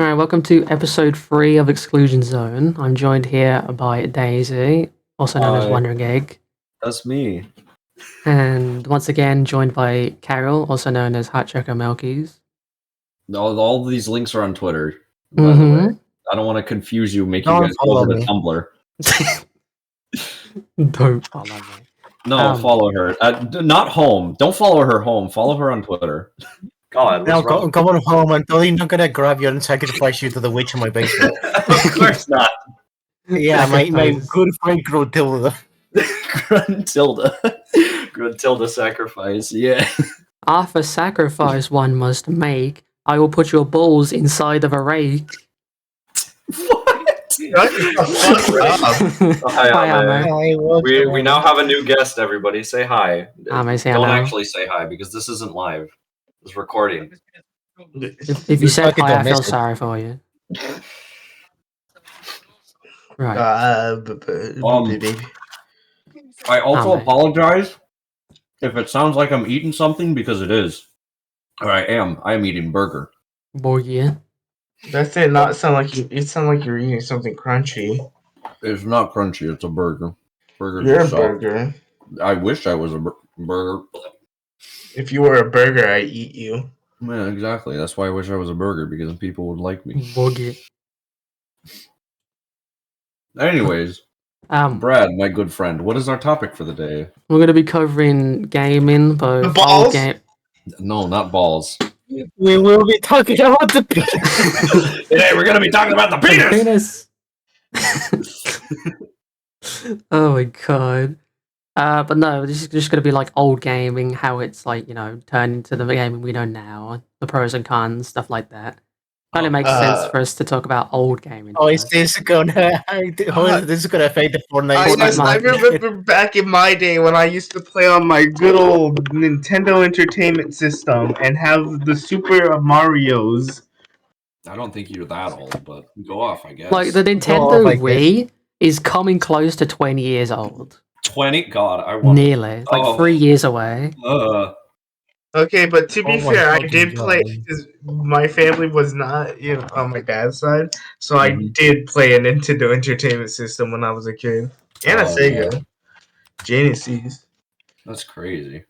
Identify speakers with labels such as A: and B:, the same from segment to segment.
A: All right, welcome to episode 3 of Exclusion Zone. I'm joined here by Daisy, also known as
B: Hi.
A: Wandering Egg,
B: That's me.
A: and once again joined by Carol, also known as Hot Choco Milkies.
B: All these links are on Twitter, by the way. I don't want to confuse you, make you
C: Don't
B: guys go
C: follow
B: over to
C: me.
B: Tumblr.
A: Don't follow me.
B: No, follow her. Not home. Don't follow her home. Follow her on Twitter. God,
C: No,
B: what's wrong?
C: come on home. I'm totally not gonna grab you and sacrifice you to the witch in my basement.
B: Of course not.
C: Yeah, my
A: Sacrifice.
C: good friend Gruntilda.
B: Gruntilda. Gruntilda sacrifice, yeah.
A: After sacrifice one must make, I will put your balls inside of a rake.
B: What?
A: Hi, Ame.
B: We now have a new guest, everybody. Say hi.
A: Ame, say
B: Don't
A: hello.
B: actually say hi, because this isn't live. It's recording.
A: If you said
C: fucking
A: hi, I
C: don't
A: feel
C: miss it.
A: sorry for you. Right.
B: I also
A: Ame.
B: apologize if it sounds like I'm eating something, because it is. Or I am eating burger.
A: Boy, yeah.
D: That did not sound like you. It sounded like you're eating something crunchy.
B: It's not crunchy, it's a burger. Burgers
D: You're
B: are
D: a
B: soft.
D: burger.
B: I wish I was a burger.
D: If you were a burger, I'd eat you.
B: Yeah, exactly. That's why I wish I was a burger, because people would like me.
A: Boy,
B: Anyways,
A: yeah.
B: Brad, my good friend, what is our topic for the day?
A: We're going to be covering gaming, both
D: The balls?
A: old game.
B: No, not balls.
C: We will be talking about the penis.
B: Today we're gonna be talking about the penis!
A: Oh my god. But no, this is just going to be like old gaming, how it's like, turned into the gaming we know now, the pros and cons, stuff like that. Kind of makes sense for us to talk about old gaming.
C: How is
A: first.
C: this gonna? How is this gonna affect the Fortnite?
D: I remember back in my day when I used to play on my good old Nintendo Entertainment System and have the Super Marios.
B: I don't think you're that old, but go off, I guess.
A: Like, the Nintendo Wii is coming close to 20 years old.
B: 20? God, I want.
A: Nearly. Like 3 years away.
D: Okay, but to be
C: Oh my
D: fair, I
C: fucking
D: did play
C: God.
D: because my family was not, on my dad's side, so I
B: Mhm.
D: did play a Nintendo Entertainment System when I was a kid, and a Sega Genesis.
B: That's crazy.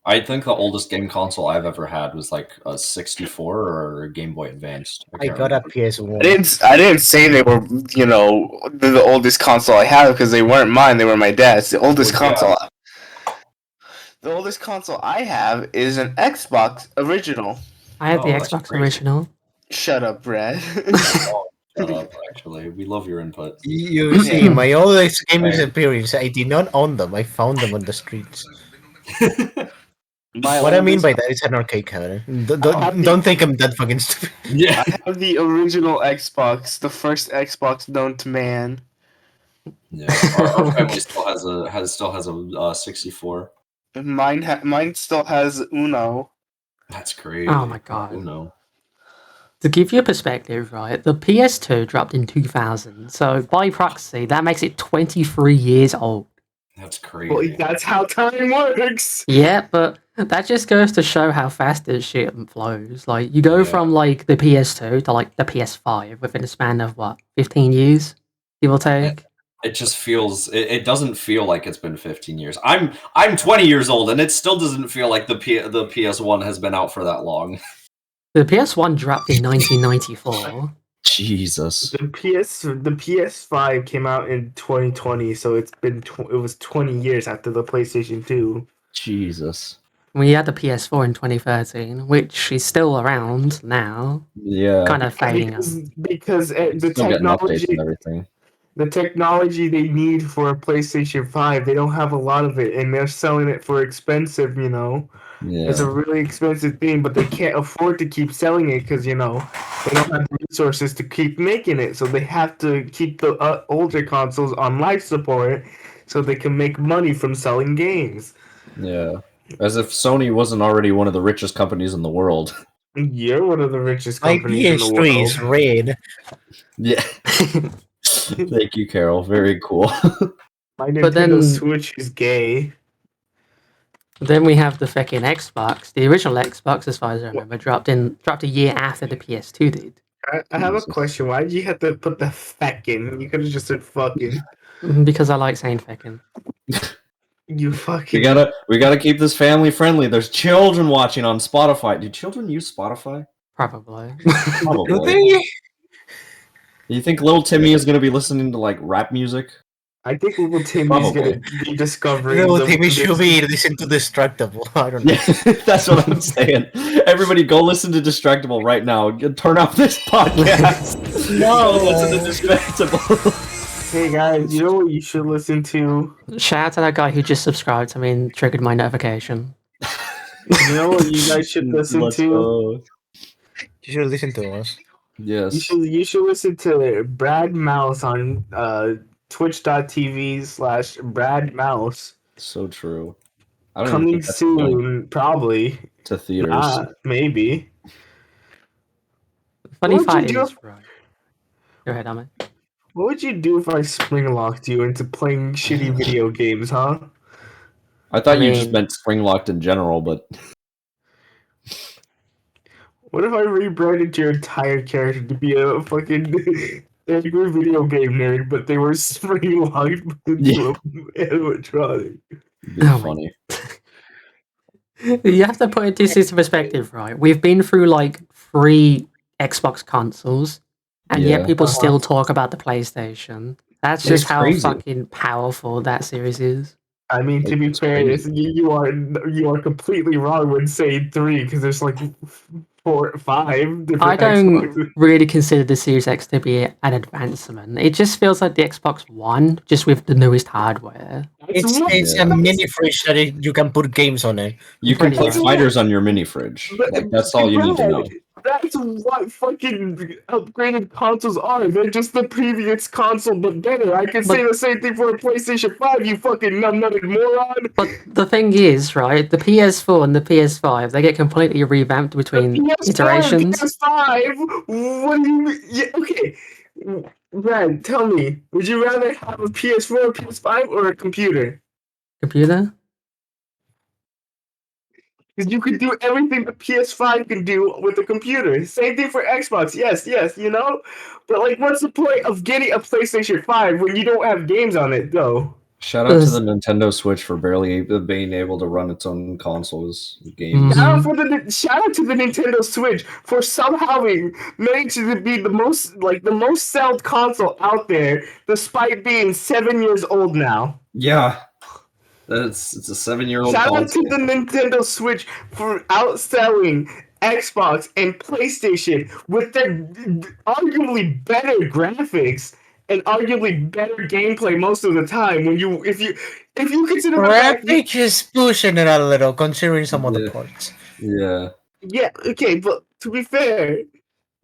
B: I think the oldest game console I've ever had was like a 64 or a Game Boy Advanced.
C: I got a PS1.
E: I didn't say they were, the oldest console I have, because they weren't mine, they were my dad's. The oldest console I have is an Xbox original.
A: I had the
B: that's
A: Xbox
B: crazy.
A: original.
E: Shut up, Brad.
B: Shut up, actually. We love your input.
C: You see, my oldest gaming experience, I did not own them. I found them on the streets. What I mean by that is an arcade cabinet. Don't think I'm that fucking stupid.
B: Yeah.
E: I have the original Xbox, the first Xbox known to man.
B: Yeah. Our family still has a 64.
E: Mine still has Uno.
B: That's crazy.
A: Oh my god.
B: Uno.
A: To give you a perspective, right, the PS2 dropped in 2000, so by proxy, that makes it 23 years old.
B: That's crazy.
E: Well, that's how time works.
A: Yeah, but that just goes to show how fast this shit flows. Like, you go from, like, the PS2 to, like, the PS5 within a span of, 15 years, give or take?
B: It just feels. It doesn't feel like it's been 15 years. I'm 20 years old, and it still doesn't feel like the PS1 has been out for that long.
A: The PS1 dropped in 1994.
B: Jesus.
D: The PS5 came out in 2020, so it was 20 years after the PlayStation 2.
B: Jesus.
A: We had the PS4 in 2013, which is still around now.
B: Yeah.
A: Kind of fading out.
D: Because the
B: Still getting updates
D: technology,
B: and everything.
D: the technology they need for a PlayStation 5, they don't have a lot of it, and they're selling it for expensive,
B: Yeah.
D: It's a really expensive thing, but they can't afford to keep selling it because, they don't have the resources to keep making it. So they have to keep the older consoles on life support so they can make money from selling games.
B: Yeah. As if Sony wasn't already one of the richest companies in the world.
D: You're one of the richest
C: My
D: companies in the
C: PS3 is
D: world.
C: red.
B: Yeah. Thank you, Carol. Very cool.
D: My Nintendo
A: But then-
D: Switch is gay.
A: Then we have the fucking Xbox. The original Xbox, as far as I remember, dropped a year after the PS2 did.
D: I have a
B: Jesus.
D: question. Why did you have to put the feck in? You could have just said fucking.
A: Because I like saying feckin'.
D: You
B: We
D: fucking.
B: gotta keep this family friendly. There's children watching on Spotify. Do children use Spotify?
A: Probably.
C: Do
B: Probably.
C: they?
B: You think little Timmy is gonna be listening to like rap music?
D: I think little Timmy's
B: Probably.
D: gonna be discovering.
C: No,
D: the-
C: TV should
D: this-
C: be listen to Destructible. I don't know.
B: Yeah, that's what I'm saying. Everybody, go listen to Distractable right now. Turn off this podcast.
C: No.
B: Go listen to Distractable.
D: Hey guys, you know what you should listen to?
A: Shout out to that guy who just subscribed to me and triggered my notification.
D: You know what you guys should listen
B: Let's
D: to?
B: go.
C: You should listen to us.
B: Yes.
D: You should listen to Brad Mouse on twitch.tv/Brad Mouse.
B: So true. I don't even
D: Coming
B: think that's going
D: soon, probably.
B: to theaters.
D: Maybe.
A: Funny
D: What would
A: fact
D: you do
A: is, right. Go ahead, Amit.
D: What would you do if I spring locked you into playing shitty video games, huh?
B: I thought
A: I
B: you just
A: mean-
B: meant spring locked in general, but
D: What if I rebranded your entire character to be a fucking angry video game nerd, but they were spring locked into an animatronic?
B: it'd be
A: Oh my-
B: funny.
A: You have to put this into perspective, right? We've been through like 3 Xbox consoles, and
B: Yeah.
A: yet people still talk about the PlayStation. That's
B: It's
A: just how
B: crazy.
A: fucking powerful that series is.
D: I mean, to be
B: It's
D: fair,
B: crazy.
D: you are completely wrong when saying 3 because there's like 4, 5 different
A: I don't
D: Xboxes.
A: really consider the Series X to be an advancement. It just feels like the Xbox One, just with the newest hardware.
C: It's
D: what-
C: a mini fridge that you can put games on it.
B: You can
A: Pretty
B: put
A: much.
B: fighters on your mini fridge. Like that's all you need to know.
D: That's what fucking upgraded consoles are. They're just the previous console, but better. I can say the same thing for a PlayStation 5, you fucking numbnutted moron.
A: But the thing is, right, the PS4 and the PS5, they get completely revamped between iterations.
D: PS5? What do you... Yeah, okay. Brad, tell me, would you rather have a PS4, PS5, or a computer?
A: Computer?
D: Because you can do everything the PS5 can do with the computer. Same thing for Xbox. Yes, you know? But, like, what's the point of getting a PlayStation 5 when you don't have games on it, though?
B: Shout out to the Nintendo Switch for barely being able to run its own consoles games.
A: Mhm.
D: Shout out to the Nintendo Switch for somehow managed to be the most sold console out there, despite being 7 years old now.
B: Yeah. It's a 7-year-old
D: Shout out
B: console.
D: to the Nintendo Switch for outselling Xbox and PlayStation with their arguably better graphics and arguably better gameplay most of the time. If you consider the fact that-
C: Rapid is pushing it a little, considering some of the
B: Yeah.
C: parts.
B: Yeah.
D: yeah, okay, but to be fair,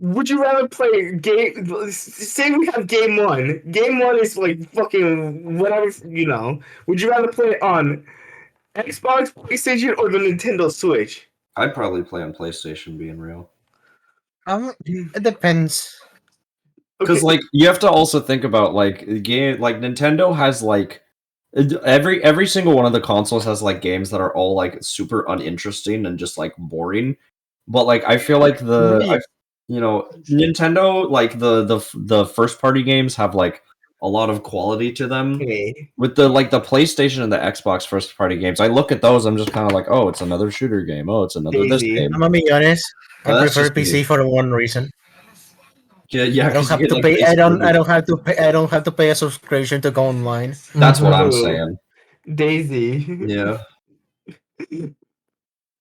D: would you rather play game? Say we have game one. Game one is like fucking whatever, you know. Would you rather play it on Xbox, PlayStation, or the Nintendo Switch?
B: I'd probably play on PlayStation, being real.
C: It depends.
B: Because
D: Okay,
B: like you have to also think about like game like Nintendo has like every single one of the consoles has like games that are all like super uninteresting and just like boring. But like I feel like Nintendo like the first party games have like a lot of quality to them.
D: okay.
B: With the PlayStation and the Xbox first party games, I look at those, I'm just kind of like, oh, it's another shooter game. Oh, it's another this
D: Daisy.
B: game.
C: I'm gonna be honest.
B: Well,
C: I
B: that's
C: prefer
B: just me.
C: PC for one reason.
B: Yeah,
C: I don't
B: 'cause you
C: have
B: get,
C: to
B: like,
C: pay. I don't
B: basically-
C: have to pay. I don't have to pay a subscription to go online.
B: That's what I'm
D: Ooh.
B: saying.
D: Daisy.
B: Yeah.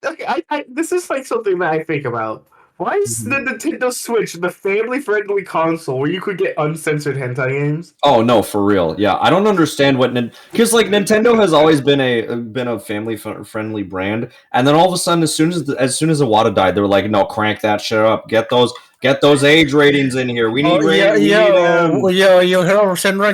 D: Okay, this is like something that I think about. Why is the Nintendo Switch the family-friendly console where you could get uncensored hentai games?
B: Oh no, for real. Yeah, I don't understand what because like Nintendo has always been a family friendly brand, and then all of a sudden, as soon as Iwata died, they were like, no, crank that shit up. Get those age ratings in here. We need ratings.
C: Senran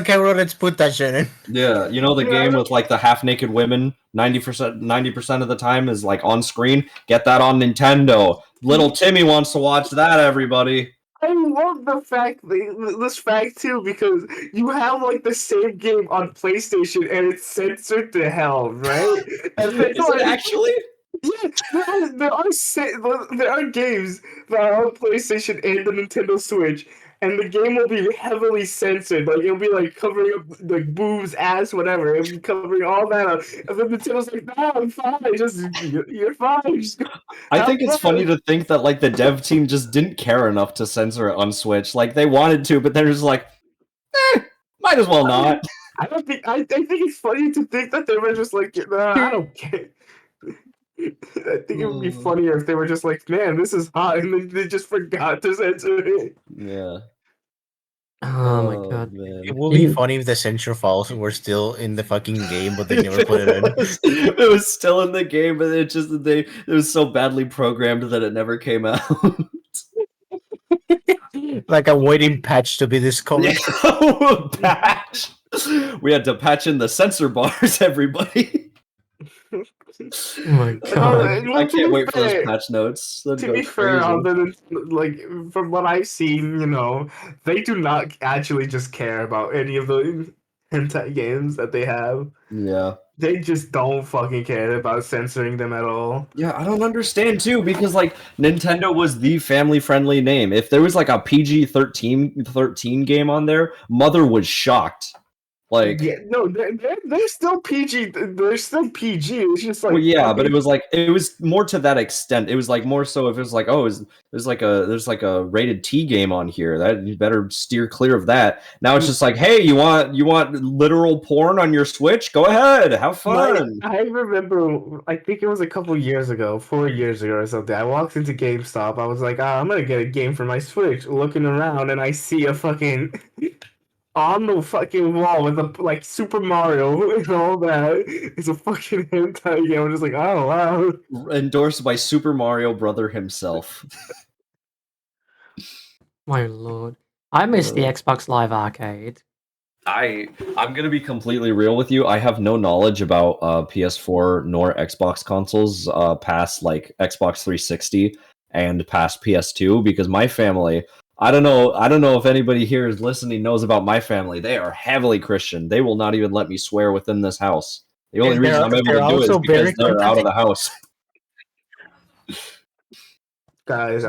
C: Kero, let's put that shit in.
B: Yeah, you know the game with like the half naked women, 90% of the time is like on screen. Get that on Nintendo. Little Timmy wants to watch that. Everybody.
D: I love this fact too, because you have like the same game on PlayStation and it's censored to hell, right? And
B: Is it actually?
D: Yeah, there are games that are on PlayStation and the Nintendo Switch, and the game will be heavily censored. Like it'll be like covering up like boobs, ass, whatever. It'll be covering all that up. And then Nintendo's like, "No, I'm fine. You're fine. Just
B: I
D: have
B: think it's
D: fun."
B: funny to think that like the dev team just didn't care enough to censor it on Switch. Like they wanted to, but they're just like, might as well not.
D: I don't think. I think it's funny to think that they were just like, nah, I don't care. I think it would be funnier if they were just like, "Man, this is hot," and they just forgot to censor it.
B: Yeah.
A: Oh my god.
B: man.
C: It would be funny if the censor files were still in the fucking game, but they never put it in.
B: It was still in the game, but it was so badly programmed that it never came out.
C: Like a waiting patch to be discovered.
B: Patch. We had to patch in the censor bars, everybody.
A: Oh my god.
B: I can't wait for those patch notes.
D: To be fair, like from what I've seen, they do not actually just care about any of the hentai games that they have.
B: Yeah.
D: They just don't fucking care about censoring them at all.
B: Yeah, I don't understand too, because like Nintendo was the family-friendly name. If there was like a PG-13 game on there, Mother was shocked. Like,
D: yeah, no, they're still PG. They're still PG. It's just like,
B: well, yeah, but it was more to that extent. It was like more so if it was like, oh, there's like a rated T game on here, that you better steer clear of that. Now it's just like, hey, you want literal porn on your Switch? Go ahead, have fun.
D: I remember, I think it was a couple years ago, 4 years ago or something. I walked into GameStop. I was like, I'm gonna get a game for my Switch. Looking around, and I see a fucking on the fucking wall with a like Super Mario and all that. It's a fucking hentai game. I'm just like, oh wow.
B: Endorsed by Super Mario Brother himself.
A: My lord. I miss the Xbox Live Arcade.
B: I'm gonna be completely real with you. I have no knowledge about PS4 nor Xbox consoles past like Xbox 360 and past PS2 because my family. I don't know if anybody here is listening knows about my family. They are heavily Christian. They will not even let me swear within this house. The only reason I'm able to do it is because they're out of the house.
D: Guys,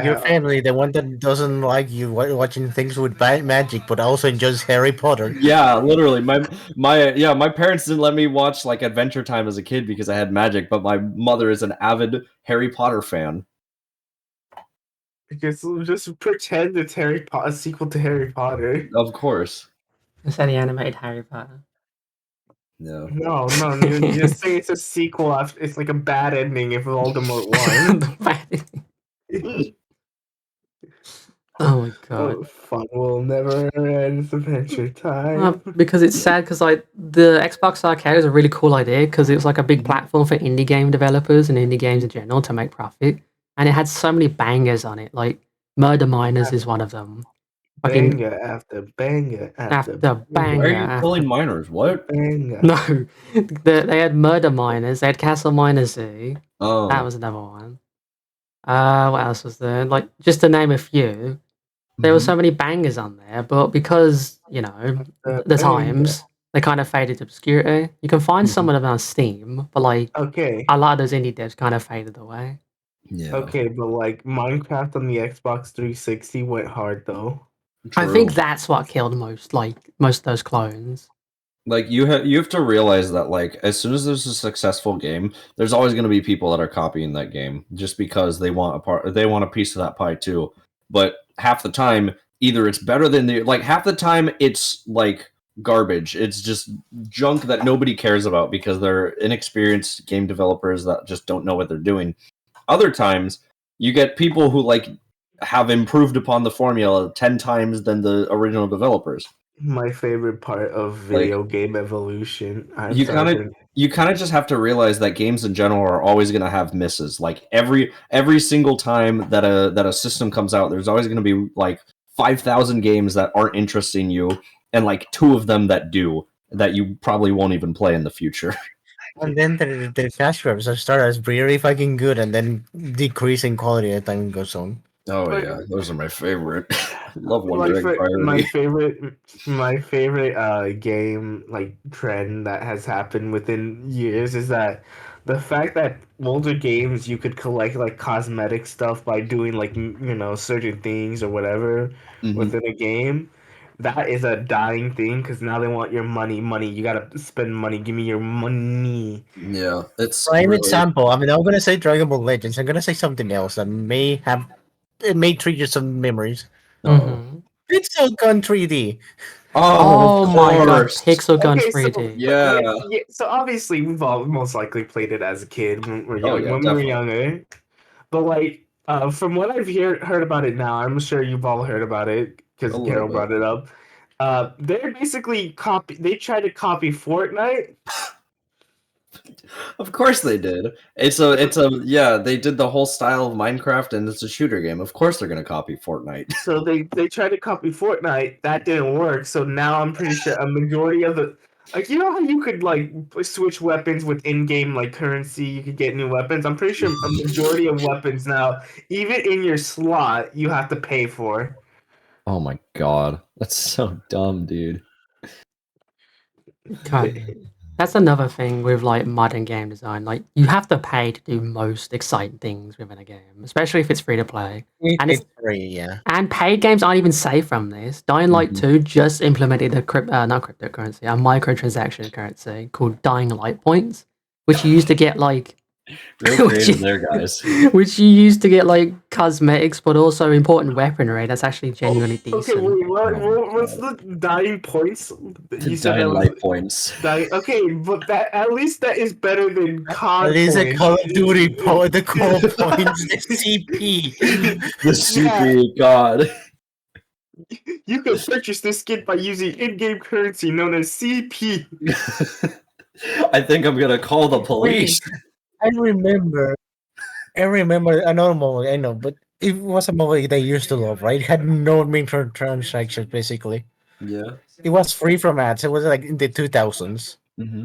C: your family, the one that doesn't like you watching things with magic, but also enjoys Harry Potter.
B: Yeah, literally. My parents didn't let me watch like Adventure Time as a kid because I had magic, but my mother is an avid Harry Potter fan.
D: Just pretend it's a sequel to Harry Potter.
B: Of course.
A: Is that the animated Harry Potter?
B: No.
D: No, you just say it's a sequel. It's like a bad ending if Voldemort won.
A: The bad ending. Oh my god.
D: Oh, fun will never end. It's Adventure Time.
A: Because it's sad because like the Xbox Arcade is a really cool idea because it was like a big platform for indie game developers and indie games in general to make profit. And it had so many bangers on it. Like Murder Miners is one of them.
D: Banger after banger
A: After banger.
B: Why are you killing miners? What?
D: banger.
A: No, they had Murder Miners. They had Castle Miners Z.
B: Oh.
A: That was another one. What else was there? Like just to name a few, there were so many bangers on there. But because the times, they kind of faded to obscurity. You can find some of them on Steam, but like
D: Okay.
A: a lot of those indie devs kind of faded away.
B: Yeah.
D: Okay, but like Minecraft on the Xbox 360 went hard though.
A: I think that's what killed most of those clones.
B: Like you have to realize that like as soon as there's a successful game, there's always going to be people that are copying that game just because they want a piece of that pie too. But half the time, either it's better than half the time it's like garbage. It's just junk that nobody cares about because they're inexperienced game developers that just don't know what they're doing. Other times, you get people who like have improved upon the formula 10 times than the original developers.
D: My favorite part of video game evolution.
B: You kind of just have to realize that games in general are always going to have misses. Like every single time that a system comes out, there's always going to be like 5,000 games that aren't interesting you, and like 2 of them that do that you probably won't even play in the future.
C: And then the cash grabs start as very fucking good and then decrease in quality as time goes on.
B: Oh
D: But-
B: yeah, those are my favorite. Love
D: like
B: Wonder Egg
D: for my
B: Priority.
D: favorite game like trend that has happened within years is that the fact that older games you could collect like cosmetic stuff by doing like certain things or whatever
B: Mhm.
D: within a game. That is a dying thing because now they want your money. You gotta spend money. Give me your money.
B: Yeah, it's
C: Prime
B: really
C: example. I mean, I'm gonna say Dragon Ball Legends. I'm gonna say something else that may trigger some memories.
B: Uh-oh.
A: Mhm.
C: Pixel Gun 3D.
A: Oh
B: of
A: my god,
B: course.
A: Pixel Gun
D: Okay, so
A: 3D.
B: Yeah.
D: so obviously we've all most likely played it as a kid when we're
B: Oh,
D: young,
B: yeah,
D: when we were
B: definitely.
D: younger. But like, from what I've heard about it now, I'm sure you've all heard about it because
B: A little
D: Carol
B: bit.
D: brought it up. They're basically They try to copy Fortnite.
B: Of course they did. Yeah, they did the whole style of Minecraft and it's a shooter game. Of course they're gonna copy Fortnite.
D: So they tried to copy Fortnite. That didn't work. So now I'm pretty sure a majority of the how you could like switch weapons with in-game like currency. You could get new weapons. I'm pretty sure a majority of weapons now, even in your slot, you have to pay for.
B: Oh my god. That's so dumb, dude.
A: Okay. That's another thing with like modern game design. Like you have to pay to do most exciting things within a game, especially if it's free to play. And it's
C: It's free, yeah.
A: and paid games aren't even safe from this. Dying Light
B: Mhm.
A: 2 just implemented not cryptocurrency, a microtransaction currency called Dying Light Points, which you used to get like
B: Real
A: which
B: creative
A: you-
B: there, guys.
A: which you used to get like cosmetics, but also important weaponry that's actually genuinely
D: Okay,
A: decent.
D: wait,
B: Oh my
D: what's the dying points? You said that
B: Dying
D: was
B: Light points.
D: dying. Okay, but that at least that is better than COD
C: It is a
D: points.
C: Call of Duty the core points, the CP.
B: The super god.
D: You can purchase this skin by using in-game currency known as CP.
B: I think I'm gonna call the police.
C: I remember. Another movie, I know, but it was a movie that I used to love, right? It had no transactions, basically.
B: Yeah.
C: It was free from ads. It was like in the 2000s.
B: Mm-hmm.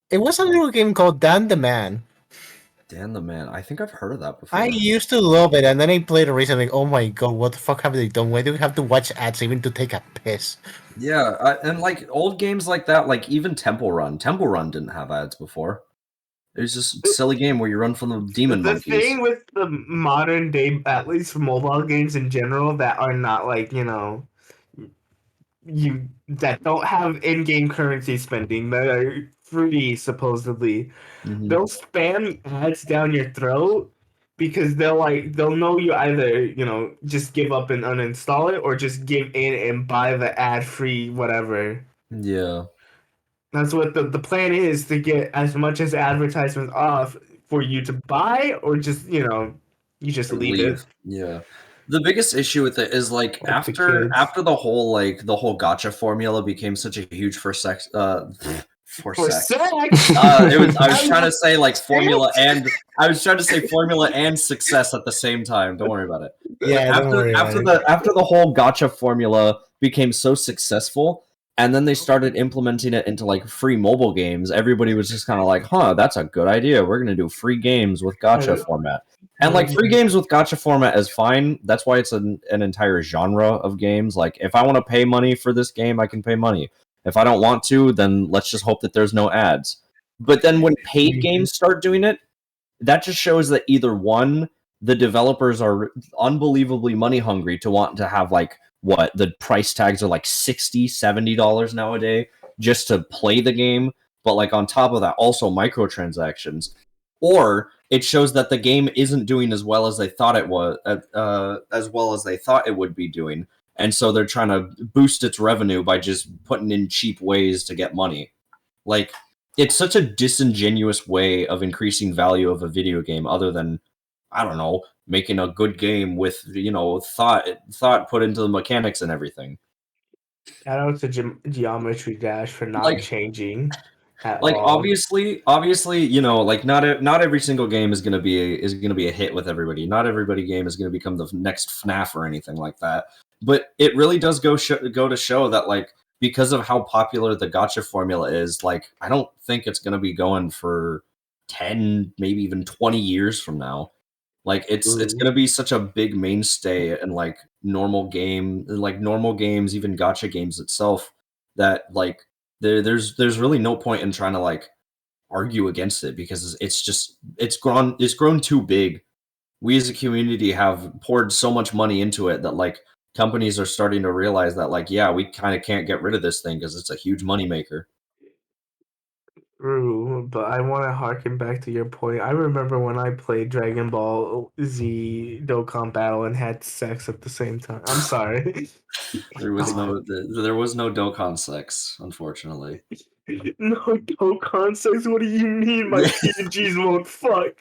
C: It was a little game called Dan the Man.
B: Dan the Man. I think I've heard of that before.
C: I used to love it, and then I played it recently. Oh my god, what the fuck have they done? Why do we have to watch ads even to take a piss?
B: Yeah, and like old games like that, like even Temple Run. Temple Run didn't have ads before. It was just a silly game where you run from the demon
D: The
B: monkeys.
D: thing with the modern day, at least mobile games in general, that are not like you that don't have in-game currency spending that are free supposedly,
B: Mhm.
D: they'll spam ads down your throat because they'll know you either just give up and uninstall it or just give in and buy the ad-free whatever.
B: Yeah.
D: That's what the plan is, to get as much as advertisements off for you to buy or just you just leave it.
B: Yeah. The biggest issue with it is like
D: Like the
B: after
D: kids.
B: after the whole gotcha formula became such a huge for sex.
D: For sex.
B: I was trying to say like formula and I was trying to say formula and success at the same time. Don't worry about it.
C: Yeah, don't worry about it.
B: After the whole gotcha formula became so successful, and then they started implementing it into like free mobile games, everybody was just kind of like, "Huh, that's a good idea. We're gonna do free games with gotcha format." And like free games with gotcha format is fine. That's why it's an entire genre of games. Like if I want to pay money for this game, I can pay money. If I don't want to, then let's just hope that there's no ads. But then when paid games start doing it, that just shows that either one, the developers are unbelievably money hungry to want to have like what the price tags are like $60-$70 nowadays just to play the game, but like on top of that also microtransactions, or it shows that the game isn't doing as well as they thought it was, as well as they thought it would be doing, and so they're trying to boost its revenue by just putting in cheap ways to get money. Like it's such a disingenuous way of increasing value of a video game other than, I don't know, making a good game with thought put into the mechanics and everything.
D: Shout out to Geometry Dash for not
B: Like-
D: changing at
B: Like
D: all.
B: obviously, like not every single game is gonna be a hit with everybody. Not everybody game is gonna become the next FNAF or anything like that. But it really does go to show that like because of how popular the gotcha formula is, like I don't think it's gonna be going for 10, maybe even 20 years from now. Like it's
D: Ooh.
B: gonna be such a big mainstay in like normal games, even gotcha games itself, that like there's really no point in trying to like argue against it because it's grown too big. We as a community have poured so much money into it that like companies are starting to realize that like yeah, we kind of can't get rid of this thing because it's a huge moneymaker.
D: True, but I want to harken back to your point. I remember when I played Dragon Ball Z Dokkan Battle and had sex at the same time. I'm sorry.
B: There was
D: God.
B: there was no Dokkan sex, unfortunately.
D: No Dokkan sex? What do you mean my PNGs won't fuck?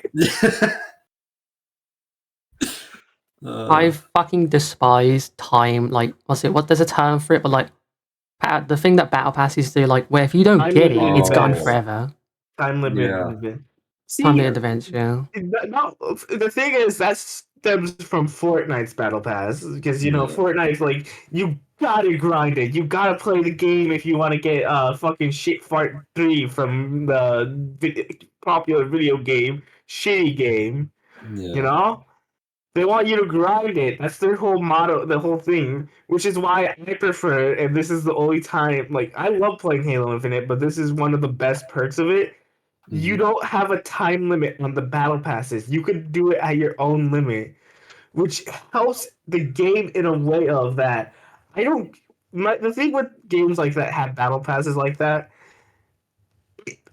A: I
B: Uh,
A: fucking despise time. Like, what? There's a term for it, but like, the thing that battle passes do, like, where if you don't
D: Time
A: get it,
D: limited
A: it's gone
D: events.
B: oh,
A: forever.
D: Time limited
B: yeah.
D: event.
A: Time
D: See,
A: limit events, yeah.
D: no, the thing is that stems from Fortnite's battle pass because
B: Yeah.
D: Fortnite's like you gotta grind it, you gotta play the game if you want to get fucking shit fart 3 from the popular video game shitty game, you
B: Yeah.
D: know. They want you to grind it. That's their whole motto, the whole thing. Which is why I prefer, and this is the only time. Like I love playing Halo Infinite, but this is one of the best perks of it. You
B: Mhm.
D: don't have a time limit on the battle passes. You could do it at your own limit, which helps the game in a way of that. I don't. The thing with games like that have battle passes like that,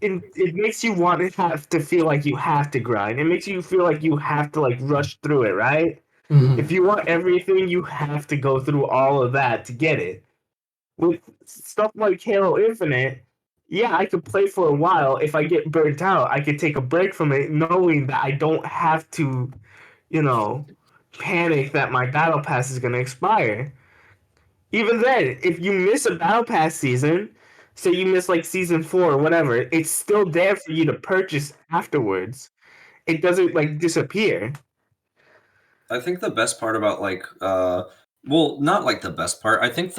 D: it makes you want to have to feel like you have to grind. It makes you feel like you have to like rush through it, right? If
A: Mhm.
D: you want everything, you have to go through all of that to get it. With stuff like Halo Infinite, yeah, I could play for a while. If I get burnt out, I could take a break from it, knowing that I don't have to, you know, panic that my battle pass is going to expire. Even then, if you miss a battle pass season, say you miss like season 4 or whatever, it's still there for you to purchase afterwards. It doesn't like disappear.
B: I think the best part about like well, not like the best part. I think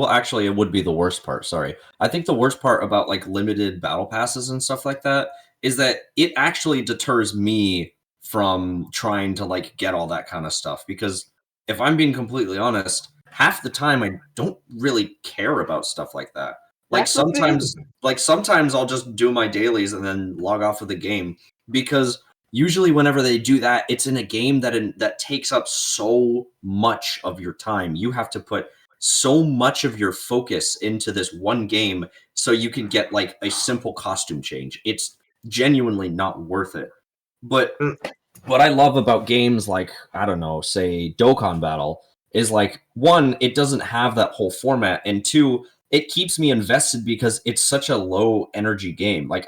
B: actually it would be the worst part, sorry. I think the worst part about like limited battle passes and stuff like that is that it actually deters me from trying to like get all that kind of stuff because if I'm being completely honest, half the time I don't really care about stuff like that. Like
D: That's the
B: sometimes
D: thing.
B: sometimes I'll just do my dailies and then log off of the game because usually whenever they do that, it's in a game that takes up so much of your time. You have to put so much of your focus into this one game so you can get like a simple costume change. It's genuinely not worth it. But what I love about games like, I don't know, say Dokkan Battle is like, one, it doesn't have that whole format, and two, it keeps me invested because it's such a low energy game. Like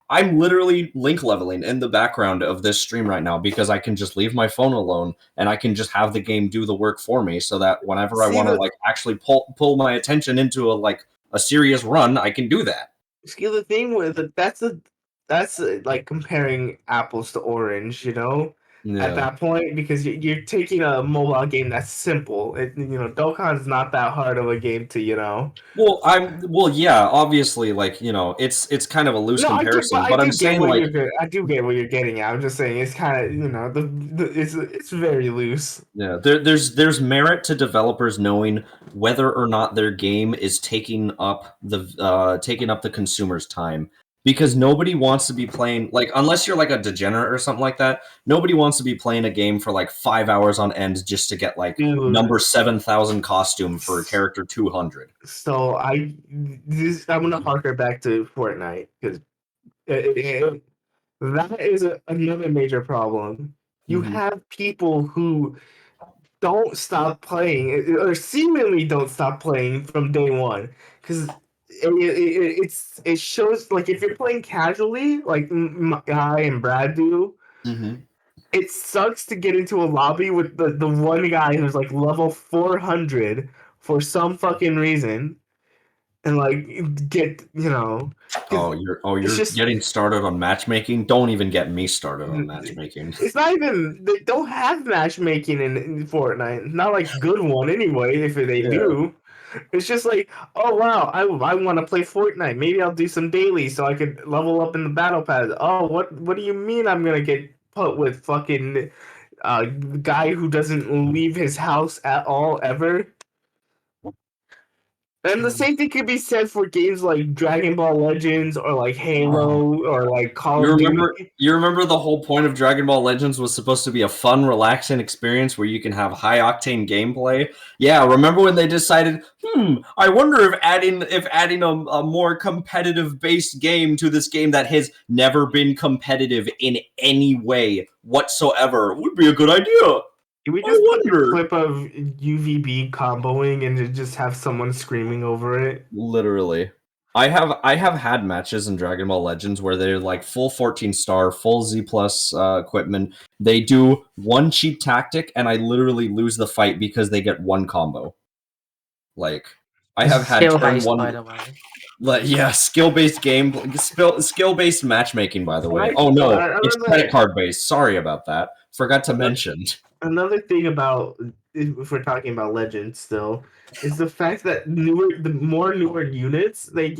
B: I'm literally link leveling in the background of this stream right now because I can just leave my phone alone and I can just have the game do the work for me so that whenever I
D: See
B: want to
D: the
B: like actually pull my attention into a serious run, I can do that.
D: See the thing with it, that's like comparing apples to orange, at
B: Yeah.
D: that point because you're taking a mobile game that's simple. Dokkan's not that hard of a game to.
B: Well, yeah, obviously, like, it's kind of a loose
D: No,
B: comparison,
D: I
B: but I'm
D: do get
B: saying
D: what
B: like,
D: I do get what you're getting at. I'm just saying it's kind of it's very loose.
B: yeah, there's merit to developers knowing whether or not their game is taking up the consumer's time. Because nobody wants to be playing like unless you're like a degenerate or something like that, nobody wants to be playing a game for like 5 hours on end just to get like
D: Dude,
B: number 7,000 costume for character 200.
D: so I'm gonna harker back to Fortnite because that is another major problem. You
B: Mhm.
D: have people who don't stop playing or seemingly don't stop playing from day one because it shows like if you're playing casually like I and Brad do,
B: Mhm.
D: it sucks to get into a lobby with the one guy who's like level 400 for some fucking reason and like get because it's
B: You're
D: just
B: getting started on matchmaking? Don't even get me started on matchmaking.
D: it's not even they don't have matchmaking in Fortnite. Not like good one anyway. If they
B: Yeah.
D: do, it's just like, oh wow, I want to play Fortnite. Maybe I'll do some dailies so I could level up in the battle pass. Oh, what do you mean I'm gonna get put with fucking guy who doesn't leave his house at all ever. And the same thing could be said for games like Dragon Ball Legends or like Halo or like Call of Duty.
B: You remember the whole point of Dragon Ball Legends was supposed to be a fun, relaxing experience where you can have high octane gameplay. Yeah, remember when they decided, I wonder if adding a more competitive based game to this game that has never been competitive in any way whatsoever would be a good idea.
D: Can we just put a clip of UVB comboing and just have someone screaming over it?
B: Literally. I have had matches in Dragon Ball Legends where they're like full 14-star, full Z plus equipment. They do one cheap tactic, and I literally lose the fight because they get one combo. Like, I have had
A: Skill
B: turn
A: based,
B: one.
A: by the way.
B: Like, yeah, skill-based game, skill-based matchmaking. By the way,
D: Right,
B: oh no,
D: I
B: it's
D: remember-
B: credit card based. Sorry about that. Forgot to mention.
D: Another thing about, if we're talking about Legends still, is the fact that the more newer units they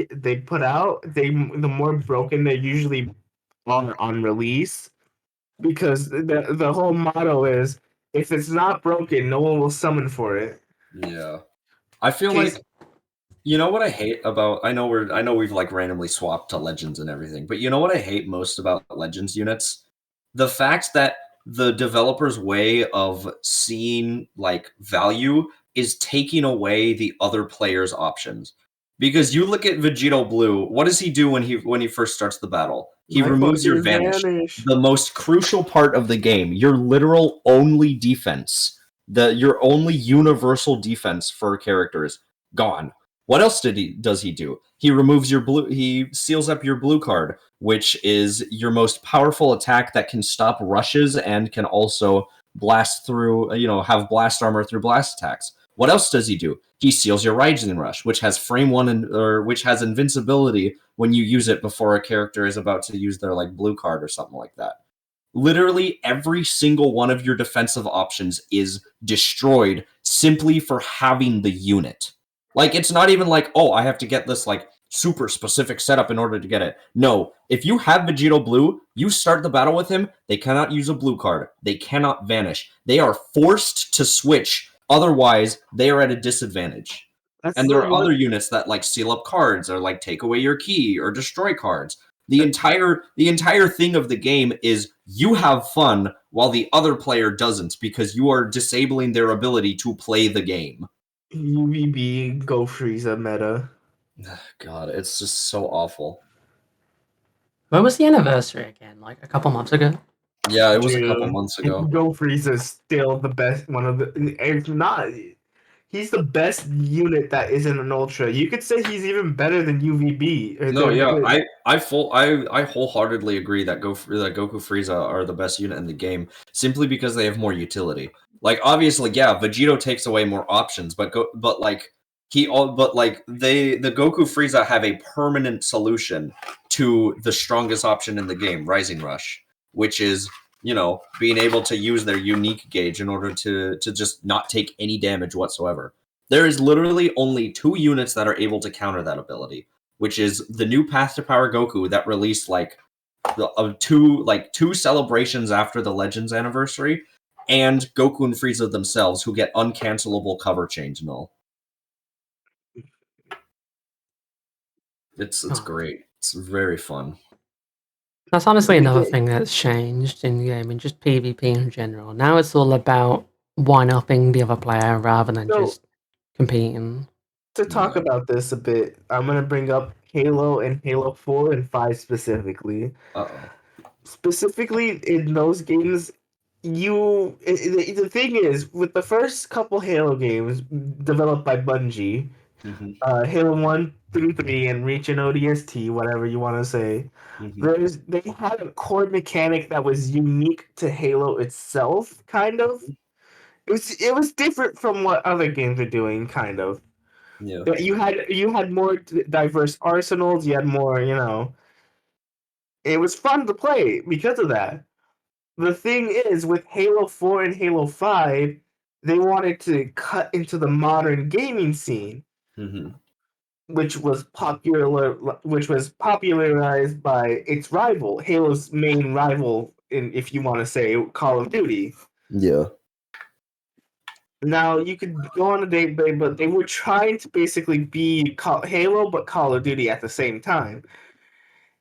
D: put out, the more broken they usually are on release, because the whole motto is, if it's not broken, no one will summon for it.
B: Yeah, I feel
D: Case-
B: like. You know what I hate about I know we've like randomly swapped to Legends and everything, but you know what I hate most about Legends units? The fact that the developer's way of seeing like value is taking away the other player's options. Because you look at Vegito Blue, what does he do when he first starts the battle? He removes your vanish. The most crucial part of the game, your literal only defense, your only universal defense for characters, gone. What else does he do? He removes your blue. He seals up your blue card, which is your most powerful attack that can stop rushes and can also blast through. Have blast armor through blast attacks. What else does he do? He seals your Rising Rush, which has frame one or which has invincibility when you use it before a character is about to use their like blue card or something like that. Literally every single one of your defensive options is destroyed simply for having the unit. Like, it's not even like, oh, I have to get this, like, super specific setup in order to get it. No, if you have Vegito Blue, you start the battle with him, they cannot use a blue card. They cannot vanish. They are forced to switch. Otherwise, they are at a disadvantage. And there are other units that, like, seal up cards or, like, take away your key or destroy cards. The entire thing of the game is you have fun while the other player doesn't because you are disabling their ability to play the game.
D: UVB Go Frieza meta.
B: God, it's just so awful.
A: When was the anniversary again? Like a couple months ago?
B: Yeah, it was a couple months ago.
D: Go Frieza is still the best. If not, he's the best unit that isn't an Ultra. You could say he's even better than UVB.
B: No, yeah, I wholeheartedly agree that Goku Frieza are the best unit in the game simply because they have more utility. Like, obviously, yeah, Vegito takes away more options, but the Goku Frieza have a permanent solution to the strongest option in the game, Rising Rush, which is, being able to use their unique gauge in order to just not take any damage whatsoever. There is literally only 2 units that are able to counter that ability, which is the new Path to Power Goku that released two celebrations after the Legends anniversary, and Goku and Frieza themselves, who get uncancelable cover change and all. It's great. It's very fun.
A: That's honestly another thing that's changed in the game and just PvP in general. Now it's all about one-upping the other player rather than just competing.
D: To talk about this a bit, I'm gonna bring up Halo and Halo 4 and 5 specifically. Specifically in those games, the thing is, with the first couple Halo games developed by Bungie, Halo 1 through 3 and Reach and ODST, whatever you want to say, they had a core mechanic that was unique to Halo itself, kind of. It was different from what other games were doing, kind of.
B: Yeah.
D: You had more diverse arsenals. You had more, It was fun to play because of that. The thing is, with Halo 4 and Halo 5, they wanted to cut into the modern gaming scene, which was popularized by its rival, Halo's main rival, if you want to say, Call of Duty.
B: Yeah.
D: Now you could go on a date, but they were trying to basically be Halo, but Call of Duty at the same time.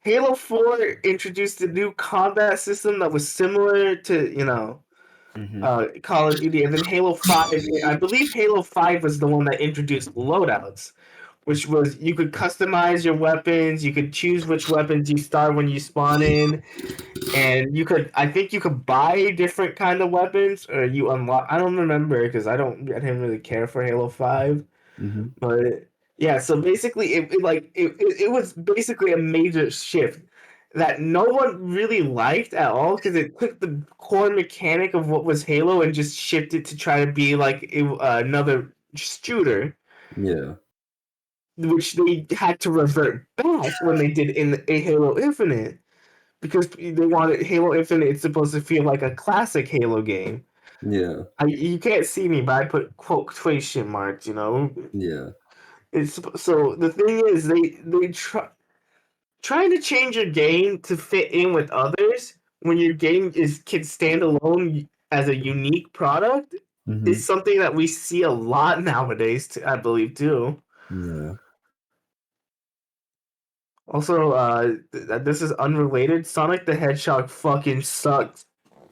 D: Halo 4 introduced a new combat system that was similar to, Call of Duty, and then Halo 5, I believe Halo 5 was the one that introduced loadouts, which was you could customize your weapons, you could choose which weapons you start when you spawn in, and I think you could buy different kind of weapons, or you unlock. I don't remember because I didn't really care for Halo 5,
B: Mm-hmm.
D: but yeah. So basically, it was basically a major shift that no one really liked at all because it took the core mechanic of what was Halo and just shifted to try to be like another shooter,
B: Yeah.
D: which they had to revert back when they did in a Halo Infinite because they wanted Halo Infinite. It's supposed to feel like a classic Halo game.
B: Yeah.
D: You can't see me, but I put quotation marks.
B: Yeah.
D: It's so the thing is they trying to change your game to fit in with others when your game can stand alone as a unique product
B: Mm-hmm.
D: is something that we see a lot nowadays. I believe too.
B: Yeah.
D: Also, this is unrelated. Sonic the Hedgehog fucking sucks.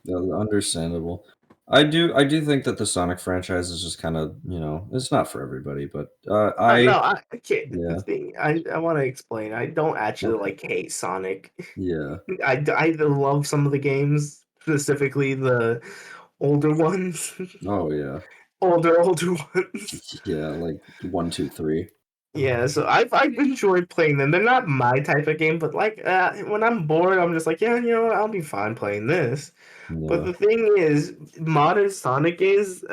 B: Understandable. I do think that the Sonic franchise is just kind of, it's not for everybody, but
D: No, I can't.
B: Yeah.
D: The thing I want to explain. I don't actually hate Sonic.
B: Yeah.
D: I love some of the games, specifically the older ones,
B: Oh yeah.
D: older ones.
B: Yeah, like 1, 2, 3.
D: Yeah, so I've enjoyed playing them. They're not my type of game, but like when I'm bored, I'm just like, yeah, what, I'll be fine playing this. But
B: Yeah.
D: the thing is, modern Sonic games,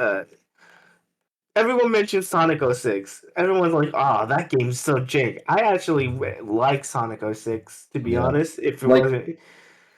D: everyone mentions Sonic 06. Everyone's like, "Ah, that game's so jank." I actually like Sonic 06, to be
B: Yeah.
D: honest. If it
B: Like-
D: wasn't,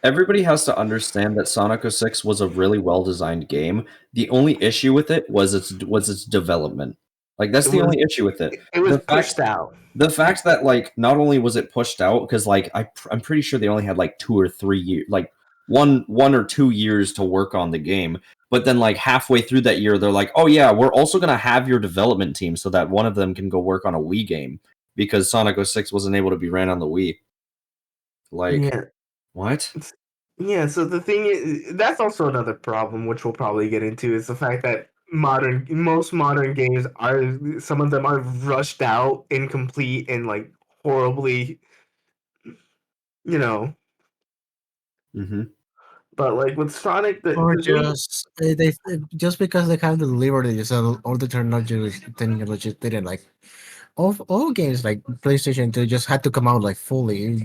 B: Everybody has to understand that Sonic 06 was a really well-designed game. The only issue with it was its development. Like that's the only issue with it.
D: it was
B: The fact-
D: pushed out.
B: The fact that like not only was it pushed out because like I'm pretty sure they only had like 2 or 3 years, like one or 2 years to work on the game, but then like halfway through that year they're like, oh yeah, we're also gonna have your development team so that one of them can go work on a Wii game because Sonic 06 wasn't able to be ran on the Wii. Like
D: Yeah.
B: what?
D: Yeah, so the thing is, that's also another problem, which we'll probably get into, is the fact that most modern games some of them are rushed out, incomplete, and like horribly, you know.
B: Mm-hmm.
D: But like with Sonic,
C: Or
D: the thing-
C: just because they have the liberty, so all the technology didn't like all games like PlayStation 2 just had to come out like fully.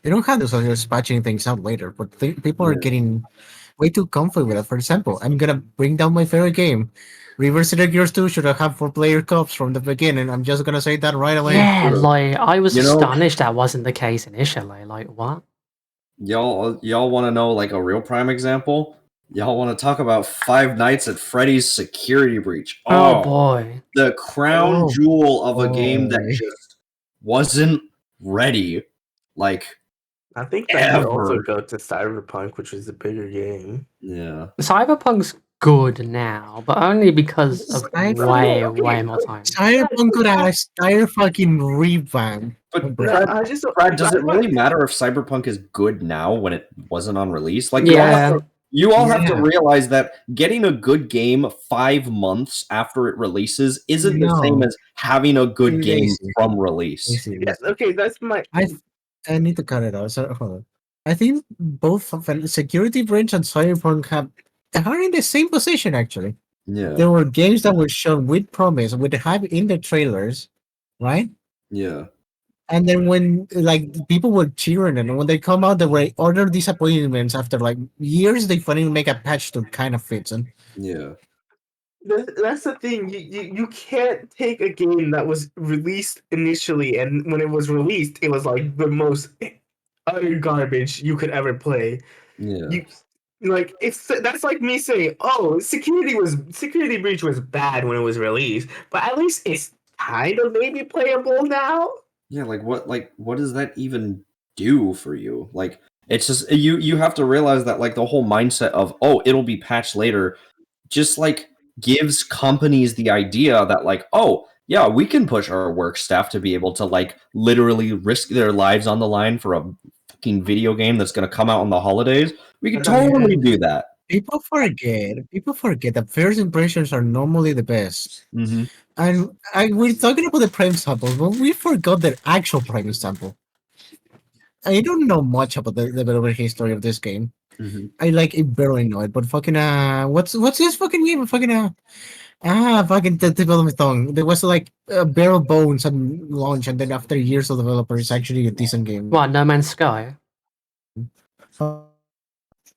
C: They don't have this so just patching things out later, but people are
B: Yeah.
C: getting way too comfy with it. For example, I'm gonna bring down my favorite game. Reverse Gears 2 should have had 4-player co-ops from the beginning. I'm just gonna say that right away.
A: Yeah,
B: Sure.
A: like I was
B: You know-
A: astonished that wasn't the case initially. Like what?
B: Y'all want to know like a real prime example? Y'all want to talk about Five Nights at Freddy's Security Breach?
A: Oh boy.
B: The crown
C: Oh,
B: jewel of a game that
C: boy.
B: just wasn't ready. Like,
D: I think that could also
B: ever.
D: go to Cyberpunk, which is a bigger game.
B: yeah.
A: Cyberpunk's good now, but only because of
C: Cyberpunk-
A: way more time.
C: Cyberpunk could have entire fucking revamp.
B: But
C: Brad,
D: I just
B: Brad, does it really matter if Cyberpunk is good now when it wasn't on release? Like,
A: Yeah.
B: you all have to
C: Yeah.
B: realize that getting a good game 5 months after it releases isn't the same
C: No.
B: as having a good
C: It's
B: game
C: easy.
B: from release.
C: Easy.
D: Yeah, okay, that's my.
C: I need to cut it out. So hold on. I think both Security Breach and Cyberpunk are in the same position actually.
B: Yeah.
C: There were games that were shown with promise, with hype in the trailers, right?
B: Yeah.
C: And then when like people were cheering and when they come out, they were utter disappointments after like years. They finally make a patch to kind of fit them.
B: Yeah.
D: That's the thing. You can't take a game that was released initially, and when it was released, it was like the most utter garbage you could ever play.
B: Yeah.
D: You like that's like me saying, "Oh, Security Breach was bad when it was released, but at least it's kind of maybe playable now."
B: Yeah, like what does that even do for you? Like It's just you have to realize that like the whole mindset of it'll be patched later just like gives companies the idea that like yeah, we can push our work staff to be able to like literally risk their lives on the line for a fucking video game that's going to come out on the holidays. We can totally do that.
C: People forget that first impressions are normally the best.
B: Mm-hmm.
C: And we're talking about the prime sample, but we forgot the actual prime sample. I don't know much about the developer history of this game.
B: Mm-hmm.
C: I like it barely know it, but fucking what's this fucking game? Fucking fucking the development tongue. There was like bare bones and launch, and then after years of developer, it's actually a decent game.
A: What, No Man's Sky?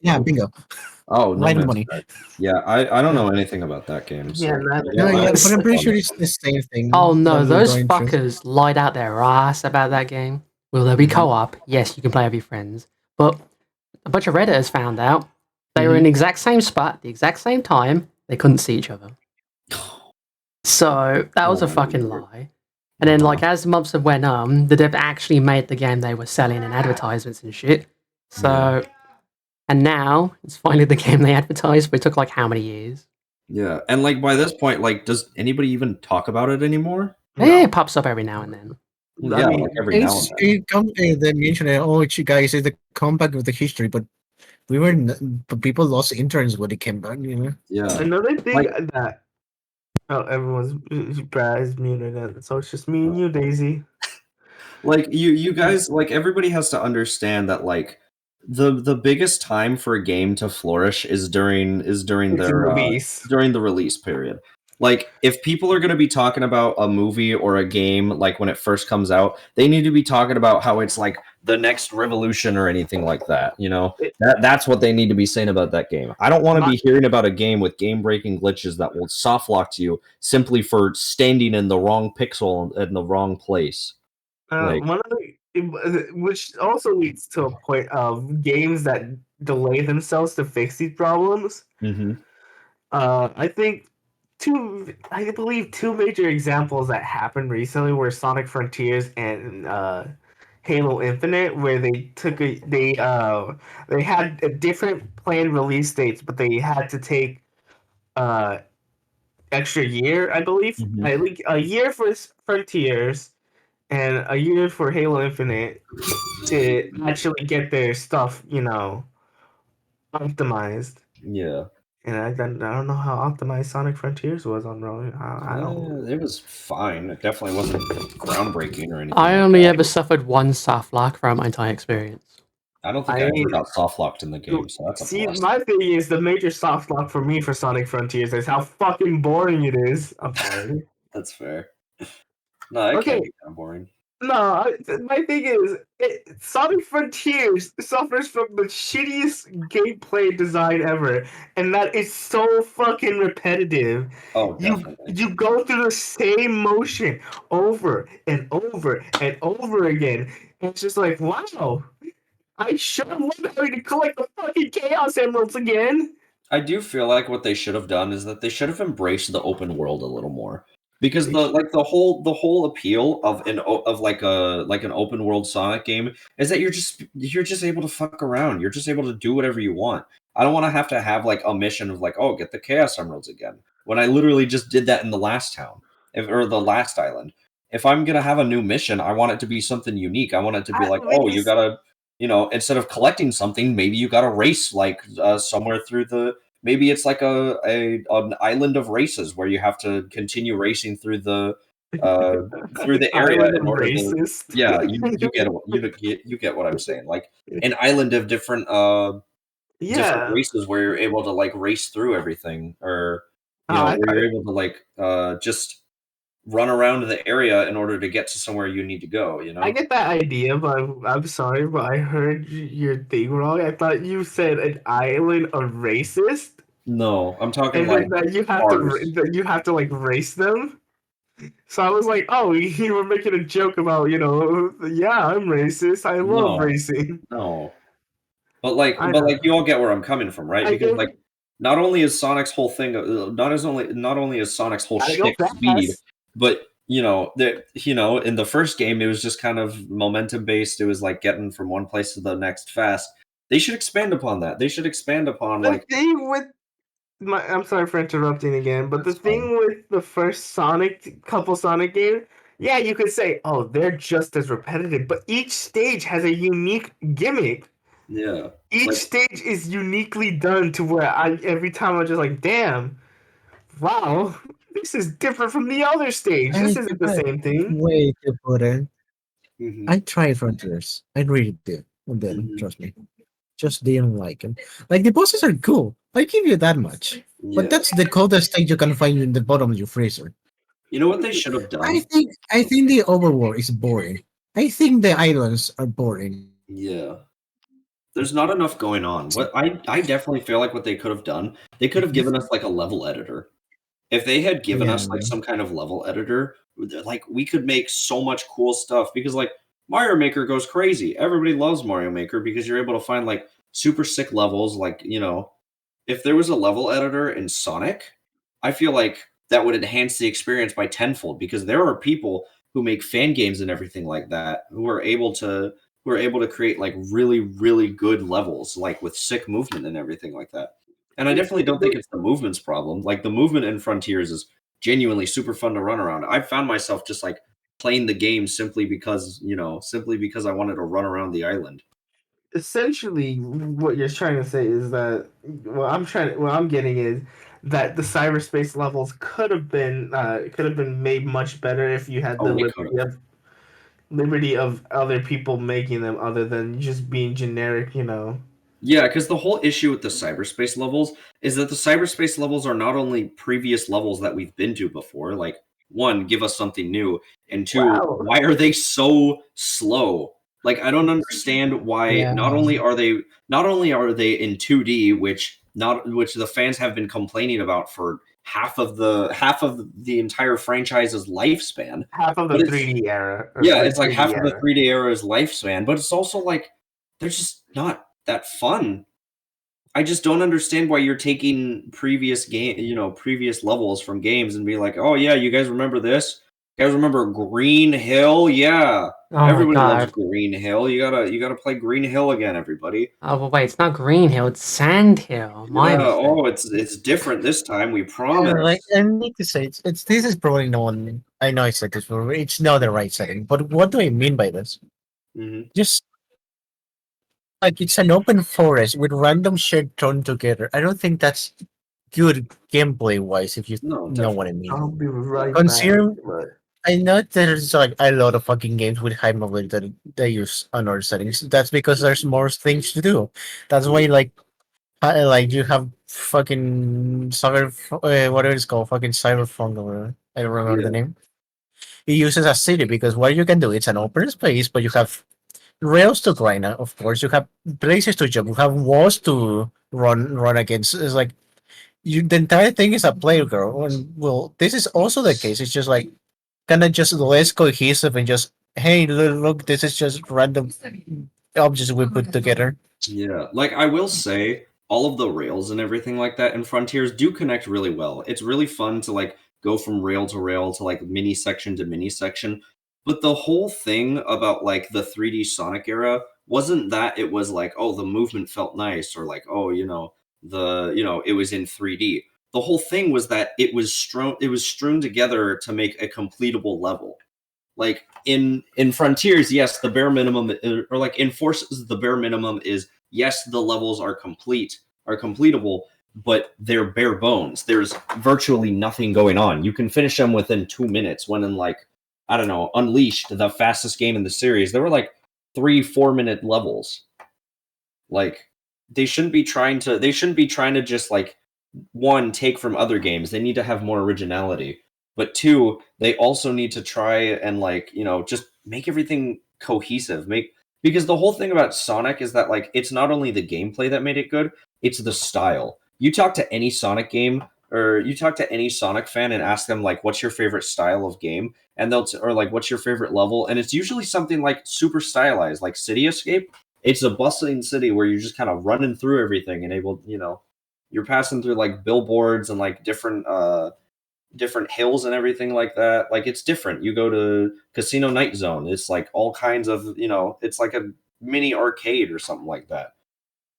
C: Yeah, bingo.
B: Oh, no
C: Right
B: Man's
C: money.
B: Sky. Yeah, I don't know anything about that game. So,
D: Yeah,
C: But I'm pretty sure it's the same thing.
A: Oh no,
C: that we're
A: those
C: going through.
A: fuckers lied out their ass about that game. Will there be
B: Mhm.
A: co-op? Yes, you can play with your friends. But a bunch of Redditors found out they were in the exact same spot, the exact same time. They couldn't see each other. So that was a fucking lie. And then, like, as the months have went on, the dev actually made the game they were selling in advertisements and shit. So, and now it's finally the game they advertised, but it took like how many years?
B: Yeah, and like by this point, like, does anybody even talk about it anymore?
A: Yeah, it pops up every now and then.
B: Yeah,
D: mean,
B: like every now and then.
C: They mentioned you guys, it's the comeback of the history, but but people lost interest when it came back. You know.
B: Yeah,
D: another thing
B: Like-
D: that Brad is muted, so it's just me and you, Daisy.
B: like you guys, like everybody has to understand that like the biggest time for a game to flourish is during
D: It's
B: their
D: release.
B: during the release period. Like if people are going to be talking about a movie or a game like when it first comes out, they need to be talking about how it's like the next revolution or anything like that, you know. That's what they need to be saying about that game. I don't want to be hearing about a game with game-breaking glitches that will soft lock to you simply for standing in the wrong pixel in the wrong place. Like-
D: One of which also leads to a point of games that delay themselves to fix these problems.
B: Mm-hmm.
D: I believe two major examples that happened recently were Sonic Frontiers and Halo Infinite, where they had a different planned release dates, but they had to take extra year, I believe.
B: Mhm.
D: I think a year for Frontiers and a year for Halo Infinite to actually get their stuff, optimized.
B: Yeah.
D: And I don't know how optimized Sonic Frontiers was on rolling. I don't.
B: It was fine. It definitely wasn't groundbreaking or anything.
A: I
B: like
A: only
B: that.
A: ever suffered one soft lock throughout my entire experience.
B: I don't think I ever got soft locked in the game, so that's a
D: See,
B: plus.
D: my thing is the major soft lock for me for Sonic Frontiers is how fucking boring it is. I'm sorry.
B: That's fair. No, it
D: Okay.
B: can be kind of boring.
D: No, my thing is Sonic Frontiers suffers from the shittiest gameplay design ever, and that is so fucking repetitive.
B: Oh, definitely.
D: You go through the same motion over and over and over again. And it's just like, wow, I sure love having to collect the fucking Chaos Emeralds again.
B: I do feel like what they should have done is that they should have embraced the open world a little more. Because the whole appeal of an open world Sonic game is that you're just able to fuck around. You're just able to do whatever you want. I don't want to have like a mission of like, oh, get the Chaos Emeralds again, when I literally just did that in the last town or the last island. If I'm gonna have a new mission, I want it to be something unique. I want it to be like, oh, you gotta, instead of collecting something, maybe you gotta race like somewhere through the. Maybe it's like an island of races where you have to continue racing through the area in order to. Yeah, you get what I'm saying. Like an island of different different races where you're able to like race through everything, or where you're able to like just run around the area in order to get to somewhere you need to go.
D: I get that idea, but I'm sorry, but I heard your thing wrong. I thought you said an island of racist.
B: No, I'm talking
D: And
B: like
D: that you have to like race them. So I was like, oh, you were making a joke about, yeah, I'm racist. I love racing.
B: No. But you all get where I'm coming from, right? Because like not only is Sonic's whole thing not only is Sonic's whole shtick speed, but in the first game it was just kind of momentum based. It was like getting from one place to the next fast. They should expand upon that. They should expand upon
D: The
B: like
D: thing with I'm sorry for interrupting again, but the
B: That's
D: thing with the first couple Sonic games, yeah, you could say, oh, they're just as repetitive, but each stage has a unique gimmick.
B: yeah.
D: Each
B: Like
D: stage is uniquely done to where every time I'm just like, damn, wow, this is different from the other stage. This
C: I
D: isn't the same thing.
C: way to put it.
B: mhm,
C: I tried Frontiers. I really did. And then,
B: mhm,
C: trust me, just didn't like them. Like the bosses are cool. I give you that much. But
B: yeah.
C: that's the coldest thing you can find in the bottom of your freezer.
B: You know what they should have done?
C: I think the overworld is boring. I think the islands are boring.
B: Yeah. There's not enough going on. What I definitely feel like what they could have done, they could have given us like a level editor. If they had given
C: Yeah.
B: us like some kind of level editor, like we could make so much cool stuff because like Mario Maker goes crazy. Everybody loves Mario Maker because you're able to find like super sick levels. Like, if there was a level editor in Sonic, I feel like that would enhance the experience by tenfold because there are people who make fan games and everything like that who are able to create like really really good levels like with sick movement and everything like that. And I definitely don't think it's the movement's problem. Like the movement in Frontiers is genuinely super fun to run around. I found myself just like playing the game simply because I wanted to run around the island.
D: Essentially, what you're trying to say is that what I'm getting is that the cyberspace levels could have been made much better if you had the
B: Oh, they could have.
D: liberty of other people making them other than just being generic, you know.
B: Yeah, because the whole issue with the cyberspace levels is that the cyberspace levels are not only previous levels that we've been to before, like, one, give us something new, and two,
D: Wow.
B: why are they so slow? Like, I don't understand why
C: Yeah.
B: not only are they in 2D, which the fans have been complaining about for half of the entire franchise's lifespan,
D: Half of the
B: but it's
D: 3D era or
B: yeah,
D: like
B: it's like
D: 3D
B: half of the
D: era.
B: 3D era's lifespan, but it's also like they're just not that fun. I just don't understand why you're taking previous levels from games and be like, "Oh yeah, you guys remember this? You guys remember Green Hill? Yeah,
A: Oh my
B: everybody loves
A: god.
B: Green Hill. You gotta play Green Hill again, everybody."
A: Oh, but wait, it's not Green Hill, it's Sand Hill. My
B: Yeah.
A: mistake.
B: Oh, it's different this time. We
C: Yeah, like
B: promise.
C: I need to say it's this is probably no one I know I said this before, it's not the right setting. But what do I mean by this?
B: Hmm.
C: Just like it's an open forest with random shit thrown together. I don't think that's good gameplay wise if you
B: No,
C: know what I
B: definitely.
C: mean.
D: I'll be right back.
C: Consider
D: But
C: I know there's like a lot of fucking games with high mobility that they use on other settings. That's because there's more things to do. That's why like you have fucking whatever it's called, fucking cyberpunk or I don't remember the
B: Yeah.
C: name. It uses a city because what you can do, it's an open space, but you have rails to climb. Of course, you have places to jump. You have walls to run against. It's like the entire thing is a playground. And well, this is also the case. It's just like kind of just less cohesive and just hey, look, this is just random objects we put together.
B: Yeah, like I will say, all of the rails and everything like that in Frontiers do connect really well. It's really fun to like go from rail to rail to like mini section to mini section. But the whole thing about like the 3D Sonic era wasn't that it was like, oh, the movement felt nice or like, oh, it was in 3D. The whole thing was that it was strewn together to make a completable level. Like in Frontiers, yes, the bare minimum, or like in Forces, the bare minimum is yes, the levels are completable, but they're bare bones. There's virtually nothing going on. You can finish them within 2 minutes. When in like I don't know, Unleashed, the fastest game in the series, there were like 3 4 minute levels. Like they shouldn't be trying to just like one, take from other games. They need to have more originality. But two, they also need to try and like, just make everything cohesive. Make Because the whole thing about Sonic is that like it's not only the gameplay that made it good, it's the style. You talk to any Sonic game or you talk to any Sonic fan and ask them like what's your favorite style of game and or like what's your favorite level and it's usually something like super stylized like City Escape. It's a bustling city where you're just kind of running through everything and you're passing through like billboards and like different hills and everything like that. Like it's different. You go to Casino Night Zone. It's like all kinds of, it's like a mini arcade or something like that.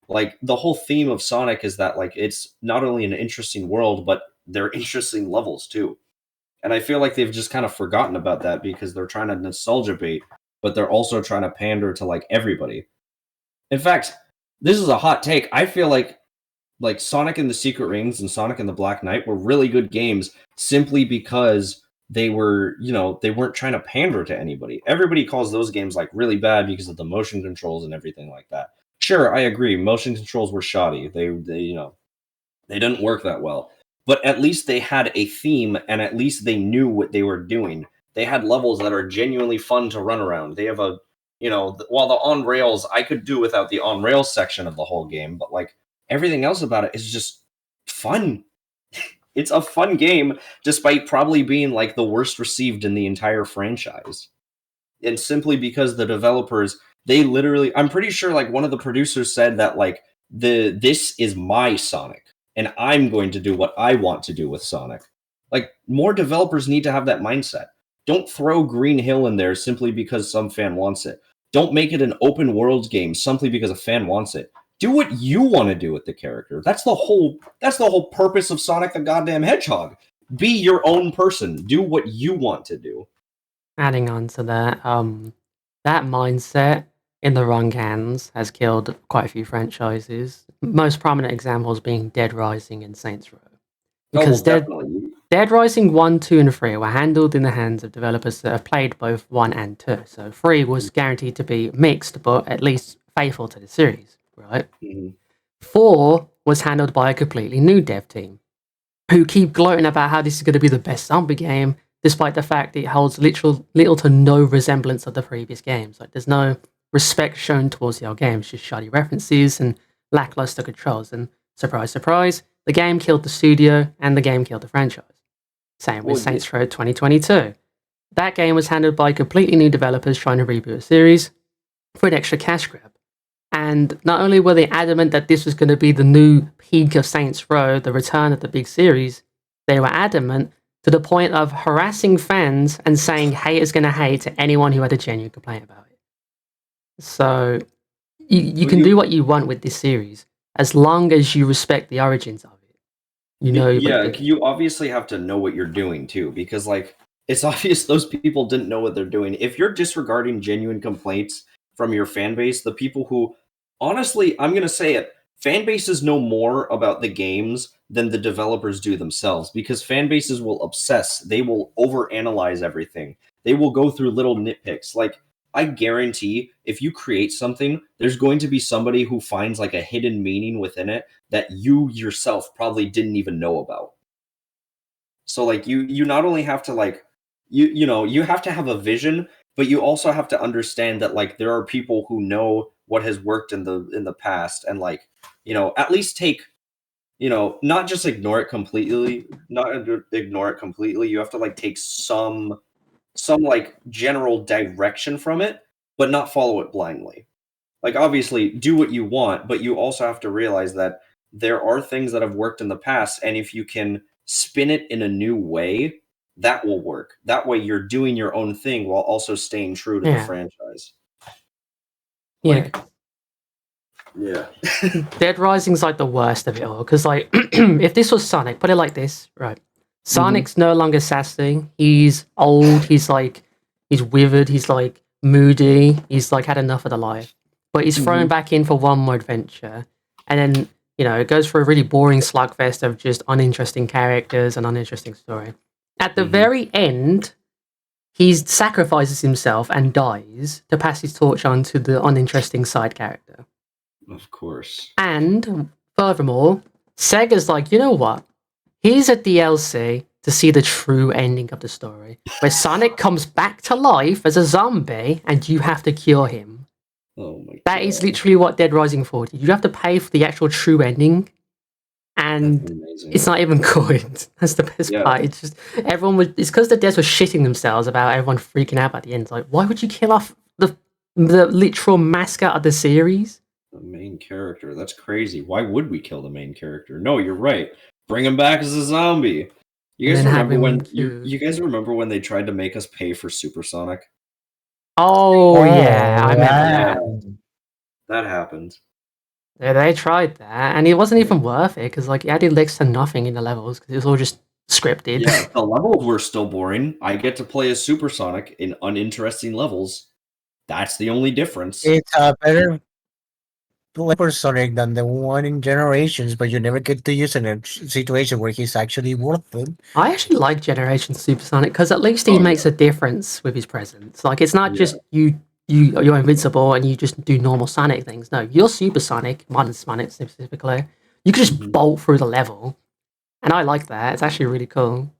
B: Like the whole theme of Sonic is that like it's not only an interesting world, but they're interesting levels too. And I feel like they've just kind of forgotten about that because they're trying to nostalgia bait, but they're also trying to pander to like everybody. In fact, this is a hot take. I feel like Sonic and the Secret Rings and Sonic and the Black Knight were really good games simply because they were, they weren't trying to pander to anybody. Everybody calls those games like really bad because of the motion controls and everything like that. Sure, I agree. Motion controls were shoddy. They didn't work that well. But at least they had a theme and at least they knew what they were doing. They had levels that are genuinely fun to run around. They have while the on rails, I could do without the on rails section of the whole game, but like everything else about it is just fun. It's a fun game, despite probably being like the worst received in the entire franchise. And simply because the developers, they literally, I'm pretty sure like one of the producers said that like this is my Sonic and I'm going to do what I want to do with Sonic. Like more developers need to have that mindset. Don't throw Green Hill in there simply because some fan wants it. Don't make it an open world game simply because a fan wants it. Do what you want to do with the character. That's the whole purpose of Sonic the goddamn Hedgehog. Be your own person. Do what you want to do.
A: Adding on to that, that mindset in the wrong hands has killed quite a few franchises. Most prominent examples being Dead Rising and Saints Row. Because
B: definitely.
A: Dead Rising 1, 2, and 3 were handled in the hands of developers that have played both 1 and 2. So 3 was guaranteed to be mixed, but at least faithful to the series, right?
B: Mm-hmm.
A: 4 was handled by a completely new dev team who keep gloating about how this is going to be the best zombie game, despite the fact it holds little to no resemblance of the previous games. Like, there's no respect shown towards the old games, just shoddy references and lackluster controls. And surprise, surprise, the game killed the studio and the game killed the franchise. Same with Saints Row 2022. That game was handled by completely new developers trying to reboot a series for an extra cash grab. And not only were they adamant that this was going to be the new peak of Saints Row, the return of the big series, they were adamant to the point of harassing fans and saying hate is going to hate to anyone who had a genuine complaint about it. So you can do what you want with this series as long as you respect the origins of it.
B: You obviously have to know what you're doing too, because like it's obvious those people didn't know what they're doing. If you're disregarding genuine complaints from your fan base, the people who, honestly, I'm gonna say it, fan bases know more about the games than the developers do themselves, because fan bases will obsess, they will overanalyze everything, they will go through little nitpicks. Like I guarantee if you create something, there's going to be somebody who finds like a hidden meaning within it that you yourself probably didn't even know about. So like you not only have to like you have to have a vision, but you also have to understand that like there are people who know what has worked in the past and like, at least take, not just ignore it completely, you have to like take some like general direction from it, but not follow it blindly. Like obviously do what you want, but you also have to realize that there are things that have worked in the past, and if you can spin it in a new way, that will work. That way you're doing your own thing while also staying true to the franchise. Like, yeah.
A: Dead Rising's like the worst of it all, because like if this was Sonic, put it like this, right? Sonic's no longer sassy. He's old. He's withered. He's like moody. He's like had enough of the life. But he's thrown back in for one more adventure, and then it goes for a really boring slugfest of just uninteresting characters and uninteresting story. At the very end, he sacrifices himself and dies to pass his torch on to the uninteresting side character.
B: Of course.
A: And furthermore, Sega's like, you know what? Here's a DLC to see the true ending of the story, where Sonic comes back to life as a zombie and you have to cure him.
B: Oh my God.
A: That is literally what Dead Rising 4 did. You have to pay for the actual true ending, and it's not even good. That's the best part. It's just it's because the devs were shitting themselves about everyone freaking out at the end. It's like, why would you kill off the literal mascot of the series?
B: The main character. That's crazy. Why would we kill the main character? No, you're right. Bring him back as a zombie. You guys remember when you guys remember when they tried to make us pay for Supersonic?
A: Oh yeah, I remember that.
B: That happened.
A: They tried that, and it wasn't even worth it because like it added next to nothing in the levels because it was all just scripted.
B: Yeah, the levels were still boring. I get to play as Supersonic in uninteresting levels. That's the only difference.
C: It's a better play Sonic than the one in Generations, but you never get to use it in a situation where he's actually worth it.
A: I actually like Generation Supersonic because at least he
B: Oh,
A: makes a difference with his presence. Like it's not
B: Yeah.
A: just you're invincible and you just do normal Sonic things. No, you're Supersonic, modern Sonic specifically. You can just
B: Mhm.
A: bolt through the level, and I like that. It's actually really cool.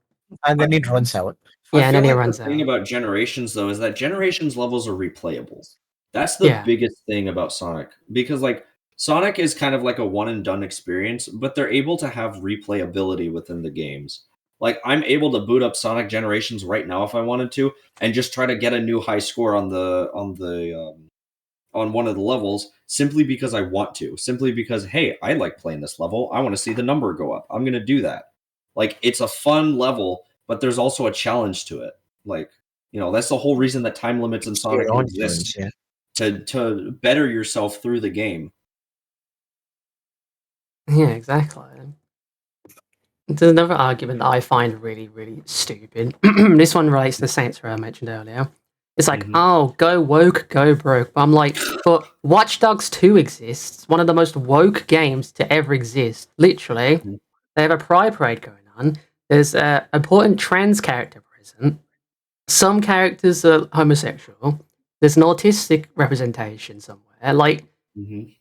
C: And then it runs out.
A: Yeah,
B: I
A: and
B: feel
A: then it
B: like
A: runs
B: the thing
A: out.
B: about Generations though is that Generations levels are replayable. That's the
A: Yeah.
B: biggest thing about Sonic because like Sonic is kind of like a one and done experience, but they're able to have replayability within the games. Like I'm able to boot up Sonic Generations right now if I wanted to, and just try to get a new high score on one of the levels simply because I want to. Simply because hey, I like playing this level. I want to see the number go up. I'm gonna do that. Like it's a fun level, but there's also a challenge to it. Like that's the whole reason that time limits in
C: It's
B: Sonic
C: your own
B: exist
C: challenge, yeah.
B: to better yourself through the game.
A: Yeah, exactly. There's another argument that I find really, really stupid. This one relates to Saints Row I mentioned earlier. It's like,
B: Mhm.
A: oh, go woke, go broke. But I'm like, but Watch Dogs 2 exists, one of the most woke games to ever exist. Literally,
B: Mhm.
A: they have a pride parade going on. There's a important trans character present. Some characters are homosexual. There's an autistic representation somewhere. Like,
B: Mhm.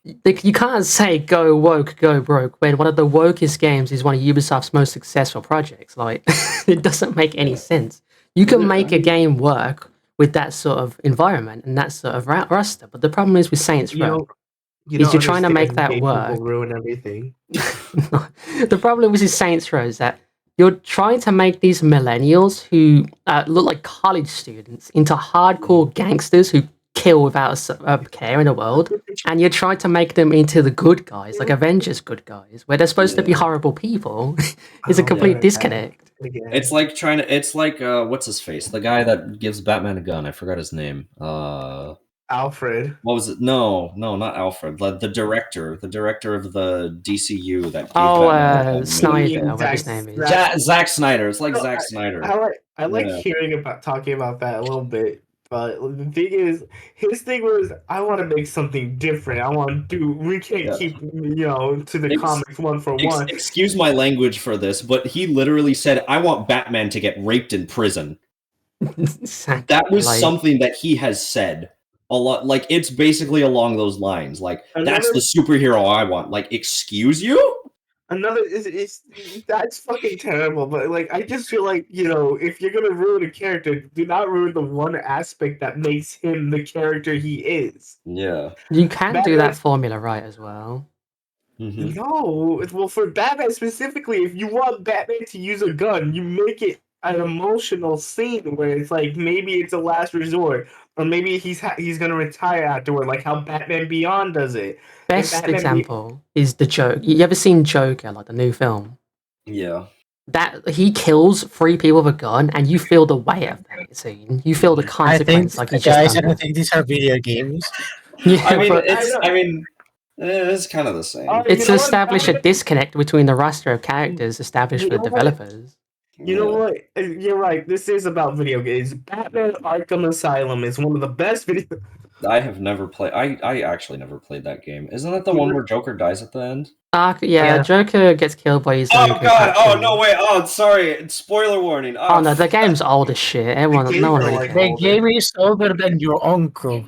A: you can't say go woke, go broke when one of the wokest games is one of Ubisoft's most successful projects. Like, it doesn't make any
B: Yeah.
A: sense. You can
B: Yeah,
A: make
B: I
A: a
B: mean-
A: game work with that sort of environment and that sort of roster, but the problem is with Saints
D: You
A: Row
D: don't you
A: is
D: don't
A: you're trying to make
D: understand
A: that
D: gay people
A: work.
D: ruin everything.
A: The problem with this Saints Row is that you're trying to make these millennials who look like college students into hardcore gangsters who kill without a care in the world, and you're trying to make them into the good guys, like Avengers good guys, where they're supposed to be
B: Yeah.
A: horrible people. It's a
D: Oh,
A: complete
D: yeah.
A: disconnect.
D: Again.
B: It's like what's his face? The guy that gives Batman a gun. I forgot his name.
D: Alfred.
B: What was it? No, not Alfred. The director of the DCU that gave
A: Oh,
B: Batman a gun.
A: Snyder,
D: Yeah,
A: whatever his
D: Zack-
A: name is.
B: Zack Snyder. It's like
D: No,
B: Zack Snyder.
D: I like
B: Yeah.
D: hearing about talking about that a little bit, but the thing is, his thing was, I want to make something different. I want to do. We can't
B: Yeah.
D: keep to the
B: Ex-
D: comics one for one.
B: Excuse my language for this, but he literally said, "I want Batman to get raped in prison."
A: Exactly,
B: That was
A: like,
B: something that he has said a lot. Like it's basically along those lines. Like that's
D: Another
B: the superhero I want. Like, excuse you?
D: another is that's fucking terrible. But like, I just feel like if you're gonna ruin a character, do not ruin the one aspect that makes him the character he is.
B: Yeah.
A: you can do
D: Batman-
A: that formula right as well.
B: Mhm.
D: No, well, for Batman specifically, if you want Batman to use a gun, you make it an emotional scene where it's like maybe it's a last resort, or maybe he's gonna retire afterward, like how Batman Beyond does it. In
A: Best example is the joke. You ever seen Joker, like the new film?
B: Yeah.
A: That he kills 3 people with a gun, and you feel the weight of that scene. You feel the
C: I think,
A: consequence, like he just
C: guys, I
A: done
C: don't
A: that.
C: think these are video games.
A: Yeah,
B: I mean,
A: but
B: it's kind of the same.
D: Oh,
A: it's
D: you
A: to
D: know what?
A: establish a disconnect between the roster of characters established
D: You
A: for the
D: know what?
A: developers.
D: You know what? You're right. This is about video games. Batman Arkham Asylum is one of the best video.
B: I have never played. I actually never played that game. Isn't that the one where Joker dies at the end?
A: Yeah,
C: Yeah.
A: Joker gets killed by his own
B: Oh god! Oh
A: contraption.
B: no! Wait! Oh, sorry. Spoiler warning.
A: Oh no, the game's old as shit.
D: games
A: No one
D: are
A: really
D: like
A: cares.
C: The
D: older.
C: game is older than your uncle.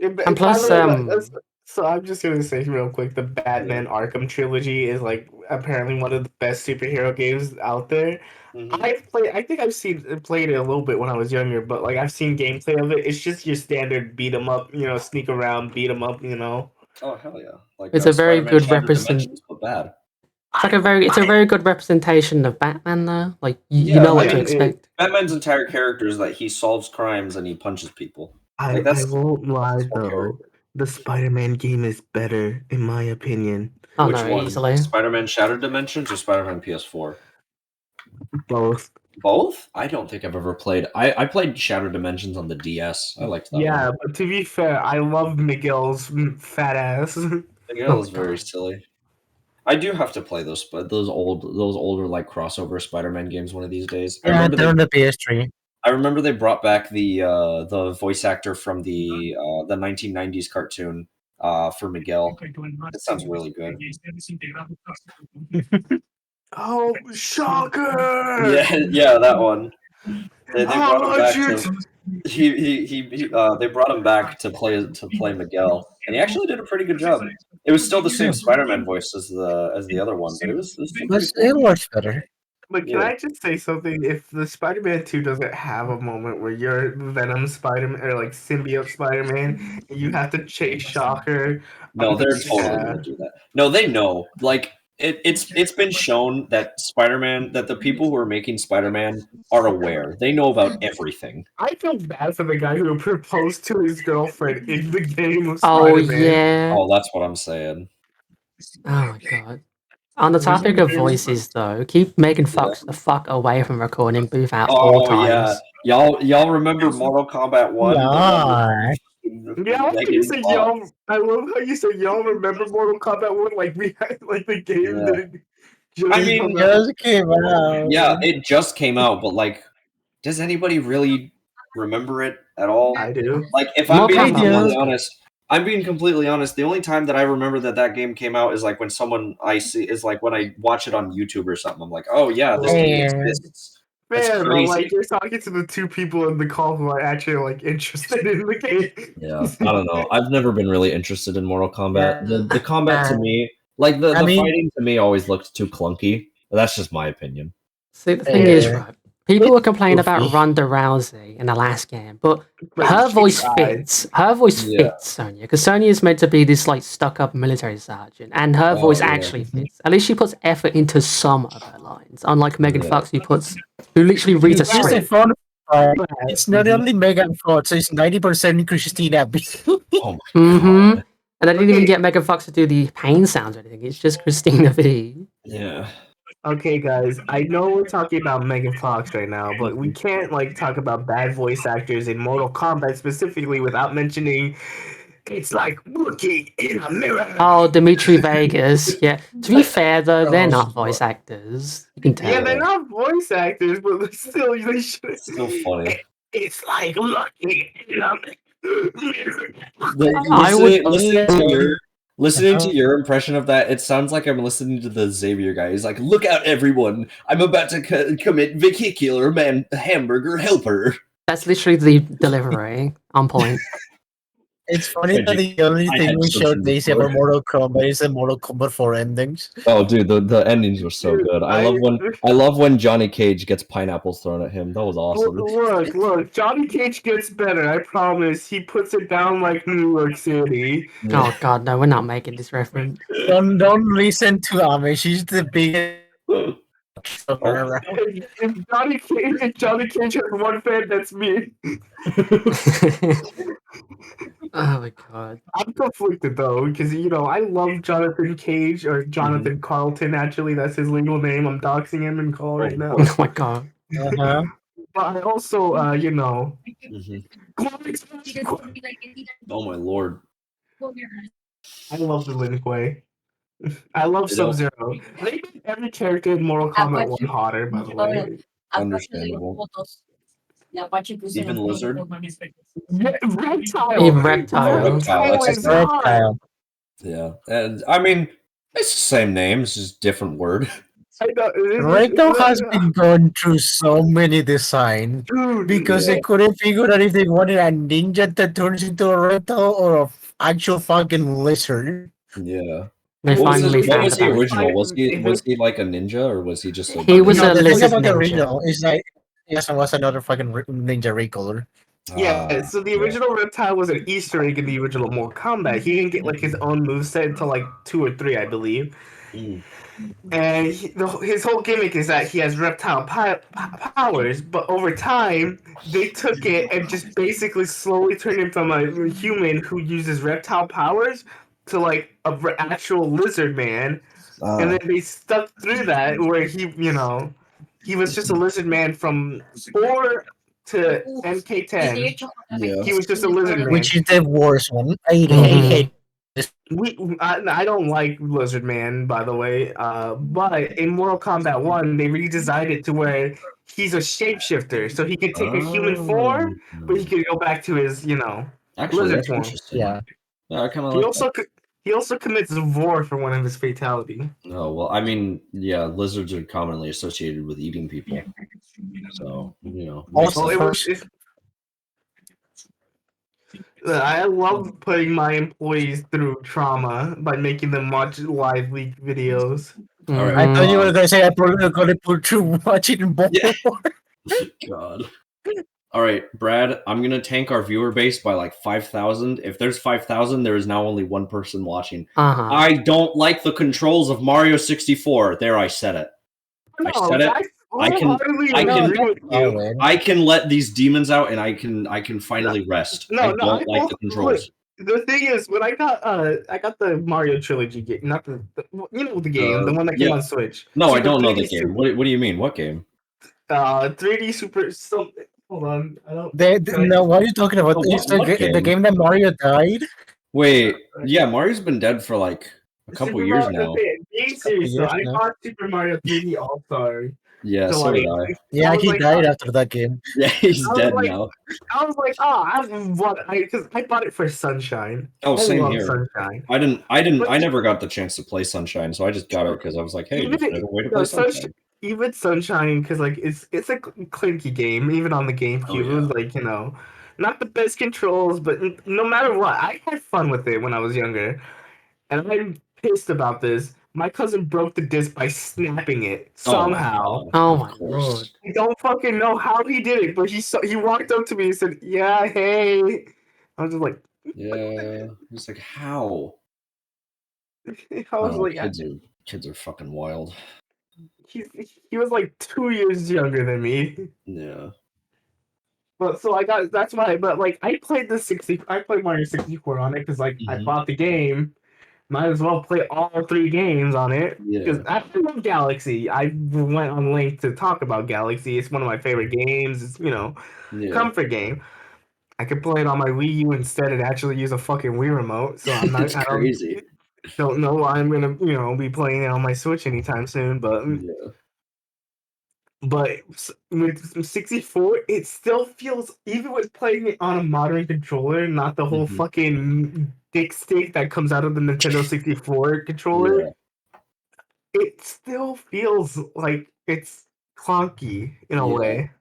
A: And
D: By
A: plus,
D: the way, so I'm just gonna say real quick, the Batman Arkham trilogy is like apparently one of the best superhero games out there.
B: Mhm.
D: I think I've played it a little bit when I was younger, but like I've seen gameplay of it. It's just your standard beat 'em up, sneak around, beat 'em up.
B: Oh hell yeah! Like
A: It's a very
B: Spider-Man
A: good
B: Shattered Dimensions, but bad.
A: it's a very good representation of Batman, though. Like you
B: Yeah,
A: know what
B: I
A: to
B: mean,
A: expect.
B: Batman's entire character is that he solves crimes and he punches people.
D: I
B: Like, that's-
D: won't lie
B: that's whole
D: though. The Spider-Man game is better in my opinion.
A: Oh
B: Which
A: no,
B: one?
A: easily.
B: Spider-Man Shattered Dimensions or Spider-Man PS4?
D: Both.
B: Both? I don't think I've ever played. I played Shattered Dimensions on the DS. I liked that
D: Yeah,
B: one.
D: but to be fair, I love Miguel's fat ass.
B: Miguel is very silly. I do have to play those older like crossover Spider-Man games one of these days.
C: Yeah, they're on the PS3.
B: I remember they brought back the voice actor from the 1990s cartoon for Miguel. That sounds really good.
D: Oh, shocker!
B: Yeah, that one. They brought him
D: Oh,
B: back
D: shit.
B: to they brought him back to play Miguel, and he actually did a pretty good job. It was still the same Spider-Man voice as the other one, but it was still
C: But
B: pretty cool.
C: it works better.
D: But can
B: Yeah.
D: I just say something? If the Spider-Man 2 doesn't have a moment where you're Venom Spider-Man or like symbiote Spider-Man and you have to chase Shocker.
B: No, they're
D: Yeah.
B: totally gonna do that. No, they know. Like it's been shown that Spider-Man, that the people who are making Spider-Man are aware. They know about everything.
D: I feel bad for the guy who proposed to his girlfriend in the game of
A: Oh
D: Spider-Man.
A: yeah.
B: Oh, that's what I'm saying.
A: Oh my god. On the topic of voices, though, keep Megan Fox the fuck away from recording booth at all
B: Oh
A: times.
B: yeah, y'all remember Mortal Kombat 1? The one with
D: Yeah, I love how you
B: Megan
D: say
B: Fox.
D: y'all. I love how you say y'all remember Mortal Kombat 1 like we had like the game
B: Yeah.
D: didn't just
B: I mean,
D: come out.
C: Just came out.
B: Yeah, it just came out, but like, does anybody really remember it at all?
D: I do.
B: Like, if
A: Mortal
B: I'm being
A: Kombat
B: completely
A: one's
B: honest, the only time that I remember that game came out is like when someone I see is like when I watch it on YouTube or something. I'm like, oh yeah, this game
C: Fair.
B: exists. That's
D: Fair, but
B: crazy.
D: like you're talking to the two people in the call who are actually like interested in the game.
B: Yeah, I don't know. I've never been really interested in Mortal Kombat. The combat to me, like the
C: I mean-
B: fighting to me, always looked too clunky. But that's just my opinion.
A: See, the thing is,
C: Yeah.
A: right? People were complaining about
C: Goofy.
A: Ronda Rousey in the last game, but
D: But
A: her
D: she
A: voice
D: tried.
A: fits. Her voice
B: Yeah.
A: fits Sonya, because Sonya is meant to be this like stuck-up military sergeant, and her
B: Oh,
A: voice
B: yeah.
A: actually fits. At least she puts effort into some of her lines, unlike Megan
B: Yeah.
A: Fox, who literally reads a
C: Here's the
A: script.
C: fun part. It's not only Megan Fox, it's 90% Christina B.
B: Oh my
A: Mm-hmm.
B: god.
A: And they didn't even
D: Okay.
A: get Megan Fox to do the pain sounds or anything. It's just Christina V.
B: Yeah.
D: Okay, guys, I know we're talking about Megan Fox right now, but we can't like talk about bad voice actors in Mortal Kombat specifically without mentioning it's like looking in a mirror.
A: Oh, Dimitri Vegas. Yeah. To be fair, though, they're
C: Oh,
A: not voice actors. You can tell.
D: Yeah, they're not voice actors, but still, they should.
B: It's still funny.
D: It's like looking in a mirror.
A: I would-
B: Listening to your impression of that, it sounds like I'm listening to the Xavier guy. He's like, "Look out, everyone! I'm about to commit vehicular hamburger helper."
A: That's literally the delivery on point.
C: It's funny that
B: Tragic.
C: the only
B: I
C: thing
B: had
C: we
B: such
C: showed
B: a
C: Daisy
B: before.
C: about Mortal Kombat is the Mortal Kombat 4 endings.
B: Oh, dude, the endings were so good. I love when Johnny Cage gets pineapples thrown at him. That was awesome.
D: Look, Johnny Cage gets better, I promise. He puts it down like New York City.
A: Oh god, no, we're not making this reference.
C: Don't listen to Ame. She's the biggest.
D: If Johnny Cage has one fan, that's me.
A: Oh my god.
D: I'm conflicted though, because I love Jonathan Cage or Jonathan Carlton. Actually, that's his legal name. I'm doxing him in call right now.
A: Oh my god.
C: Uh-huh.
D: But I also,
B: Mhm. Oh my lord.
D: I love the Lin Kuei. I love
B: You know-
D: Sub-Zero. They made every character in Mortal Kombat 1 hotter, by the way.
B: Understandable. Even Lizard.
D: Yeah, Reptile.
A: Even Reptile.
B: Reptile, that's
D: is
B: his
D: hot.
C: Reptile.
B: Yeah, and I mean, it's the same name. It's just different word.
D: I know,
C: Reptile has been going through so many designs
D: Dude,
C: because
B: Yeah.
C: they couldn't figure out if they wanted a ninja that turns into a reptile or a actual fucking lizard.
B: Yeah.
A: They
B: What was,
A: finally
B: what
A: found
B: was he
A: about it.
B: original? Was he like a ninja or was he just a?
A: He was
C: No,
A: a
C: the thing
A: lizard
C: about the
A: ninja.
C: original is like yes, it was another fucking ninja recolor.
D: Yeah, so the
B: yeah.
D: original Reptile was an Easter egg in the original Mortal Kombat. He didn't get like his own moveset until like 2 or 3, I believe.
B: Mm.
D: And his whole gimmick is that he has reptile powers, but over time, they took it and just basically slowly turned him from a human who uses reptile powers to like a actual lizard man. And then they stuck through that where he was just a lizard man from 4 to MK10.
B: Yeah.
D: He was just a lizard man.
C: Which is the worst one. I
A: Mhm.
C: hate
D: I don't like Lizard Man, by the way. But in Mortal Kombat 1, they redesigned it to where he's a shapeshifter, so he could take a human form, but he could go back to his,
B: Actually,
D: lizard
B: that's
D: form.
B: interesting.
C: Yeah.
B: Yeah, I kind of
D: He
B: like
D: also he also commits vor for one of his fatality.
B: Oh, well, I mean, yeah, lizards are commonly associated with eating people. So, makes
C: Also,
D: Well,
B: sense.
D: I love putting my employees through trauma by making them watch live leak videos.
B: All right.
C: I thought you were
A: Mhm.
C: gonna say I probably gonna put you watching more.
B: Yeah. God. All right, Brad, I'm going to tank our viewer base by like 5,000. If there's 5,000, there is now only one person watching.
A: Uh-huh.
B: I don't like the controls of Mario 64. There, I said it. I said it. I can-
D: wholeheartedly
B: I can-
D: agree with
C: Oh,
D: you.
C: man.
B: I can let these demons out and I can finally rest. I don't like the controls.
D: The thing is, when I got the Mario trilogy game, not the game, the one that came
B: Yeah.
D: on Switch.
B: No, I
D: Super
B: don't know
D: 3D
B: the game. What do you mean? What game?
D: 3D Super something. Hold on, I don't.
C: No, what are you talking about?
B: Oh,
C: It's
B: what
C: the
B: game?
C: game that Mario died.
B: Wait, yeah, Mario's been dead for like a couple
D: Super
B: years
D: Mario,
B: now.
D: okay, game series. So
C: years
D: I
C: now.
D: bought Super Mario 3D All Star.
B: Yeah,
D: So
B: so
D: like,
B: did I.
C: Yeah,
D: was
C: he
D: like,
C: died after that game.
B: Yeah, he's
D: I was
B: dead
D: like-
B: now.
D: I was like, because I bought it for Sunshine.
B: Oh,
D: I
B: same
D: love
B: here.
D: Sunshine.
B: I never got the chance to play Sunshine, so I just got it because I was like, hey, just another way to play Sunshine.
D: Even Sunshine, because like it's a clinky game, even on the GameCube.
B: Oh, yeah.
D: It was like not the best controls, but no matter what, I had fun with it when I was younger, and I'm pissed about this. My cousin broke the disc by snapping it
B: Oh my
D: somehow.
B: god.
A: Oh
B: of
A: my
B: course.
A: lord.
D: I don't fucking know how he did it, but he walked up to me and said, "Yeah, hey." I was just like,
B: Yeah. It's like how?
D: I was
B: Oh,
D: like,
B: kids are fucking wild.
D: he was like 2 years younger than me.
B: Yeah.
D: But so that's why. But like I played I played Mario 64 on it because like I
B: Mhm.
D: bought the game. Might as well play all 3 games on it. Because
B: Yeah.
D: I love Galaxy. I went on Link to talk about Galaxy. It's one of my favorite games. It's
B: Yeah.
D: comfort game. I could play it on my Wii U instead and actually use a fucking Wii remote. So I'm not.
B: It's crazy.
D: Don't know why I'm gonna be playing it on my Switch anytime soon.
B: Yeah.
D: But with 64, it still feels, even with playing it on a modern controller, not the whole
B: Mhm.
D: fucking dick stick that comes out of the Nintendo 64 controller,
B: Yeah.
D: it still feels like it's clunky in a
B: Yeah.
D: way.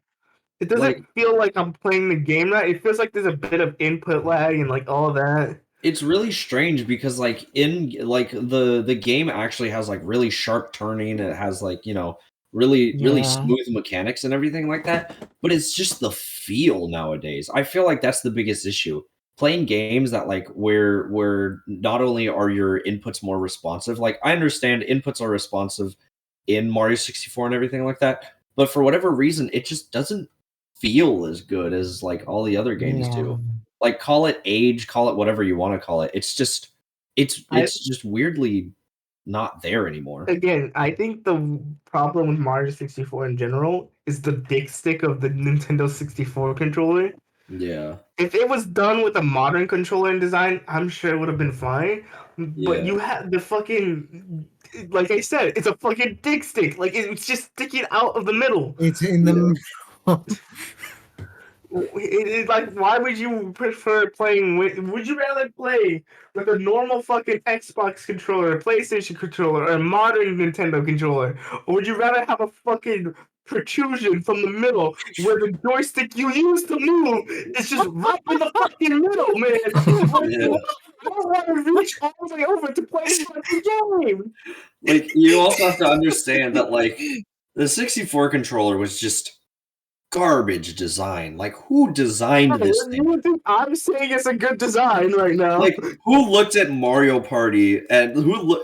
D: It doesn't
B: Like,
D: feel like I'm playing the game right. It feels like there's a bit of input lag and like all that.
B: it's really strange because like in like the game actually has like really sharp turning. It has like, really
C: Yeah.
B: smooth mechanics and everything like that. But it's just the feel nowadays. I feel like that's the biggest issue. Playing games that like where not only are your inputs more responsive, like I understand inputs are responsive in Mario 64 and everything like that, but for whatever reason, it just doesn't feel as good as like all the other games do. Like call it age, call it whatever you want to call it. It's just it's just weirdly not there anymore.
D: Again, I think the problem with Mario 64 in general is the dick stick of the Nintendo 64 controller.
B: Yeah.
D: If it was done with a modern controller and design, I'm sure it would have been fine. But
B: Yeah.
D: you have the fucking, like I said, it's a fucking dick stick. Like it's just sticking out of the middle.
C: It's in the.
D: It's like, why would you prefer playing with? Would you rather play with a normal fucking Xbox controller, PlayStation controller, or a modern Nintendo controller, or would you rather have a fucking protrusion from the middle where the joystick you use to move is just right in the fucking middle, man?
B: Yeah.
D: I don't want to reach all the way over to play the fucking game.
B: Like you also have to understand that like the 64 controller was just garbage design. Like who designed this thing?
D: You think I'm saying it's a good design right now?
B: Like who looked at Mario Party and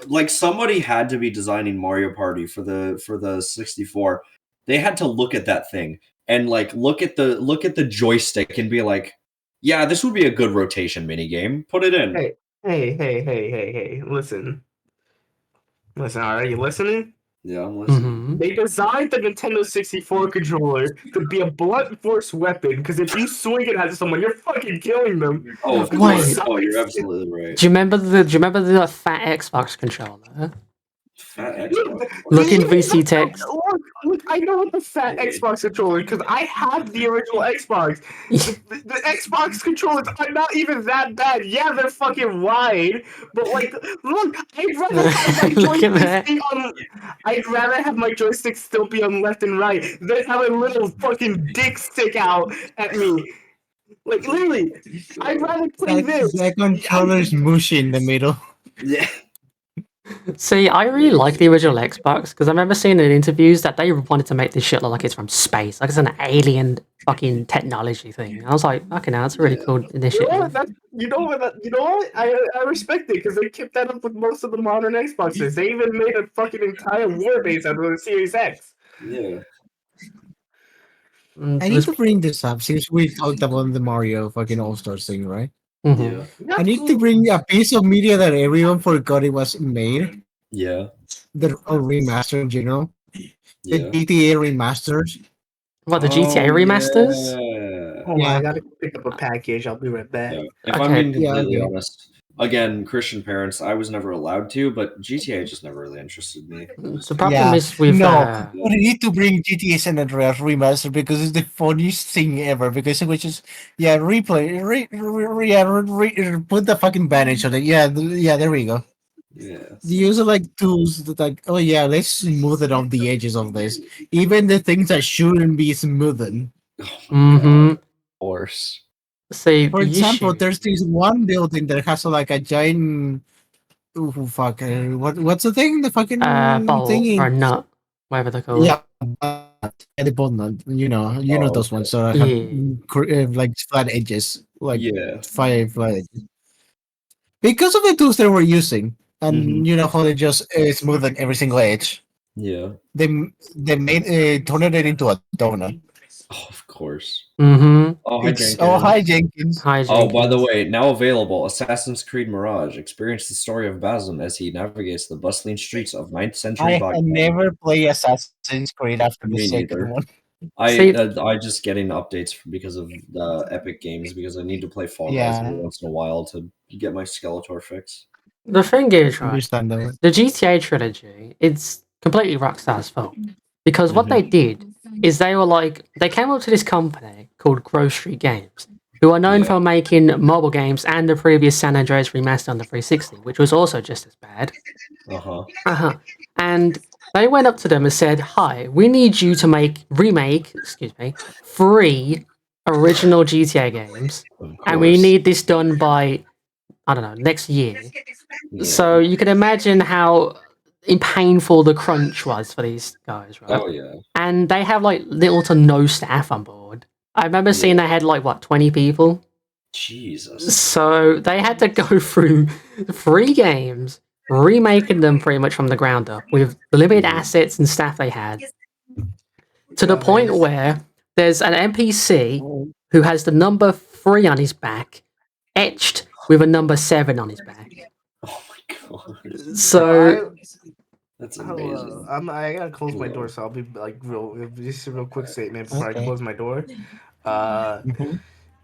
B: like somebody had to be designing Mario Party for the 64. They had to look at that thing and like look at the joystick and be like, yeah, this would be a good rotation mini game. Put it in.
D: Hey, hey. Listen. Are you listening?
B: Yeah, I'm listening.
A: Mhm.
D: They designed the Nintendo 64 controller to be a blunt force weapon because if you swing it at someone, you're fucking killing them.
B: Oh, of
A: Wait.
B: course. Oh, you're absolutely right.
A: Do you remember the fat Xbox controller?
B: Fat Xbox.
A: Look in
D: Even
A: VC
D: the-
A: text.
D: Look, I know what the fat
B: Okay.
D: Xbox controller because I had the original Xbox. The Xbox controllers are not even that bad. Yeah, they're fucking wide, but like, look, I'd rather have my
A: Look at
D: joysticks
A: that.
D: be on. I'd rather have my joysticks still be on left and right than have a little fucking dick stick out at me. Like literally, I'd rather play this.
C: That controller's mushy in the middle.
B: Yeah.
A: See, I really like the original Xbox because I remember seeing in interviews that they wanted to make this shit look like it's from space, like it's an alien fucking technology thing. And I was like, okay, now that's a really cool
D: You know
A: initiative.
D: what? You know what? I respect it because they kept that up with most of the modern Xboxes. They even made a fucking entire war base out of the Series X.
B: Yeah.
A: And
C: I
A: it
C: need
A: was-
C: to bring this up since we talked about the Mario fucking All Stars thing, right?
A: Mhm.
B: Yeah.
C: I need to bring a piece of media that everyone forgot it was made.
B: Yeah.
C: The remaster in general. The
B: Yeah.
C: GTA remasters.
A: What, the GTA remasters?
B: Yeah.
D: Hold on, I
C: Yeah.
D: gotta pick up a package. I'll be right back.
B: Yeah. If I'm
A: Okay.
B: being completely
C: okay.
B: honest, again, Christian parents, I was never allowed to, but GTA just never really interested me.
A: The problem
C: Yeah.
A: is with
C: No, but I need to bring GTA San Andreas remaster because it's the funniest thing ever. Because it was just replay, put the fucking bandage on it. Yeah, there we go.
B: Yeah.
C: The use of like tools that like, oh yeah, let's smooth it off the edges of this. Even the things that shouldn't be smoothened.
B: Oh my
A: Mhm.
B: god. Of course.
A: See,
C: For
A: the
C: example,
A: issue,
C: there's this one building that has like a giant. Ooh, fuck! What's the thing? The fucking
A: bolt
C: thingy.
A: or nut, whatever they're called.
C: Yeah, the ball nut. You know
B: Oh,
C: those ones. So I have
A: Yeah.
C: like flat edges, like
B: Yeah.
C: five flat edges. Because of the tools they were using, and
B: Mhm.
C: you know how they just smoothen every single edge.
B: Yeah.
C: They made turned it into a donut.
B: Oh, of course.
A: Mm-hmm.
B: Oh, hi,
C: It's
B: Jenkins.
C: hi Jenkins.
A: Hi,
B: Oh, by the
A: Jenkins.
B: way, now available, Assassin's Creed Mirage. Experience the story of Basim as he navigates the bustling streets of 9th century
C: I
B: Baghdad.
C: never play Assassin's Creed after the
B: Me
C: second
B: neither.
C: one.
A: See-
B: I just getting updates because of the Epic Games because I need to play Fall Guys
C: Yeah.
B: every once in a while to get my Skeletor fix.
A: The thing is, right,
C: Understandable.
A: the GTA trilogy, it's completely Rockstar's fault. Because what they did is they were like, they came up to this company called Grove Street Games, who are known
B: Yeah.
A: for making mobile games and the previous San Andreas remaster on the 360, which was also just as bad.
B: Uh-huh.
A: And they went up to them and said, "Hi, we need you to remake, 3 original GTA games,
B: Of
A: and we
B: course.
A: need this done by, I don't know, next year."
B: Yeah.
A: So you can imagine how painful the crunch was for these guys, right?
B: Oh yeah.
A: And they have like little to no staff on board. I remember seeing they had like 20 people.
B: Jesus.
A: So they had to go through 3 games, remaking them pretty much from the ground up with the limited assets and staff they had, to the point where there's an NPC who has the number 3 on his back, etched with a number 7 on his back.
B: Oh my god.
A: So
B: That's
D: Hello.
B: amazing.
D: I gotta close my door, so I'll be like just a real quick statement before I
C: Okay.
D: close my door.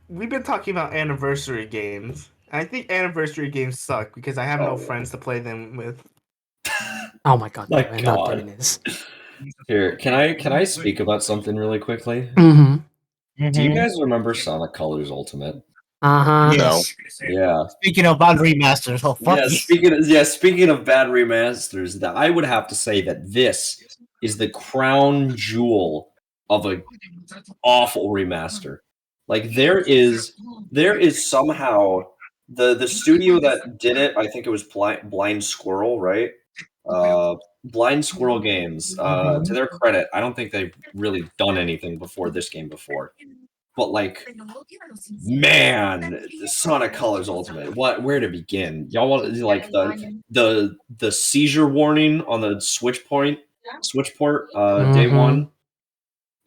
D: We've been talking about anniversary games. I think anniversary games suck because I have no friends to play them with.
A: oh my god, no,
B: My
A: we're not
B: God.
A: doing this.
B: Here, can I speak about something really quickly?
A: Mm-hmm.
B: Do you guys remember Sonic Colors Ultimate?
A: Uh-huh.
C: Yes.
B: Yeah.
C: Speaking of bad remasters, oh fuck.
B: Speaking of bad remasters, that I would have to say that this is the crown jewel of a awful remaster. Like there is somehow the studio that did it, I think it was Blind Squirrel, right? Blind Squirrel Games. To their credit, I don't think they've really done anything before this game before. But like, man, the Sonic Colors Ultimate. Where to begin? Y'all want like the seizure warning on the switchport, day one.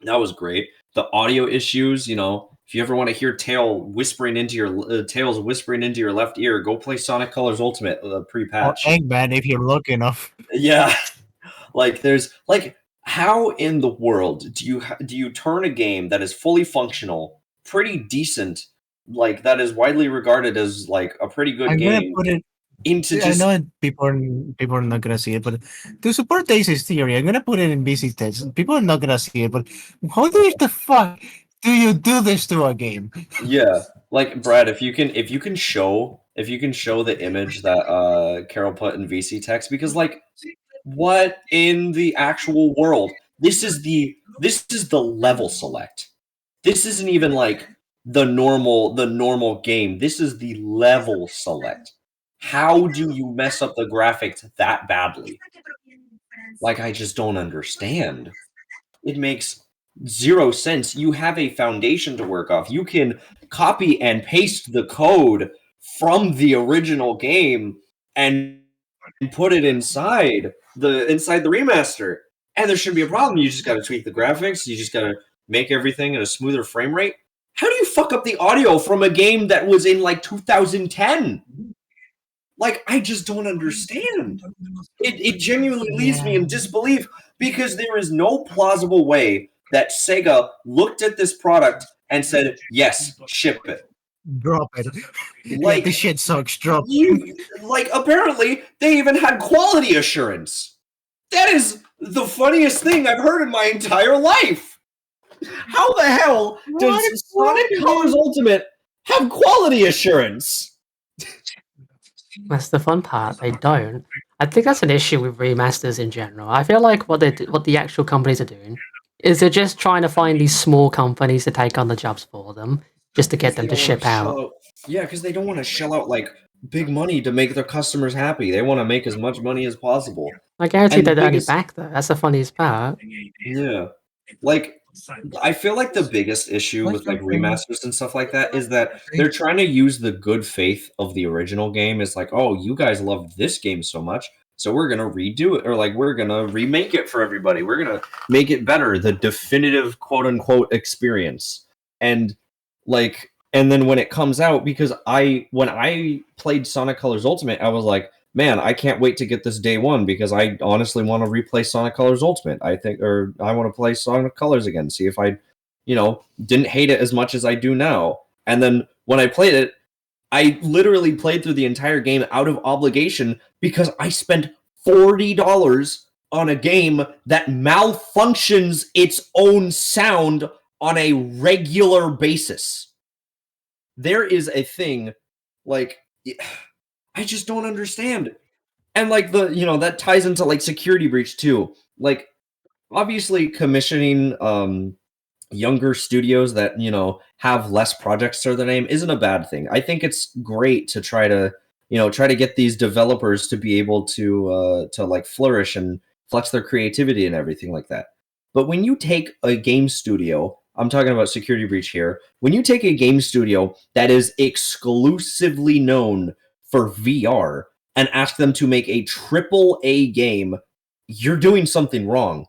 B: That was great. The audio issues, if you ever want to hear Tails whispering into your left ear, go play Sonic Colors Ultimate
C: Or
B: pre-patch.
C: Eggman if you're lucky enough.
B: Yeah. Like there's like how in the world do you turn a game that is fully functional, pretty decent, like that is widely regarded as like a pretty good
C: I'm gonna
B: game
C: put it.
B: into
C: I
B: just
C: know people are not gonna see it, but to support Daisy's theory, I'm gonna put it in busy text. People are not gonna see it, but how the fuck do you do this to a game?
B: yeah. Like Brad, if you can show the image that Carol put in VC text because like what in the actual world? This is the level select. This isn't even like the normal game. This is the level select. How do you mess up the graphics that badly? Like I just don't understand. It makes zero sense. You have a foundation to work off. You can copy and paste the code from the original game and put it inside the remaster. And there shouldn't be a problem. You just got to tweak the graphics. You just got to make everything in a smoother frame rate. How do you fuck up the audio from a game that was in like 2010? Like, I just don't understand. It genuinely leaves me in disbelief because there is no plausible way that Sega looked at this product and said, yes, ship it.
C: Drop it.
B: Like,
C: This shit sucks. Drop.
B: like apparently they even had quality assurance. That is the funniest thing I've heard in my entire life. How the hell does Sonic Colors Ultimate have quality assurance?
A: That's the fun part. They don't. I think that's an issue with remasters in general. I feel like what the actual companies are doing is they're just trying to find these small companies to take on the jobs for them, just to get them to ship out.
B: Yeah, because they don't want to shell out like big money to make their customers happy. They want to make as much money as possible.
A: I guarantee
B: And
A: they're
B: the
A: only
B: biggest-
A: back though. That's the funniest part.
B: Yeah. Like I feel like the biggest issue with like remasters and stuff like that is that they're trying to use the good faith of the original game. It's like, oh, you guys loved this game so much, so we're gonna redo it, or like we're gonna remake it for everybody. We're gonna make it better, the definitive quote unquote experience. And like, and then when it comes out, because when I played Sonic Colors Ultimate, I was like, man, I can't wait to get this day one because I honestly want to replay Sonic Colors Ultimate. I think, or I want to play Sonic Colors again, see if I, didn't hate it as much as I do now. And then when I played it, I literally played through the entire game out of obligation because I spent $40 on a game that malfunctions its own sound on a regular basis. There is a thing like I just don't understand. And like that ties into like Security Breach too. Like obviously commissioning younger studios that, have less projects to their name isn't a bad thing. I think it's great to try to get these developers to be able to like flourish and flex their creativity and everything like that. But when you take a game studio, I'm talking about Security Breach here, when you take a game studio that is exclusively known for VR and ask them to make a AAA game, you're doing something wrong.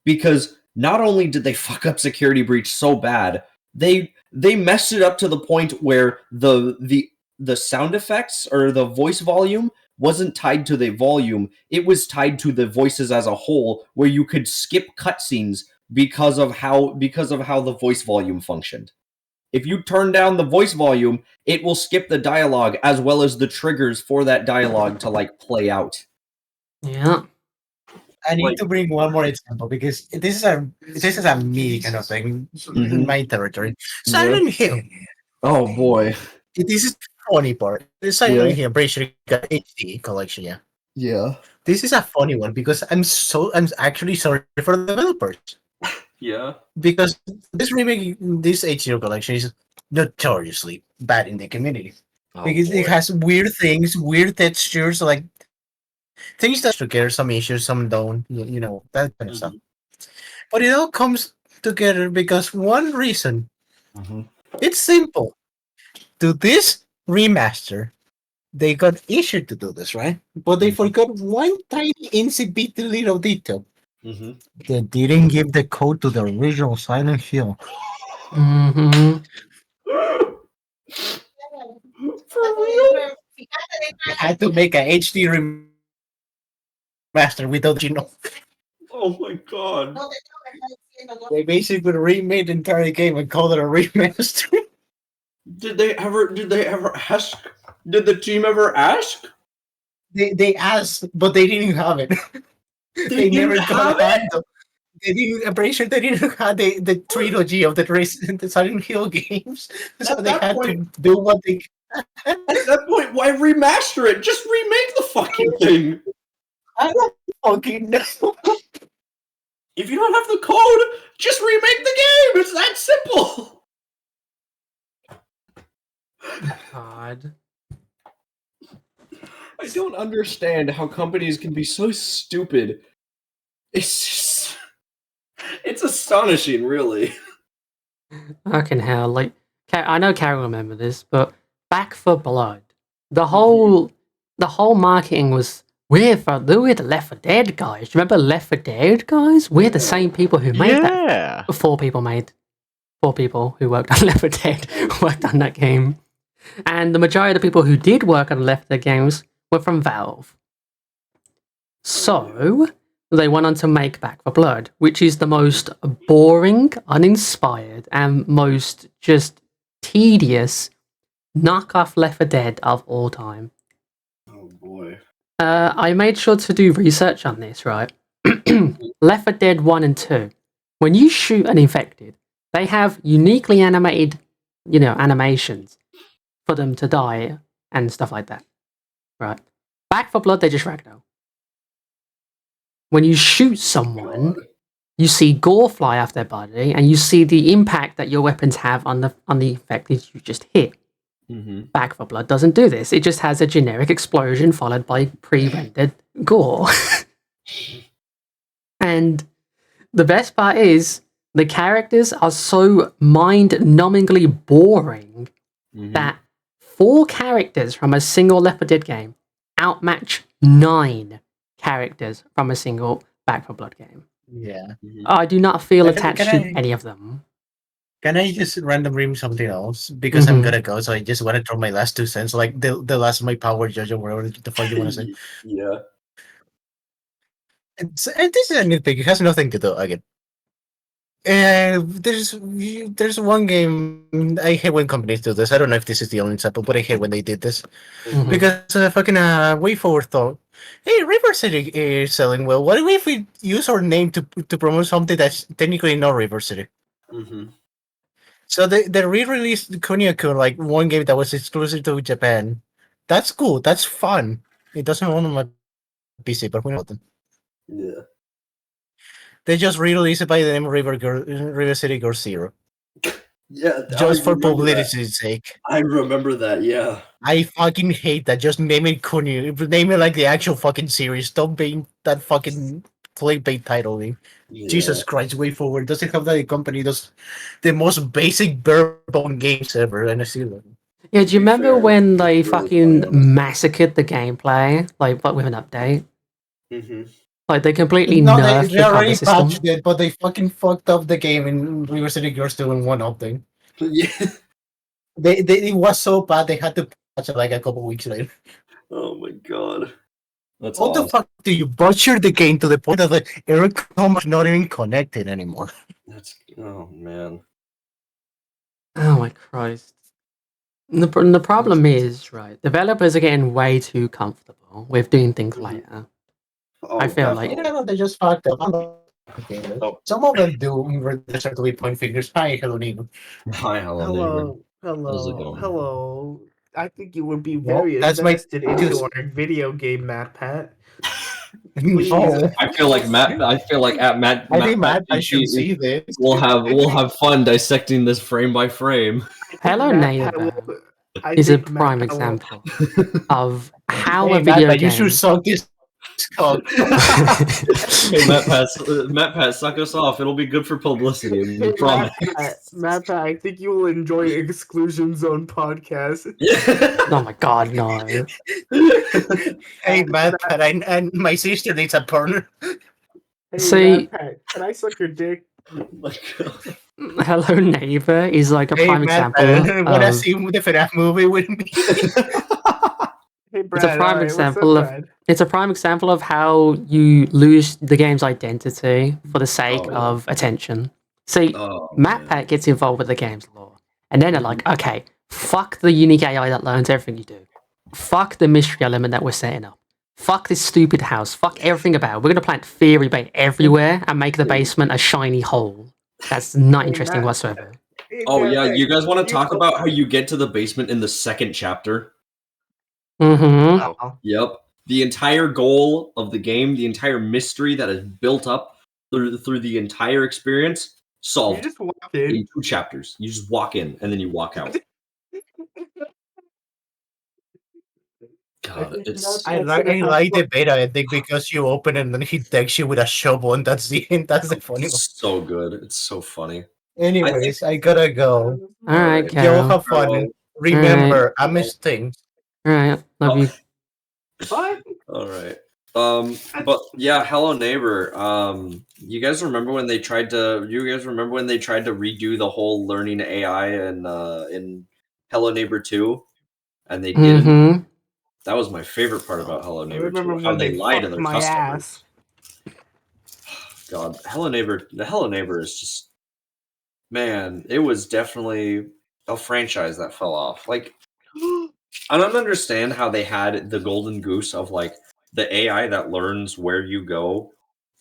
B: Because not only did they fuck up Security Breach so bad, they messed it up to the point where the sound effects or the voice volume wasn't tied to the volume, it was tied to the voices as a whole, where you could skip cutscenes because of how the voice volume functioned. If you turn down the voice volume, it will skip the dialogue as well as the triggers for that dialogue to like play out.
A: Yeah.
C: I need to bring one more example because this is a me kind of thing in my territory. Silent Hill.
B: Oh boy.
C: This is the funny part. The Silent Hill Bracer HD collection. Yeah.
B: Yeah.
C: This is a funny one because I'm actually sorry for the developers.
B: Yeah.
C: Because this HD collection is notoriously bad in the community. Because it has weird things, weird textures, like things that together, some issues, some don't, that kind of stuff. But it all comes together because one reason. It's simple. To this remaster, they got issued to do this, right? But they forgot one tiny insipid little detail. They didn't give the code to the original Silent Hill.
A: Mm-hmm.
B: For real?
C: They had to make a HD remaster without,
B: god.
C: They basically remade the entire game and called it a remaster.
B: Did they ever ask? Did the team ever ask?
C: They asked, but they didn't have it. They never
B: didn't
C: got
B: have
C: it. They didn't. I'm pretty sure they didn't have the trilogy of the Silent Hill games, so
B: At
C: they
B: that
C: had
B: point-
C: to do what they.
B: At that point, why remaster it? Just remake the fucking thing.
C: I don't fucking know.
B: If you don't have the code, just remake the game. It's that simple.
A: God.
B: I don't understand how companies can be so stupid. It's astonishing, really.
A: Fucking hell. Like, I know Carol remember this, but Back for Blood, the whole marketing was we're the Left 4 Dead guys. Do you remember Left 4 Dead guys? We're the same people who made that.
F: Yeah.
A: Four people who worked on Left 4 Dead worked on that game, and the majority of the people who did work on Left 4 Dead games were from Valve. So they went on to make Back 4 Blood, which is the most boring, uninspired, and most just tedious knockoff Left 4 Dead of all time.
B: Oh boy.
A: I made sure to do research on this, right? Left 4 Dead 1 and 2. When you shoot an infected, they have uniquely animated, animations for them to die and stuff like that. Right? Back 4 Blood, they just ragdoll. When you shoot someone, you see gore fly off their body, and you see the impact that your weapons have on the infected you just hit.
B: Mm-hmm.
A: Back 4 Blood doesn't do this. It just has a generic explosion followed by pre-rendered gore. And the best part is the characters are so mind-numbingly boring that 4 characters from a single Left 4 Dead game outmatch 9 characters from a single Back 4 Blood game.
C: Yeah.
A: I do not feel
C: Can-
A: attached
C: can
A: to
C: I-
A: any of them.
C: Can I just random read something else? Because I'm gonna go, so I just want to throw my last 2 cents, like the last of my power judge or whatever the fuck you want to say.
B: Yeah.
C: And this is a new thing. It has nothing to do again. There's one game I hate when companies do this. I don't know if this is the only example, but I hate when they did this
A: Mhm.
C: because fucking Way Forward thought, hey, River City is selling well. What if we use our name to promote something that's technically not River City?
B: Mm-hmm.
C: So they re-released Kunio-kun, like one game that was exclusive to Japan. That's cool. That's fun. It doesn't run on my PC, but we know them.
B: Yeah.
C: They just re-released it by the name of River City Girl Zero,
B: Yeah.
C: just
B: I
C: for
B: remember that.
C: publicity's sake.
B: I remember that. Yeah.
C: I fucking hate that. Just name it Kunio. Name it like the actual fucking series. Stop being that fucking clickbait title.
B: Yeah.
C: Jesus Christ, Way Forward doesn't have that company does the most basic bare bone games ever, and I see them.
A: Yeah, do you
B: be
A: remember
B: fair,
A: when
B: it's
A: they
B: really
A: fucking
B: funny, honestly.
A: massacred the gameplay, but with an update?
B: Mm-hmm.
A: Like they completely
C: No,
A: nerfed
C: they
A: the combat
C: already
A: system.
C: patched it, but they fucking fucked up the game in River City Girls doing one update.
B: Yeah.
C: They it was so bad they had to patch it like a couple weeks later.
B: Oh my god. That's
C: What the
B: awesome.
C: fuck do you butcher the game to the point that the error comma is not even connected anymore?
B: That's oh man.
A: Oh my Christ. The problem is, right, developers are getting way too comfortable with doing things
B: Mhm.
A: later.
B: Oh,
A: I feel like-
C: You know, they just fucked up. Okay,
B: Oh.
C: some of them do certainly point fingers. Hi, hello, neighbor.
B: Hi, hello, neighbor. How's it
D: Hello,
B: going?
D: hello. I think you would be
C: Well,
D: very
C: that's my
D: invested into
C: excuse.
D: our video game, Matt Pat.
C: No.
B: I feel like Matt. I feel like at Matt.
C: I think
B: Matt
C: Matt should see this.
B: We'll have fun dissecting this frame by frame.
A: Hello
D: Matt Pat
A: Neighbor
D: will- I
A: is a
D: think Matt
A: prime
D: Pat will-
A: example of how
C: Hey,
A: a video
C: Matt,
A: game.
C: you should suck this cock.
B: Hey, Matt Pat, suck us off. It'll be good for publicity. We
D: Hey,
B: promise.
D: Matt Pat, I think you will enjoy Exclusion Zone podcast.
A: Oh my god, no.
C: Hey, Matt, and my sister needs a partner.
D: Hey,
A: See-
D: Matt Pat, can I suck your dick?
B: Oh my god.
A: Hello Neighbor is like a
C: Hey,
A: prime
C: Matt,
A: example
C: wanna
A: of
C: see the FNAF movie with me?
D: Hey, Brad.
A: prime
D: alright,
A: example
D: what's
A: of-
D: up, Brad?
A: It's a prime example of how you lose the game's identity for the sake
B: Oh, yeah.
A: of attention. See,
B: Oh,
A: Map
B: man.
A: Pack gets involved with the game's lore, and then they're
B: Mhm.
A: like, okay, fuck the unique AI that learns everything you do. Fuck the mystery element that we're setting up. Fuck this stupid house. Fuck everything about it. We're gonna plant fairy bait everywhere and make the basement a shiny hole. That's not interesting
D: Matt-
A: whatsoever.
B: Oh yeah,
D: Matt,
B: you guys want to talk
D: you-
B: about how you get to the basement in the second chapter?
A: Mm-hmm.
D: Oh.
B: Yep. The entire goal of the game, the entire mystery that is built up through the entire experience,
D: You
B: solved
D: just walk in.
B: in 2 chapters. You just walk in and then you walk out. God, it's
C: I like the beta ending because you open it and then he takes you with a shovel and that's the end. That's the funny one.
B: so good. It's so funny.
C: Anyways, I gotta go.
A: All right,
B: Alright.
C: Yo,
A: Carol.
C: have fun.
B: Carol.
C: Remember, I miss things.
A: All right, love you.
D: What?
B: All right. But yeah, Hello Neighbor. You guys remember when they tried to? You guys remember when they tried to redo the whole learning AI in Hello Neighbor 2, and they didn't.
A: Mm-hmm.
B: That was my favorite part about Hello
D: I
B: Neighbor
D: remember
B: 2. How
D: when
B: they
D: they
B: lie to
D: fucked
B: their
D: my
B: customers.
D: ass.
B: God, the Hello Neighbor is just, man. It was definitely a franchise that fell off. Like, I don't understand how they had the golden goose of like the AI that learns where you go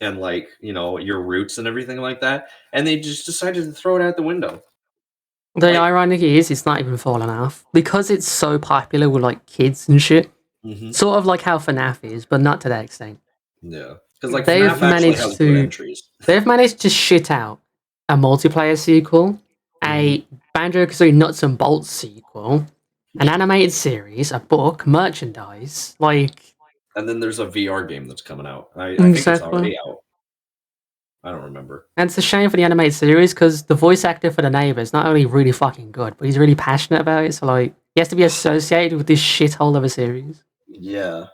B: and like, your routes and everything like that, and they just decided to throw it out the window.
A: The
B: Like-
A: ironic is, it's not even fallen off because it's so popular with like kids and shit. Sort of like how FNAF is, but not to that extent.
B: Yeah, because like
A: They've
B: FNAF actually
A: managed
B: has
A: to-
B: good entries.
A: They've managed to shit out a multiplayer sequel, a Banjo-Kazooie Nuts and Bolts sequel, an animated series, a book, merchandise. Like,
B: And then there's a VR game that's coming out. I think it's
A: Exactly.
B: already out. I don't remember.
A: and it's a shame for the animated series because the voice actor for the neighbor is not only really fucking good, but he's really passionate about it. So like, he has to be associated with this shithole of a series.
B: Yeah.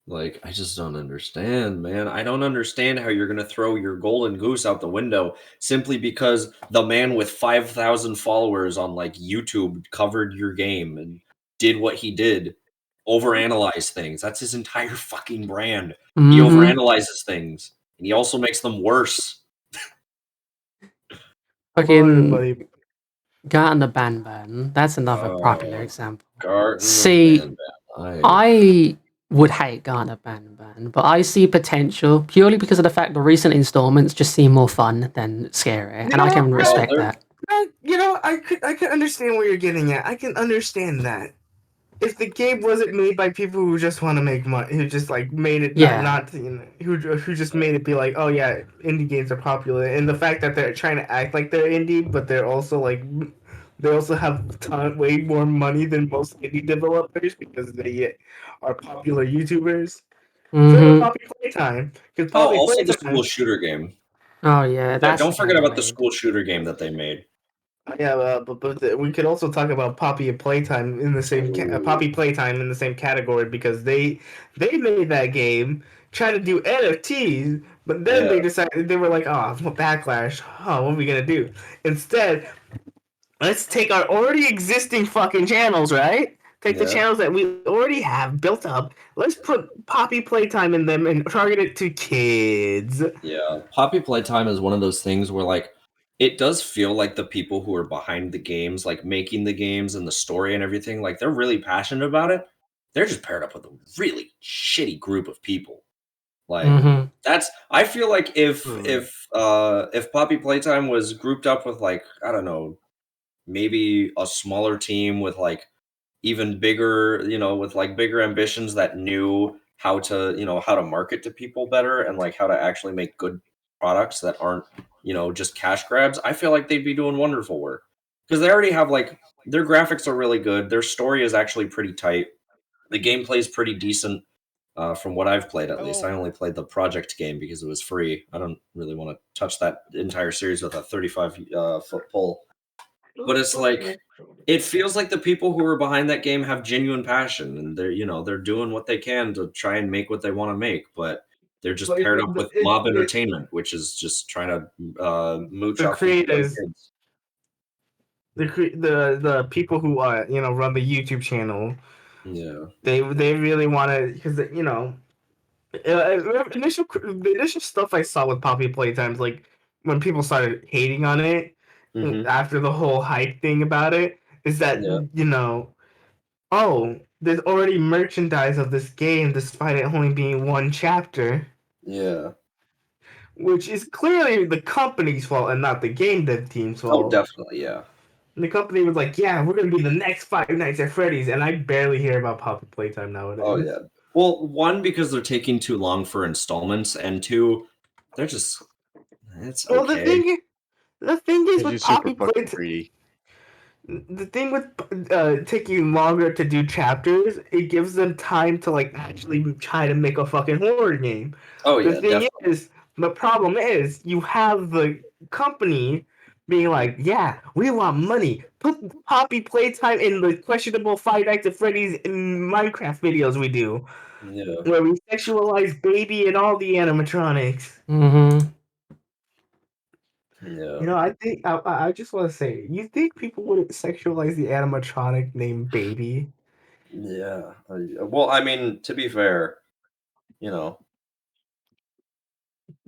B: Like, I just don't understand, man. I don't understand how you're gonna throw your golden goose out the window simply because the man with 5,000 followers on like YouTube covered your game and did what he did, overanalyze things. That's his entire fucking brand. He
A: Mhm.
B: overanalyzes things, and he also makes them worse.
A: Fucking
D: Buddy.
A: Garten the Banban. That's another popular
B: Oh,
A: example.
B: Garten
A: See,
B: of Banban.
A: I would hate Garten Banban, but I see potential purely because of the fact the recent installments just seem more fun than scary, and I can
D: Yeah,
A: respect
B: they're-
A: that.
D: I could understand where you're getting at. I can understand that. If the game wasn't made by people who just want to make money, who just like made it
A: Yeah.
D: not who just made it be like, oh yeah, indie games are popular, and the fact that they're trying to act like they're indie, but they're also like they also have way more money than most indie developers because they are popular YouTubers. Same with
A: hmm
D: Poppy Playtime, because
B: Oh,
D: Poppy
B: also the
D: Playtime.
B: school shooter game.
A: Oh yeah,
B: Yeah,
A: that's
B: don't forget about the
A: underrated.
B: school shooter game that they made.
D: Yeah, we could also talk about Poppy Playtime in the same Poppy Playtime in the same category because they made that game try to do NFTs, but then they
B: Yeah.
D: decided they were like, oh, backlash. Oh, what are we gonna do? Instead, let's take our already existing fucking channels, right? Take the
B: Yeah.
D: channels that we already have built up. Let's put Poppy Playtime in them and target it to kids.
B: Yeah, Poppy Playtime is one of those things where like it does feel like the people who are behind the games, like making the games and the story and everything, like they're really passionate about it. They're just paired up with a really shitty group of people. Like
A: hmm
B: that's I feel like if
D: Hmm.
B: if Poppy Playtime was grouped up with like, I don't know, maybe a smaller team with like even bigger, with like bigger ambitions that knew how to, how to market to people better and like how to actually make good products that aren't, just cash grabs, I feel like they'd be doing wonderful work. Because they already have like their graphics are really good, their story is actually pretty tight, the gameplay is pretty decent. From what I've played, at least, I only played the project game because it was free. I don't really want to touch that entire series with a 35 foot pole. But it's like it feels like the people who are behind that game have genuine passion and they're doing what they can to try and make what they want to make, but they're just
D: But
B: paired up with mob
D: it-
B: entertainment, which is just trying to mooch
D: The
B: off of young
D: creators-
B: kids.
D: the people who run the YouTube channel
B: Yeah.
D: They really want to, because the initial stuff I saw with Poppy Playtimes, like when people started hating on it
B: Hmm.
D: after the whole hype thing about it, is that
B: Yeah.
D: oh, there's already merchandise of this game despite it only being one chapter,
B: Yeah.
D: which is clearly the company's fault and not the game dev team's
B: Oh,
D: fault.
B: definitely. Yeah.
D: And the company was like, "Yeah, we're gonna be the next Five Nights at Freddy's," and I barely hear about Poppy Playtime nowadays.
B: Oh yeah. Well, one, because they're taking too long for installments, and two, they're just it's
D: Well,
B: okay.
D: the thing is
F: They're
D: with
F: just super
D: Poppy
F: fucking
D: Playtime.
F: greedy.
D: The thing with taking longer to do chapters, it gives them time to like actually try to make a fucking horror game.
B: Oh
D: The
B: yeah,
D: thing
B: definitely.
D: is, the problem is you have the company being like, yeah, we want money. Put Poppy Playtime in the questionable Five Nights at Freddy's in Minecraft videos we do,
B: Yeah.
D: where we sexualize baby and all the animatronics.
A: Mm-hmm.
B: Yeah.
D: I think I just want to say, you think people would sexualize the animatronic named Baby?
B: Yeah. Well, I mean, to be fair, you know.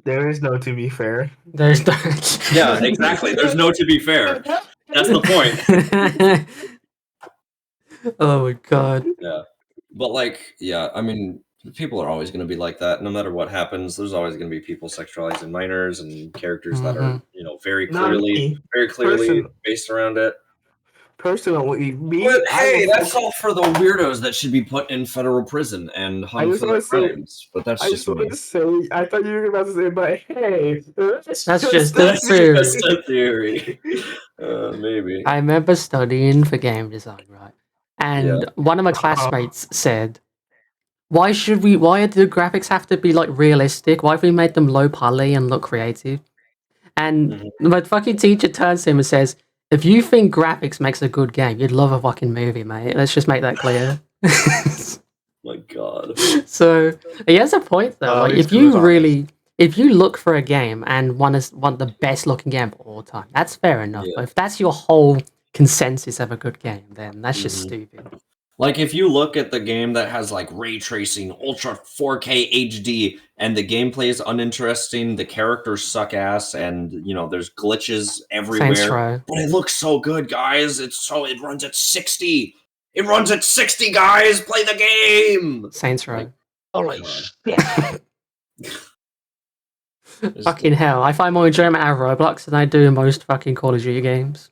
D: There is no to be fair.
A: There's
B: Yeah, exactly. There's no to be fair. That's the point.
A: Oh my god.
B: Yeah. But like, yeah, I mean, people are always going to be like that. No matter what happens, there's always going to be people sexualizing minors and characters that are, very
D: Not me.
B: clearly based around it.
D: Personally,
B: But
D: I
B: hey,
D: will
B: that's all for the weirdos that should be put in federal prison and
D: I
B: hung
D: just
B: for
D: wanna
B: their
D: say-
B: crimes. But that's
D: I
B: just
D: just want
B: me.
D: to say, I thought you were about to say, but hey, that's
A: just
D: a
A: a theory.
B: Just a theory. Maybe.
A: I remember studying for game design, right? And one of my classmates said, why do the graphics have to be like realistic? Why have we made them low poly and look creative? And
B: Mhm.
A: my fucking teacher turns to him and says, if you think graphics makes a good game, you'd love a fucking movie, mate. Let's just make that clear.
B: My God.
A: So he has a point though. Like
F: At least he was honest.
A: if you look for a game and want the best looking game of all time, that's fair enough.
B: Yeah.
A: But if that's your whole consensus of a good game, then that's just
B: Mhm.
A: stupid.
B: Like if you look at the game that has like ray tracing, ultra 4K HD, and the gameplay is uninteresting, the characters suck ass, and there's glitches
A: Saints
B: everywhere.
A: Row.
B: But it looks so good, guys. It runs at 60. It runs at 60, guys. Play the game.
A: Saints Row.
B: Like,
F: Holy
B: God.
F: shit.
A: Fucking hell. I find more enjoyment out of Roblox than I do in most fucking Call of Duty games.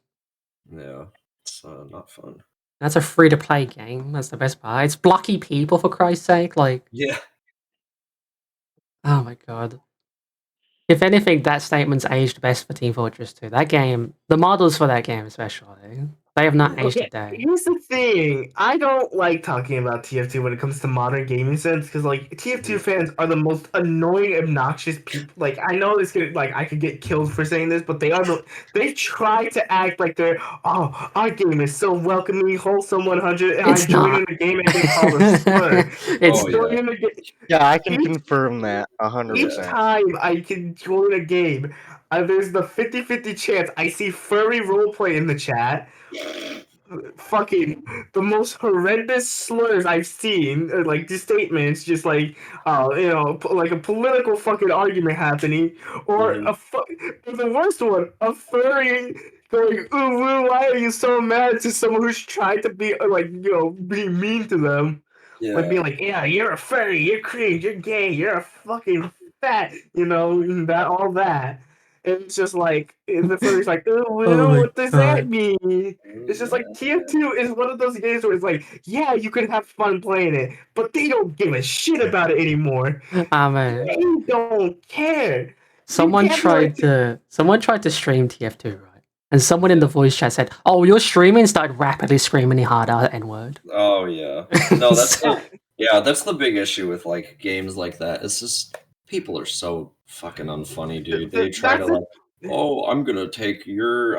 B: Yeah, it's not fun.
A: That's a free to play game. That's the best part. It's blocky people, for Christ's sake. Like,
B: Yeah.
A: oh my god. If anything, that statement's aged best for Team Fortress 2. That game, the models for that game especially, they have not aged a day.
D: Here's the thing. I don't like talking about TF2 when it comes to modern gaming sense, because like TF2 fans are the most annoying, obnoxious people. Like I know this could I could get killed for saying this, but they try to act like they're our game is so welcoming, wholesome 100, and
A: It's
D: I join
A: not.
D: in the game and get called a slur.
A: It's
B: Oh,
D: Join
B: yeah.
D: in the ga-
F: Yeah, I can
D: Each-
F: confirm that
D: Each
F: 100%.
D: time I can join a game, there's the 50-50 chance I see furry roleplay in the chat. Fucking the most horrendous slurs I've seen, like these statements, just like like a political fucking argument happening, or the worst one, a furry going, "Ooh, woo, why are you so mad?" to someone who's trying to be being mean to them.
B: Yeah.
D: Like being like, yeah, you're a furry, you're cringe, you're gay, you're a fucking fat, that all that. And it's just like the furry's like, ooh,
A: Oh my
D: what does that
A: God.
D: mean? It's just like TF2 is one of those games where it's like, yeah, you could have fun playing it, but they don't give a shit about it anymore.
A: Ah man.
D: They don't care.
A: Someone
D: can't be
A: tried to stream TF2, right? And someone in the voice chat said, "Oh, you're streaming," started rapidly screaming the hard N-word.
B: Oh yeah. No, that's that's the big issue with like games like that. It's just people are so fucking unfunny, dude. They try to oh, I'm gonna take your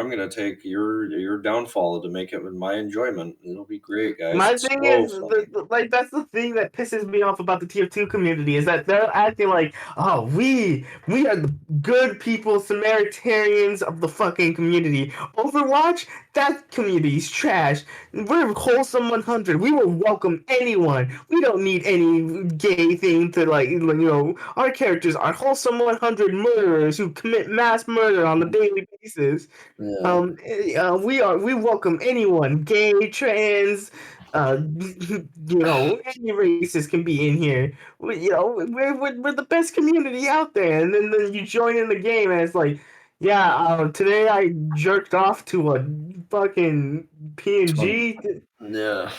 B: downfall to make it my enjoyment. It'll be great, guys.
D: My
B: It's
D: thing
B: so
D: is,
B: funny.
D: like, that's the thing that pisses me off about the TF2 community is that they're acting like, oh, we are the good people, Samaritarians of the fucking community. Overwatch, that community's trash. We're wholesome 100. We will welcome anyone. We don't need any gay thing to like, you know. Our characters are wholesome 100 murderers who commit mass murder on a daily basis.
B: Yeah.
D: We welcome anyone, gay, trans, you know, any races can be in here. You know, we're the best community out there. And then you join in the game, and it's like, yeah, today I jerked off to a fucking PNG.
B: Yeah.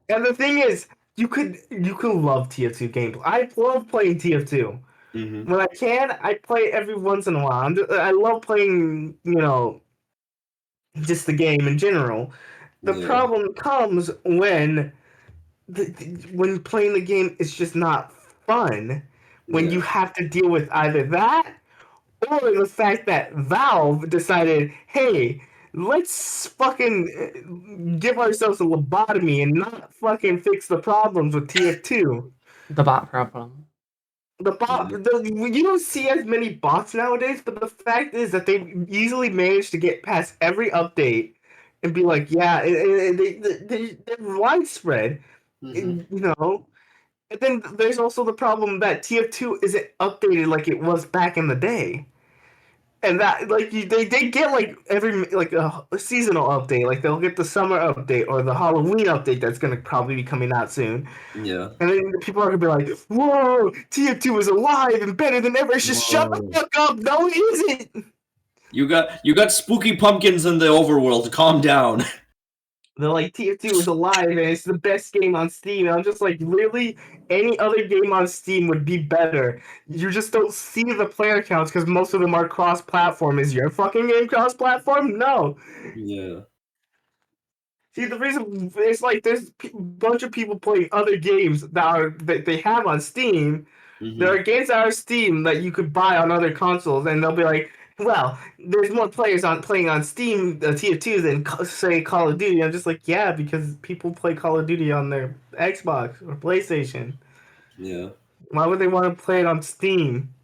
D: And the thing is, you could love TF2 gameplay. I love playing TF2.
B: Mm-hmm.
D: When I can, I play every once in a while. I love playing, you know, just the game in general. The
B: Yeah.
D: problem comes when when playing the game is just not fun. When you
B: Yeah.
D: have to deal with either that or the fact that Valve decided, hey, let's fucking give ourselves a lobotomy and not fucking fix the problems with TF2.
A: The bot problem.
D: You don't see as many bots nowadays, but the fact is that they easily managed to get past every update and be like, yeah, they're widespread,
B: Mm-hmm.
D: you know. And then there's also the problem that TF2 isn't updated like it was back in the day, and that like they get like every like a seasonal update, like they'll get the summer update or the Halloween update that's gonna probably be coming out soon.
B: Yeah.
D: And then people are gonna be like, "Whoa, TF2 is alive and better than ever." It's just shut the
B: Whoa.
D: fuck up. No, it isn't.
B: You got spooky pumpkins in the overworld. Calm down.
D: They're like, TF2 is alive and it's the best game on Steam. And I'm just like, really? Any other game on Steam would be better. You just don't see the player counts because most of them are cross-platform. Is your fucking game cross-platform? No.
B: Yeah.
D: See, the reason it's like there's a bunch of people playing other games that they have on Steam. There
B: Mm-hmm.
D: are games that are Steam that you could buy on other consoles, and they'll be like, "Well, there's more players on playing on Steam TF2 than say Call of Duty." I'm just like, "Yeah, because people play Call of Duty on their Xbox or PlayStation.
B: Yeah.
D: Why would they want to play it on Steam?"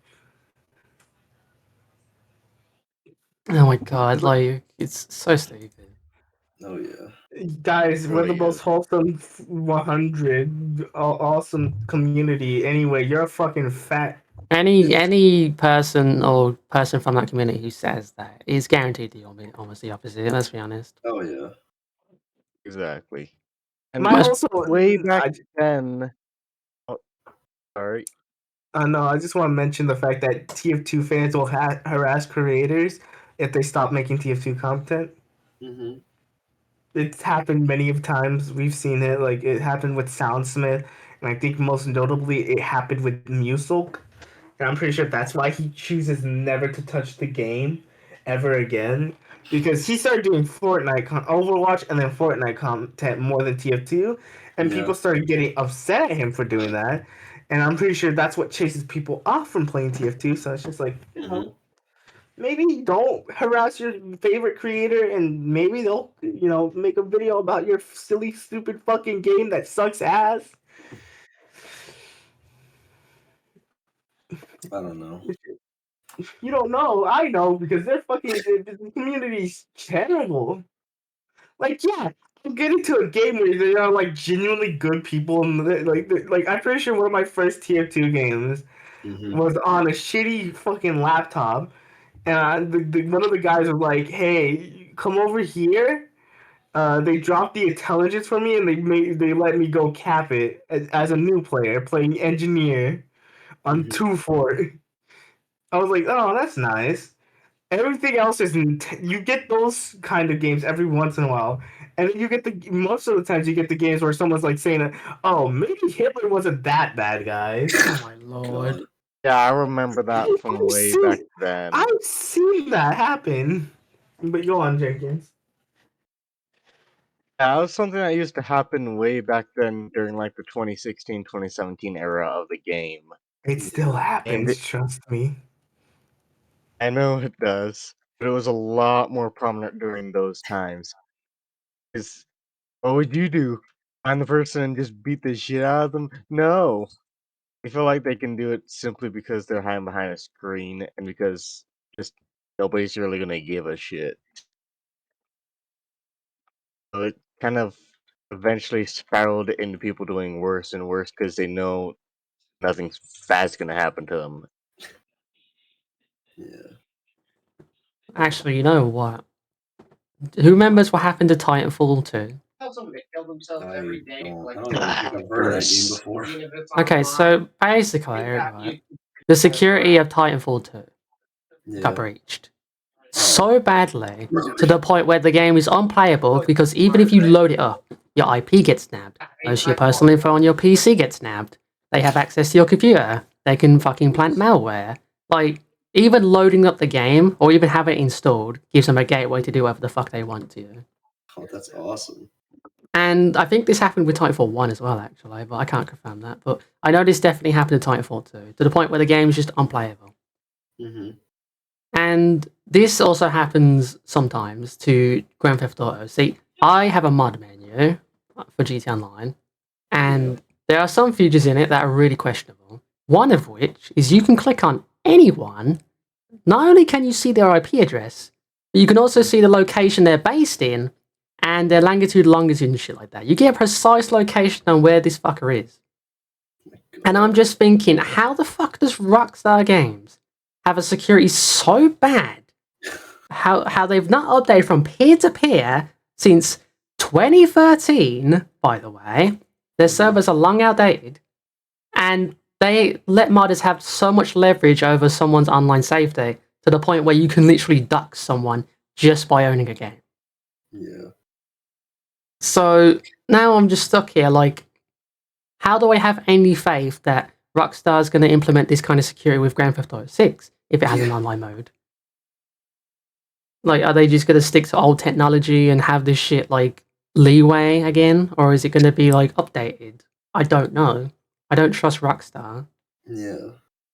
A: Oh my god, like it's so stupid.
B: Oh yeah.
D: Guys, we're the
E: Really
D: most
E: is.
D: wholesome 100 awesome community. Anyway, you're a fucking fat.
A: Any person from that community who says that is guaranteed to be almost the opposite. Let's be honest.
B: Oh yeah.
F: Exactly. And
D: My
A: Most-
D: also,
F: way back
D: I,
F: then. Oh, sorry.
D: no, I just want to mention the fact that TF2 fans will harass creators if they stop making TF2 content.
B: Mm-hmm.
D: It's happened many of times. We've seen it. Like it happened with Soundsmith, and I think most notably it happened with Musilk. And I'm pretty sure that's why he chooses never to touch the game ever again. Because he started doing Overwatch, and then Fortnite content more than TF2, and
B: Yeah.
D: people started getting upset at him for doing that. And I'm pretty sure that's what chases people off from playing TF2. So it's just like,
B: Mm-hmm.
D: maybe don't harass your favorite creator, and maybe they'll, make a video about your silly, stupid fucking game that sucks ass.
B: I don't know.
D: You don't know. I know because the community's terrible. Like, yeah, I'm getting to a game where there are like genuinely good people, and like I'm pretty sure one of my first TF2 games
B: Mm-hmm.
D: was on a shitty fucking laptop, and one of the guys was like, "Hey, come over here." They dropped the intelligence for me, and they let me go cap it as a new player playing engineer on
B: Mm-hmm.
D: 2-4. I was like, oh, that's nice. Everything else is you get those kind of games every once in a while, and then you get the most of the times you get the games where someone's like saying, "Oh, maybe Hitler wasn't that bad, guys."
A: oh my lord.
B: God.
F: Yeah, I remember that from
D: I've
F: way
D: seen-
F: back then.
D: I've seen that happen. But go on, Jenkins.
F: Yeah, that was something that used to happen way back then during like the 2016, 2017 era of the game.
D: It still
F: And
D: happens. Trust me.
F: I know it does, but it was a lot more prominent during those times. Because what would you do? Find the person and just beat the shit out of them? No. I feel like they can do it simply because they're hiding behind a screen and because just nobody's really gonna give a shit. So it kind of eventually spiraled into people doing worse and worse because they know nothing bad's gonna happen to them.
B: Yeah.
A: Actually, you know what? Who remembers what happened to Titanfall 2?
B: I don't even think I've heard of that game before.
A: Okay, so basically, right, the security of Titanfall 2 got
B: Yeah.
A: breached so badly to the point where the game is unplayable because even if you load it up, your IP gets nabbed. Most of your personal info on your PC gets nabbed. They have access to your computer. They can fucking plant malware. Like, even loading up the game or even having it installed gives them a gateway to do whatever the fuck they want to.
B: Oh, that's awesome.
A: And I think this happened with Titanfall 1 as well, actually, but I can't confirm that. But I know this definitely happened to Titanfall 2, to the point where the game is just unplayable.
B: Mm-hmm.
A: And this also happens sometimes to Grand Theft Auto. See, I have a mod menu for GT Online, and there are some features in it that are really questionable. One of which is you can click on anyone. Not only can you see their IP address, but you can also see the location they're based in and their longitude, longitude, and shit like that. You get a precise location on where this fucker is. And I'm just thinking, how the fuck does Rockstar Games have a security so bad? How they've not updated from peer to peer since 2013, by the way. Their servers are long outdated. And they let modders have so much leverage over someone's online safety to the point where you can literally duck someone just by owning a game.
B: Yeah.
A: So now I'm just stuck here, like, how do I have any faith that Rockstar's going to implement this kind of security with Grand Theft Auto 6 if it has an online mode? Like, are they just going to stick to old technology and have this shit, like, leeway again? Or is it going to be, like, updated? I don't know. I don't trust Rockstar.
B: Yeah.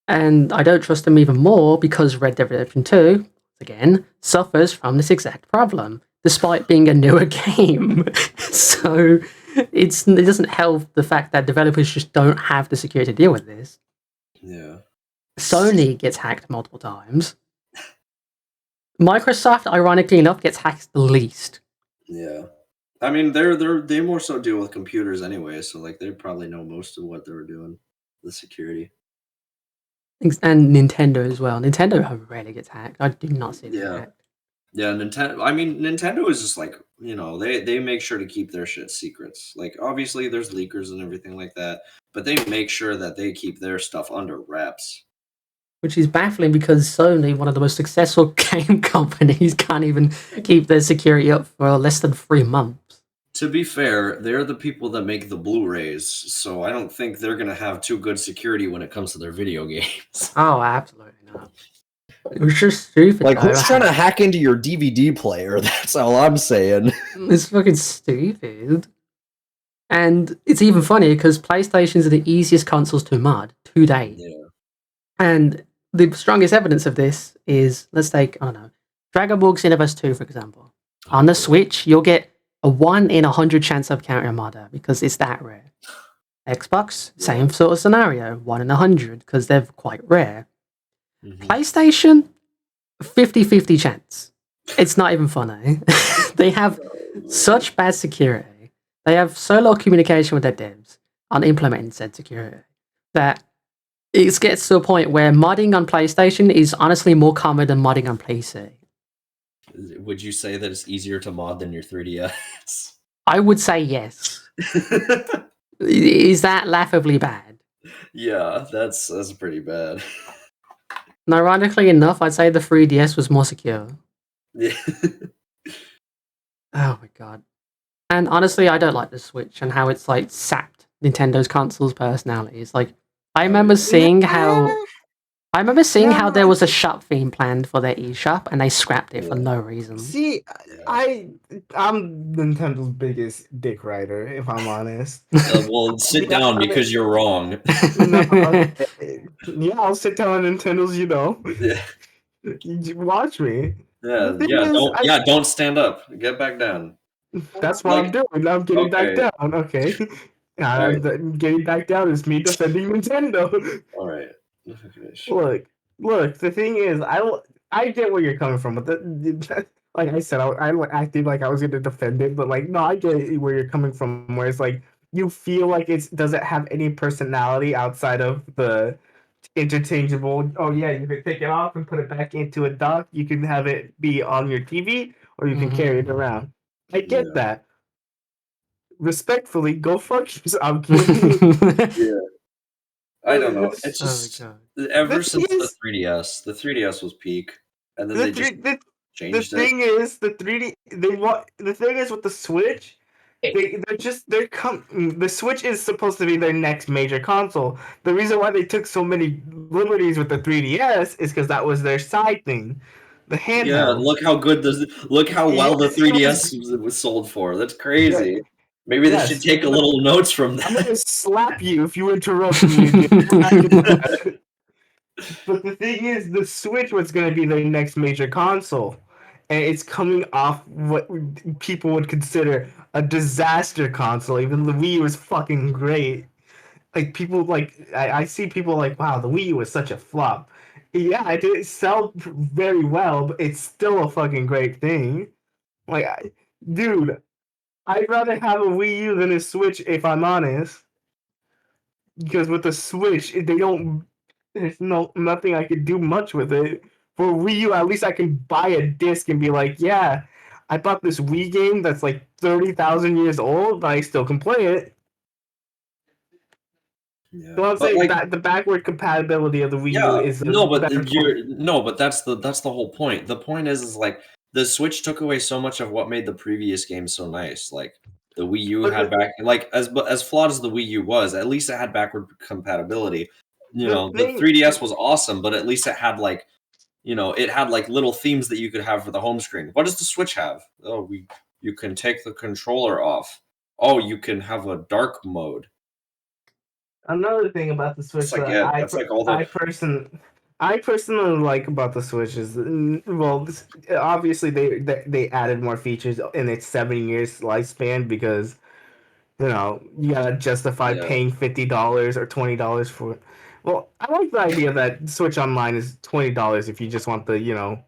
A: And I don't trust them even more because Red Dead Redemption 2, again, suffers from this exact problem, despite being a newer game. So it doesn't help the fact that developers just don't have the security to deal with this.
B: Yeah.
A: Sony gets hacked multiple times. Microsoft, ironically enough, gets hacked the least.
B: Yeah. I mean, they more so deal with computers anyway, so like they probably know most of what they were doing, the security.
A: And Nintendo as well. Nintendo rarely gets hacked. I do not see them
B: Yeah.
A: hacked.
B: Yeah, Nintendo. I mean, Nintendo is just like, they make sure to keep their shit secrets. Like, obviously, there's leakers and everything like that, but they make sure that they keep their stuff under wraps.
A: Which is baffling because Sony, one of the most successful game companies, can't even keep their security up for less than 3 months.
B: To be fair, they're the people that make the Blu-rays, so I don't think they're gonna have too good security when it comes to their video games.
A: Oh, absolutely not. It was just stupid.
B: Like,
A: though.
B: who's trying to hack into your DVD player? That's all I'm saying.
A: It's fucking stupid. And it's even funny because PlayStations are the easiest consoles to mod to date.
B: Yeah.
A: And the strongest evidence of this is, let's take, I don't know, Dragon Ball Xenoverse 2, for example. On the Switch, you'll get a 1 in 100 chance of encountering a modder because it's that rare. Xbox, same sort of scenario, 1 in 100 because they're quite rare.
B: Mhm.
A: PlayStation, 50-50 chance. It's not even funny. They have such bad security. They have so low communication with their devs on implementing said security that it gets to a point where modding on PlayStation is honestly more common than modding on PC.
B: Would you say that it's easier to mod than your 3DS?
A: I would say yes. Is that laughably bad?
B: Yeah, that's pretty bad.
A: And ironically enough, I'd say the 3DS was more secure.
B: Yeah.
A: Oh my god. And honestly, I don't like the Switch and how it's like sapped Nintendo's console's personalities. Like, I remember seeing how there was a shop theme planned for their eShop and they scrapped it for no reason.
D: See, I'm Nintendo's biggest dick rider, if I'm honest.
B: Well, sit down because you're wrong.
D: No, yeah, I'll sit down on Nintendo's,
B: Yeah.
D: Watch me.
B: Yeah,
D: The thing is,
B: don't stand up. Get back down.
D: that's what I'm doing. I'm getting back
B: Okay.
D: down. Okay.
B: Alright.
D: Getting back down is me defending Nintendo.
B: All right.
D: Look. The thing is, I get where you're coming from, but like I said, I acted like I was going to defend it, but like no, I get where you're coming from. Where it's like you feel like it doesn't have any personality outside of the interchangeable. Oh yeah, you can take it off and put it back into a dock. You can have it be on your TV, or you can carry it around. I get
B: Yeah.
D: that. Respectfully, go fuck yourself. I'm kidding.
B: I don't know.
D: The
B: It's
A: Oh my
B: just
A: god.
B: ever
D: thing
B: since the
D: is,
B: 3DS, the 3DS was peak, and then
D: the
B: they just
D: three, the, the
B: changed it.
D: thing is, the 3D. They want the thing is with the Switch. The Switch is supposed to be their next major console. The reason why they took so many liberties with the 3DS is because that was their side thing, the
B: Yeah,
D: handheld.
B: look how well the
D: Yes, it was.
B: 3DS was sold for. That's
D: Yeah,
B: crazy. Maybe they should
D: yes,
B: take a
D: but
B: little notes from
D: I'm
B: that.
D: gonna slap you if you interrupt me again. I'm not gonna do that. But the thing is, the Switch was gonna be their next major console, and it's coming off what people would consider a disaster console. Even the Wii was fucking great. Like people like I see people like, wow, the Wii U was such a flop. Yeah, it didn't sell very well, but it's still a fucking great thing. Like, dude, I'd rather have a Wii U than a Switch if I'm honest. Because with the Switch, they don't. There's nothing I could do much with it. For Wii U, at least I can buy a disc and be like, yeah, I bought this Wii game that's like 30,000 years old, but I still can play it.
B: Yeah,
D: So I'm
B: but
D: saying
B: like,
D: that the backward compatibility of the Wii U
B: yeah,
D: is a
B: no, but
D: better point.
B: that's the whole point. The point is like the Switch took away so much of what made the previous game so nice. Like the Wii U
D: But
B: had like as flawed as the Wii U was, at least it had backward compatibility. You
D: the
B: know, the
D: thing,
B: 3DS was awesome, but at least it had like it had like little themes that you could have for the home screen. What does the Switch have? Oh, you can take the controller off. Oh, you can have a dark mode.
D: another thing about the Switch
B: That's like
D: that
B: it. That's like all the
D: I personally like about the Switch is well, obviously they added more features in its 7 years lifespan because you gotta justify
B: yeah.
D: paying $50 or $20 for. Well, I like the idea that Switch Online is $20 if you just want the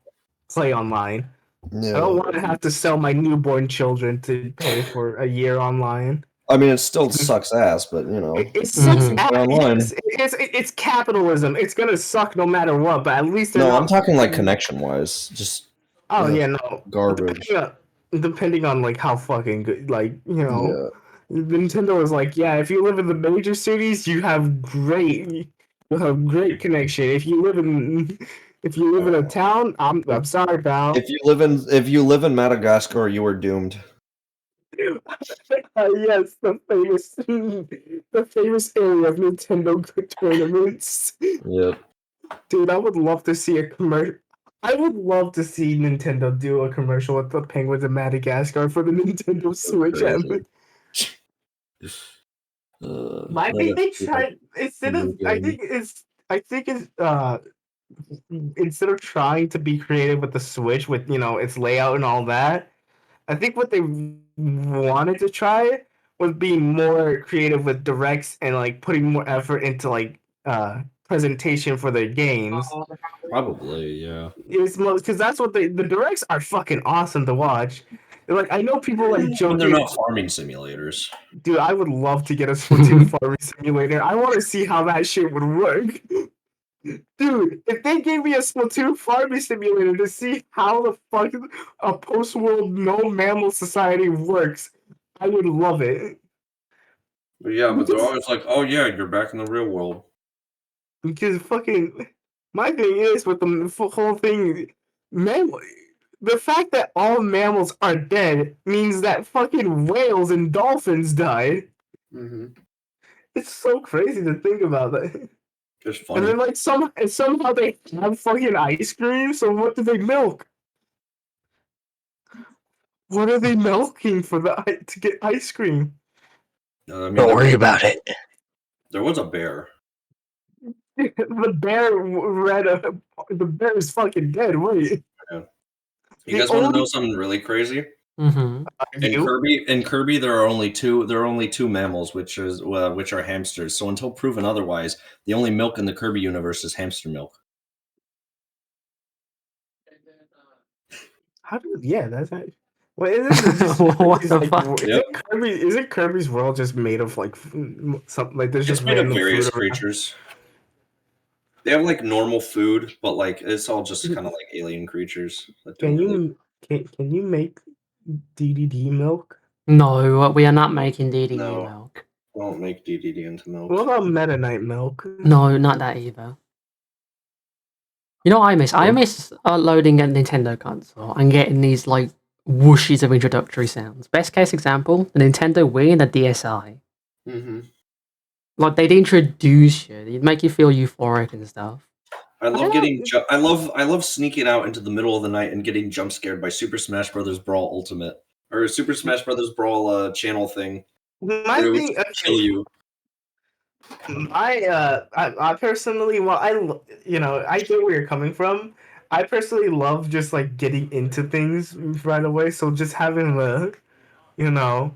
D: play online. I don't
C: Yeah.
D: want to have to sell my newborn children to pay for a year online.
B: I mean, it still sucks ass, but
D: It sucks.
A: Mhm.
B: they're online.
D: Yes, it's capitalism. It's gonna suck no matter what. But at least they're
B: No, I'm
D: not.
B: talking like connection wise. Just
D: Oh yeah, no.
B: garbage.
D: Depending on like how fucking good, like
B: Yeah.
D: Nintendo is like, yeah, if you live in the major cities, you have great connection. If you live in a town, I'm sorry, pal.
B: If you live in Madagascar, you are doomed.
D: Yes, the famous area of Nintendo tournaments.
B: Yep.
D: Dude, I would love to see a commercial. I would love to see Nintendo do a commercial with the penguins of Madagascar for the Nintendo Switch.
B: Crazy.
D: I think they tried instead
B: new
D: of.
B: game.
D: I think it's instead of trying to be creative with the Switch with its layout and all that. I think what they wanted to try was being more creative with directs and like putting more effort into like presentation for their games.
B: Probably, yeah.
D: It's most because that's what the directs are fucking awesome to watch. Like I know people like
B: But they're
D: joking,
B: not farming simulators.
D: dude. I would love to get a Splatoon farming simulator. I want to see how that shit would work. Dude, if they gave me a Splatoon farming simulator to see how the fuck a post-world no mammal society works, I would love it.
B: But yeah, but they're
D: Because,
B: always like, "Oh yeah, you're back in the real world."
D: because fucking my thing is with the whole thing, man, the fact that all mammals are dead means that fucking whales and dolphins died.
B: Mm-hmm.
D: It's so crazy to think about that.
B: Just
D: And
B: funny.
D: then like somehow they have fucking ice cream. So what do they milk? What are they milking for to get ice cream?
B: I mean,
E: Don't worry about it.
B: there was a bear.
D: The bear read the bear is fucking dead. Wait,
B: You guys want to know something really crazy?
A: Mm-hmm.
B: In Kirby, there are only two mammals, which are hamsters. So until proven otherwise, the only milk in the Kirby universe is hamster milk.
D: How do that's not. Well, isn't it just
A: What
D: Kirby's,
A: the
D: like,
A: fuck?
D: isn't Kirby's world just made of like something like there's
B: It's
D: just
B: made of
D: random
B: various
D: food around?
B: creatures. They have like normal food, but like it's all just kind of like alien creatures. That
D: Can
B: don't really...
D: can you make DDD milk?
A: No, we are not making DDD
B: No.
A: milk.
B: Don't make DDD into milk.
D: What about Meta Knight milk?
A: No, not that either. You know what I miss? I miss loading a Nintendo console and getting these like whooshes of introductory sounds. Best case example, the Nintendo Wii and the DSi.
B: Mm-hmm.
A: Like they'd introduce you, they'd make you feel euphoric and stuff.
B: I love getting. I love sneaking out into the middle of the night and getting jump scared by Super Smash Bros. Brawl Ultimate or Super Smash Bros. Brawl channel thing.
D: My
B: Where it would
D: thing,
B: just kill you.
D: I personally, well, I get where you're coming from. I personally love just like getting into things right away. So just having the, you know,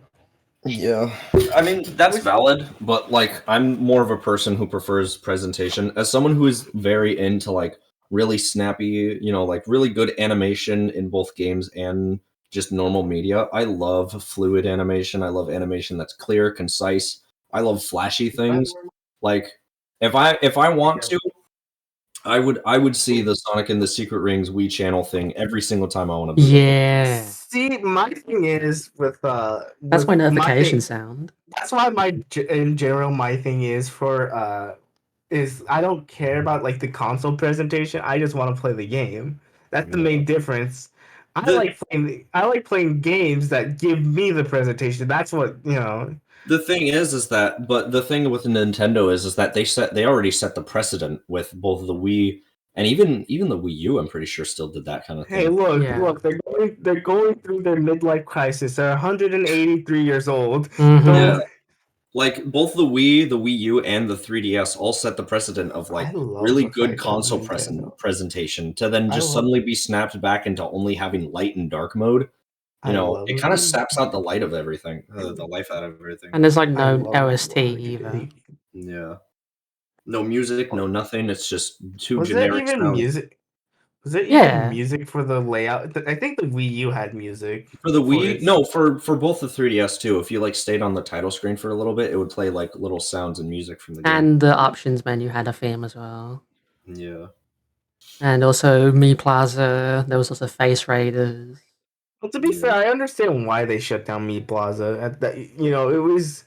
B: Yeah, I mean that's valid, but like I'm more of a person who prefers presentation. As someone who is very into like really snappy, like really good animation in both games and just normal media. I love fluid animation. I love animation that's clear, concise. I love flashy things. Like if I want to, I would see the Sonic and the Secret Rings Wii channel thing every single time I want to boot up.
A: Yeah.
D: See, my thing is with
A: That's my notification sound.
D: That's why in general my thing is is I don't care about like the console presentation. I just want to play the game. That's the main difference. I like playing games that give me the presentation. That's what
B: The thing is that, but the thing with Nintendo is that they already set the precedent with both the Wii and even the Wii U. I'm pretty sure still did that kind of thing.
D: Hey, look,
A: Yeah.
D: look, they're going through their midlife crisis. They're 183 years old.
A: Mhm.
B: Yeah. Like both the Wii, the Wii U, and the 3DS all set the precedent of like
D: I love
B: really
D: the
B: good
D: fact that
B: console
D: Nintendo-
B: presentation to then
D: I
B: just
D: love-
B: suddenly be snapped back into only having light and dark mode.
D: I love
B: It
D: it.
B: kind of saps out the light of everything, the life out of everything.
A: And there's like
D: I
A: no
D: love
A: OST
D: Mario
A: either.
D: Kart.
B: Yeah. No music, no nothing. It's just two
D: Was there
B: generic
D: even
B: sounds.
D: music? Was there
A: Yeah.
D: even music for the layout? I think the Wii U had music.
B: For the Wii,
D: its-
B: no, for both the 3DS too. If you like stayed on the title screen for a little bit, it would play like little sounds and music from the game.
A: And the options menu had a theme as well.
B: Yeah.
A: And also Mi Plaza, there was also Face Raiders.
D: Well, to be fair, I understand why they shut down Mi Plaza. At that, it was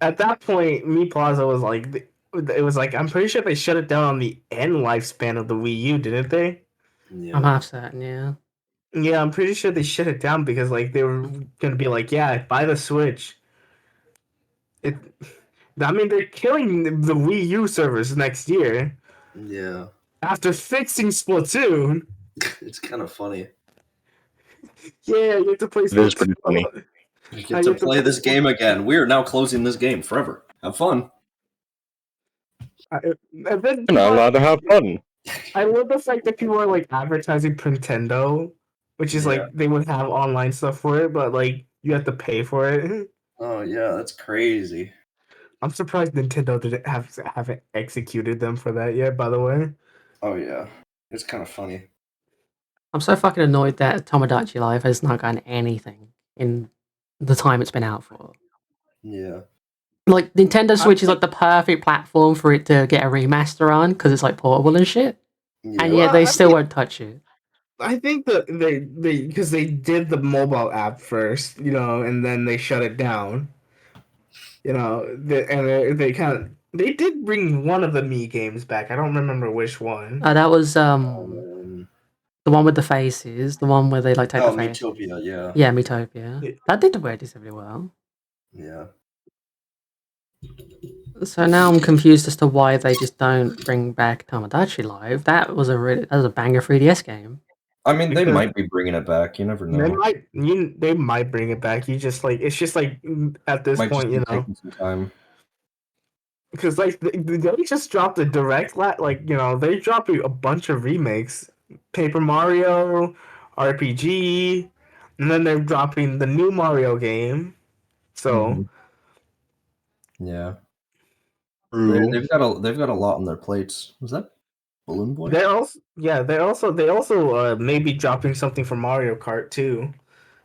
D: at that point, Mi Plaza was like, it was like I'm pretty sure they shut it down on the end lifespan of the Wii U, didn't they?
B: Yeah.
A: I'm half certain, yeah.
D: Yeah, I'm pretty sure they shut it down because like they were gonna be like, yeah, buy the Switch. I mean, they're killing the Wii U servers next year
B: Yeah.
D: after fixing Splatoon.
B: It's kind of funny.
D: Yeah, you have to play
E: It is pretty funny.
B: You get to play this game again. We are now closing this game forever. Have fun.
D: And then
F: You're not allowed to have fun.
D: I love the fact that people are like advertising Nintendo, which is like they would have online stuff for it, but like you have to pay for it.
B: Oh yeah, that's crazy.
D: I'm surprised Nintendo haven't executed them for that yet. By the way,
B: Oh yeah, it's kind of funny.
A: I'm so fucking annoyed that Tomodachi Life has not gotten anything in the time it's been out for.
B: Yeah.
A: Like, Nintendo Switch is like the perfect platform for it to get a remaster on, because it's like portable and shit.
B: Yeah.
A: And yet they still won't touch it.
D: I think that they because they did the mobile app first, and then they shut it down. They did bring one of the Mii games back. I don't remember which one.
A: That was
B: Man.
A: the one with the faces, the one where they like take
B: Oh,
A: the face.
B: Miitopia, yeah.
A: Yeah, Miitopia. That did relatively well.
B: Yeah.
A: So now I'm confused as to why they just don't bring back Tomodachi Live. That was a banger 3DS game.
B: I mean, they
D: Because-
B: might be bringing it back. You never know.
D: They might bring it back. It's just like at this
B: Might
D: point,
B: just be taking some time.
D: Because like they just dropped a direct they dropped a bunch of remakes, Paper Mario, RPG, and then they're dropping the new Mario game. So
B: Mhm. Yeah,
E: True.
B: they've got a lot on their plates. Was that Balloon Boy?
D: they also may be dropping something for Mario Kart too,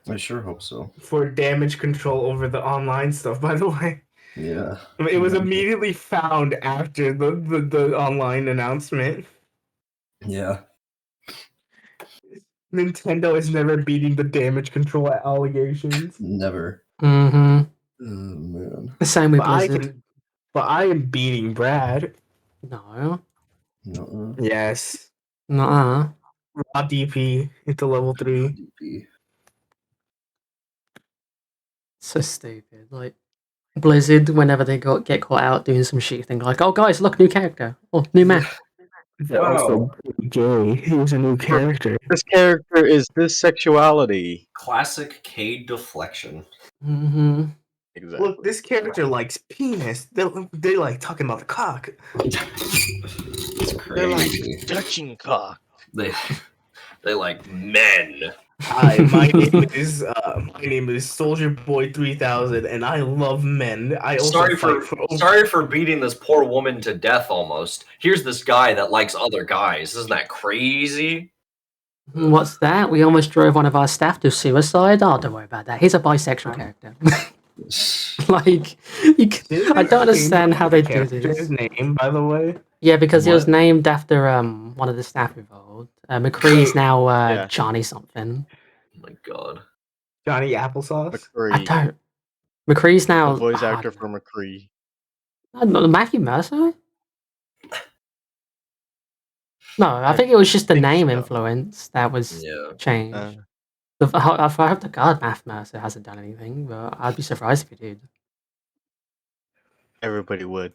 B: I sure hope so.
D: for damage control over the online stuff. By the way,
B: Yeah.
D: it was immediately found after the online announcement.
B: Yeah.
D: Nintendo is never beating the damage control allegations.
B: Never.
A: Mm-hmm.
B: Oh man.
A: The same with
D: But I
A: Blizzard.
D: can, but I am beating Brad.
A: No.
B: No.
D: Yes,
A: Nuh-uh.
D: raw DP into level 3.
B: DP.
A: So stupid. Like Blizzard, whenever they get caught out doing some shit thing, like, oh guys, look, new character. Oh, new map.
D: They're
B: Wow.
D: also gay. Here's a new character.
F: This character is this sexuality.
B: Classic K deflection.
A: Mm-hmm.
F: Exactly.
D: Look, this character likes penis. They like talking about the cock.
B: It's
F: They're like
B: crazy.
F: touching cock.
B: They like men.
D: Hi, my name is Soldier Boy 3000, and I love men. I also
B: Sorry for beating this poor woman to death almost. Here's this guy that likes other guys. Isn't that crazy?
A: What's that? We almost drove one of our staff to suicide? Oh, don't worry about that. He's a bisexual character. Like, I don't understand how they do this.
D: His name, by the way.
A: Yeah, because he was
B: What?
A: named after one of the staff involved. McCree's now
F: Yeah.
A: Johnny something.
B: Oh my god.
D: Johnny Applesauce.
A: I
F: McCree,
A: don't. McCree's now
F: the voice
A: I
F: actor
A: don't know.
F: for McCree.
A: Matthew Mercer? No, I think it was just the
F: think
A: name
F: so.
A: influence that was
B: Yeah.
A: changed. I hope to God Matthew Mercer hasn't done anything, but I'd be surprised if he did.
F: Everybody would.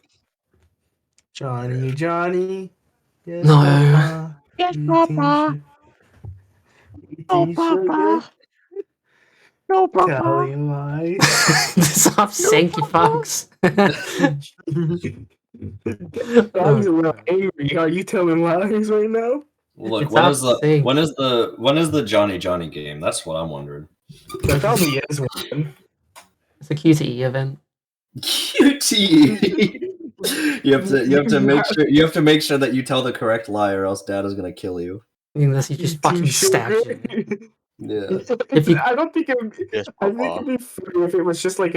D: Johnny. Yes,
A: No.
D: Papa.
F: Yes,
D: Eating
F: Papa.
D: Eating sugar.
F: No,
D: Telling lies.
A: Stop sync, you fucks.
D: Daddy's a little angry. Are you telling lies right now?
B: Look,
A: It's
B: when
A: up
B: is
A: to
B: the
A: sync.
B: when is the Johnny game? That's what I'm wondering.
D: There probably is one.
A: It's a QTE event.
B: QT. you have to make sure that you tell the correct lie, or else Dad is gonna kill you.
A: Unless he just fucking stabs you.
B: Yeah.
A: If you-
D: I don't think it would.
F: Yes,
D: I think
F: Papa.
D: it'd be funny if it was just like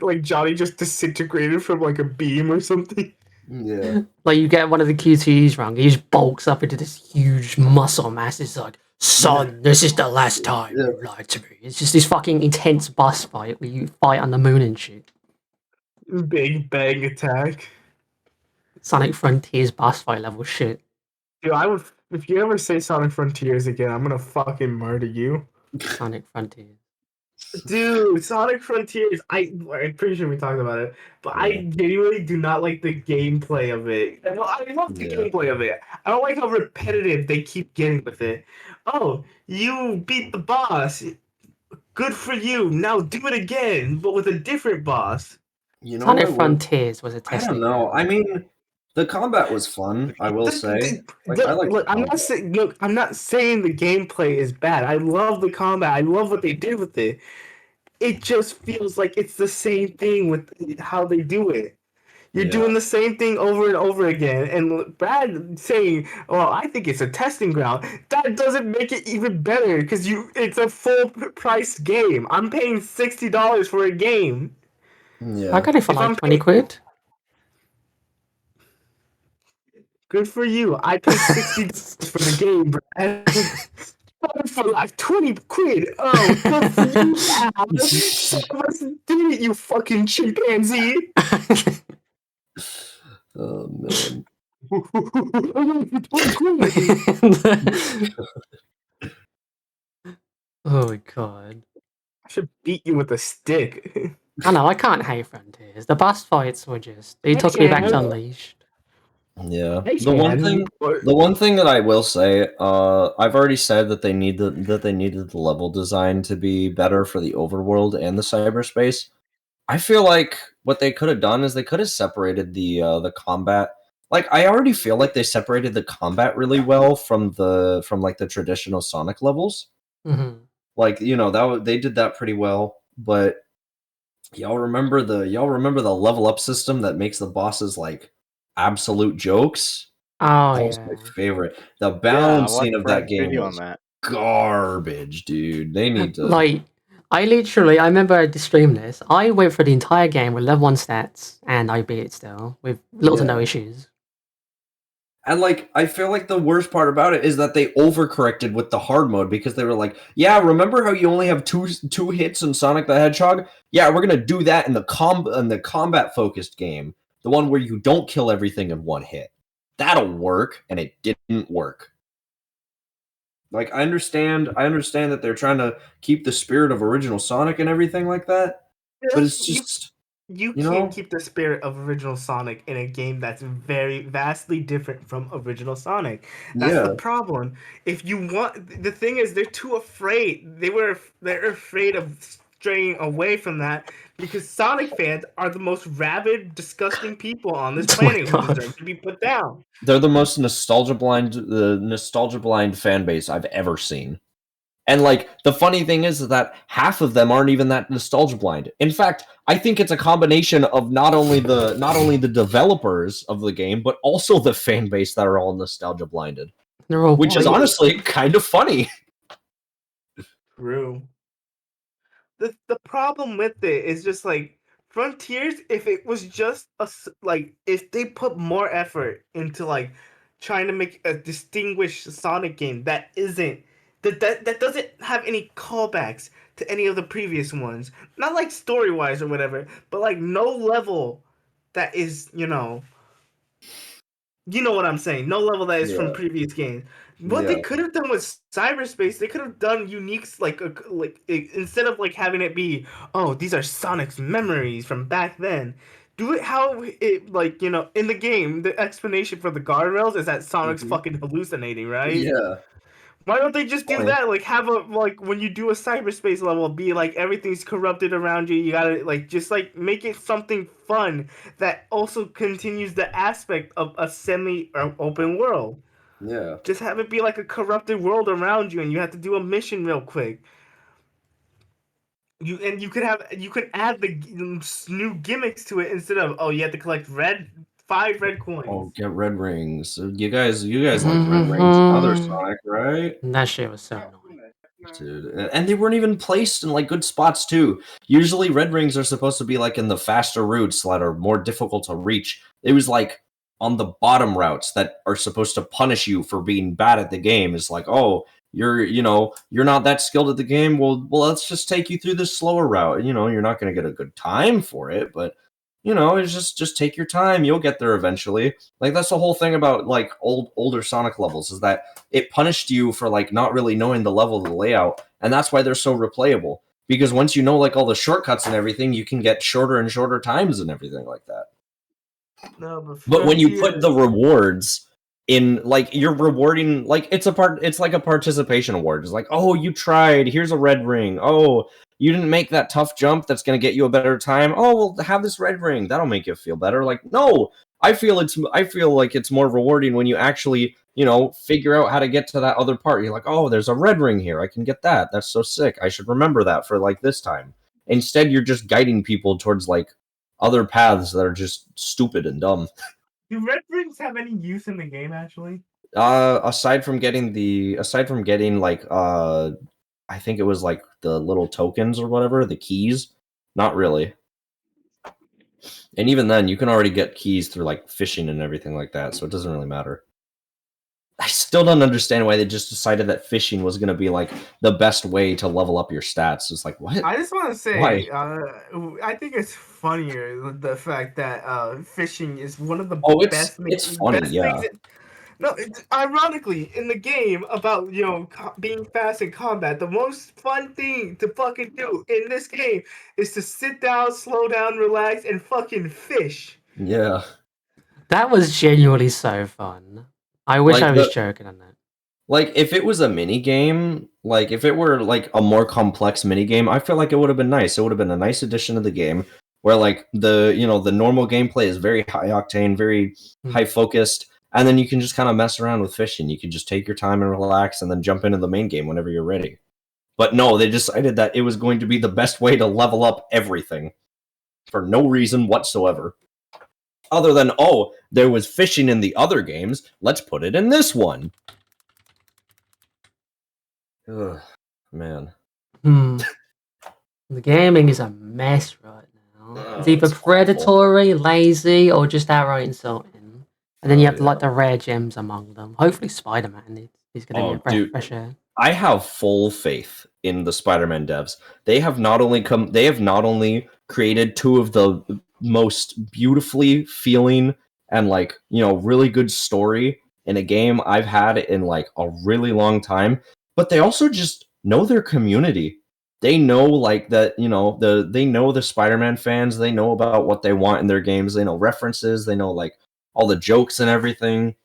D: like Johnny just disintegrated from like a beam or something.
B: Yeah.
A: Like, you get one of the QTEs wrong, he just bulks up into this huge muscle mass. It's like, son, this is the last time you lied to me. It's just this fucking intense boss fight where you fight on the moon and shit.
D: Big bang attack.
A: Sonic Frontiers boss fight level shit.
D: Dude, I would. If you ever say Sonic Frontiers again, I'm gonna fucking murder you.
A: Sonic Frontiers.
D: Dude, Sonic Frontiers, I'm pretty sure we talked about it, but I genuinely do not like the gameplay of it. Well, I love the
B: Yeah.
D: gameplay of it. I don't like how repetitive they keep getting with it. Oh, you beat the boss. Good for you. Now do it again, but with a different boss.
B: You know
A: Sonic
B: what I will-
A: Frontiers was a
B: I
A: testing
B: don't know.
A: ground.
B: I mean, the combat was fun. I will say. Like, I like.
D: Look, I'm not saying. Look, I'm not saying the gameplay is bad. I love the combat. I love what they did with it. It just feels like it's the same thing with how they do it. You're
B: Yeah.
D: doing the same thing over and over again. And Brad saying, "Well, I think it's a testing ground." That doesn't make it even better because it's a full price game. I'm paying $60 for a game.
B: Yeah.
A: I got it for
D: If
A: like
D: I'm
A: 20 quid.
D: Good for you. I paid $60 for the game, Brad. For like 20 quid. Oh, good for you, Al. Some of us did it, you fucking chimpanzee.
B: Oh man.
D: 20 quid.
A: Oh my god.
D: I should beat you with a stick.
A: I know, I can't hate Frontiers. The boss fights were just... It took me back to
D: can.
A: Unleashed.
B: Yeah.
D: I
B: The one
D: can,
B: thing.
D: but-
B: The one thing that I will say, I've already said that they needed the level design to be better for the overworld and the cyberspace. I feel like what they could have done is they could have separated the combat. Like I already feel like they separated the combat really well from like the traditional Sonic levels.
A: Mhm.
B: Like they did that pretty well. But y'all remember the level up system that makes the bosses like absolute jokes?
A: Oh,
B: That was my
A: yeah.
B: favorite. The
F: Yeah, I
B: balancing
F: watched
B: of that
F: Frank's
B: game
F: video on
B: was
F: that.
B: garbage, dude. They need to.
A: Like, I remember I streamed this. I went through the entire game with level 1 stats, and I beat it still, with little to no
B: Yeah.
A: issues.
B: And like, I feel like the worst part about it is that they overcorrected with the hard mode because they were like, "Yeah, remember how you only have two hits in Sonic the Hedgehog? Yeah, we're gonna do that in the combat focused game, the one where you don't kill everything in one hit. That'll work," and it didn't work. Like, I understand that they're trying to keep the spirit of original Sonic and everything like that, but it's just,
D: You
B: you
D: can't
B: know,
D: keep the spirit of original Sonic in a game that's very vastly different from original Sonic. That's the
B: yeah,
D: problem. If you want, the thing is, they're too afraid. They're afraid of straying away from that because Sonic fans are the most rabid, disgusting people on this
A: Oh my
D: planet who
A: god.
D: deserve to be put down.
B: they're the most nostalgia blind fan base I've ever seen. And like the funny thing is that half of them aren't even that nostalgia blind. In fact, I think it's a combination of not only the developers of the game, but also the fan base that are all nostalgia blinded,
A: They're all
B: which is
A: white.
B: honestly kind of funny.
D: True. The problem with it is just like Frontiers. If it was just like if they put more effort into like trying to make a distinguished Sonic game that doesn't have any callbacks to any of the previous ones, not like story wise or whatever, but like no level that is you know what I'm saying? No level that is from
B: Yeah,
D: previous games. What
B: yeah,
D: they could have done with cyberspace, they could have done unique, instead of like having it be, oh, these are Sonic's memories from back then. Do it how it in the game. The explanation for the guardrails is that Sonic's
B: Mhm.
D: fucking hallucinating, right?
B: Yeah.
D: Why don't they just do
B: Funny.
D: that? Like have a when you do a cyberspace level, be like everything's corrupted around you. You gotta just make it something fun that also continues the aspect of a semi or open world.
B: Yeah.
D: Just have it be like a corrupted world around you, and you have to do a mission real quick. You could add the new gimmicks to it instead of, oh, you have to collect 5 red
B: Oh,
D: coins.
B: get red rings. You guys like red rings and other Sonic, right?
A: That shit was so annoying.
B: Dude, and they weren't even placed in like good spots too. Usually red rings are supposed to be like in the faster routes that are more difficult to reach. It was like on the bottom routes that are supposed to punish you for being bad at the game. It's like, oh, you're not that skilled at the game. Well, let's just take you through this slower route. You're not going to get a good time for it, but it's just take your time. You'll get there eventually. Like that's the whole thing about like older Sonic levels is that it punished you for like not really knowing the level of the layout, and that's why they're so replayable. Because once you know like all the shortcuts and everything, you can get shorter and shorter times and everything like that.
D: No, but
B: But when you put
D: Frontier.
B: the rewards in, like you're rewarding, like it's like a participation award. It's like, oh, you tried. Here's a red ring. Oh, you didn't make that tough jump. That's gonna get you a better time. Oh, well, have this red ring. That'll make you feel better. Like, no, I feel like it's more rewarding when you actually figure out how to get to that other part. You're like, oh, there's a red ring here. I can get that. That's so sick. I should remember that for like this time. Instead, you're just guiding people towards like other paths that are just stupid and dumb.
D: Do red rings have any use in the game actually?
B: Aside from getting like I think it was like the little tokens or whatever, the keys, not really. And even then, you can already get keys through like fishing and everything like that, so it doesn't really matter. I still don't understand why they just decided that fishing was going to be like the best way to level up your stats. It's like, what?
D: I just want to
B: Why?
D: say, I think it's funnier the fact that fishing is one of the
B: Oh,
D: best
B: it's funny,
D: best
B: yeah.
D: things. No, ironically, in the game about being fast in combat, the most fun thing to fucking do in this game is to sit down, slow down, relax, and fucking fish.
B: Yeah.
A: That was genuinely so fun. I wish
B: Like
A: I was joking on that.
B: Like if it was a mini game, like if it were like a more complex mini game, I feel like it would have been nice. It would have been a nice addition to the game. where like the normal gameplay is very high octane, very high focused, and then you can just kind of mess around with fishing. You can just take your time and relax, and then jump into the main game whenever you're ready. But no, they decided that it was going to be the best way to level up everything for no reason whatsoever. Other than, oh, there was fishing in the other games, let's put it in this one. Ugh, man.
A: The gaming is a mess right now. It's either
B: It's
A: predatory, lazy, or just outright insulting. And then you have like the rare gems among them. Hopefully Spider-Man is going to be a breath of fresh air.
B: I have full faith in the Spider-Man devs. They have not only created two of the most beautifully feeling and like, really good story in a game I've had in like a really long time, but they also just know their community. They know like that, they know the Spider-Man fans, they know about what they want in their games, they know references, they know like all the jokes and everything.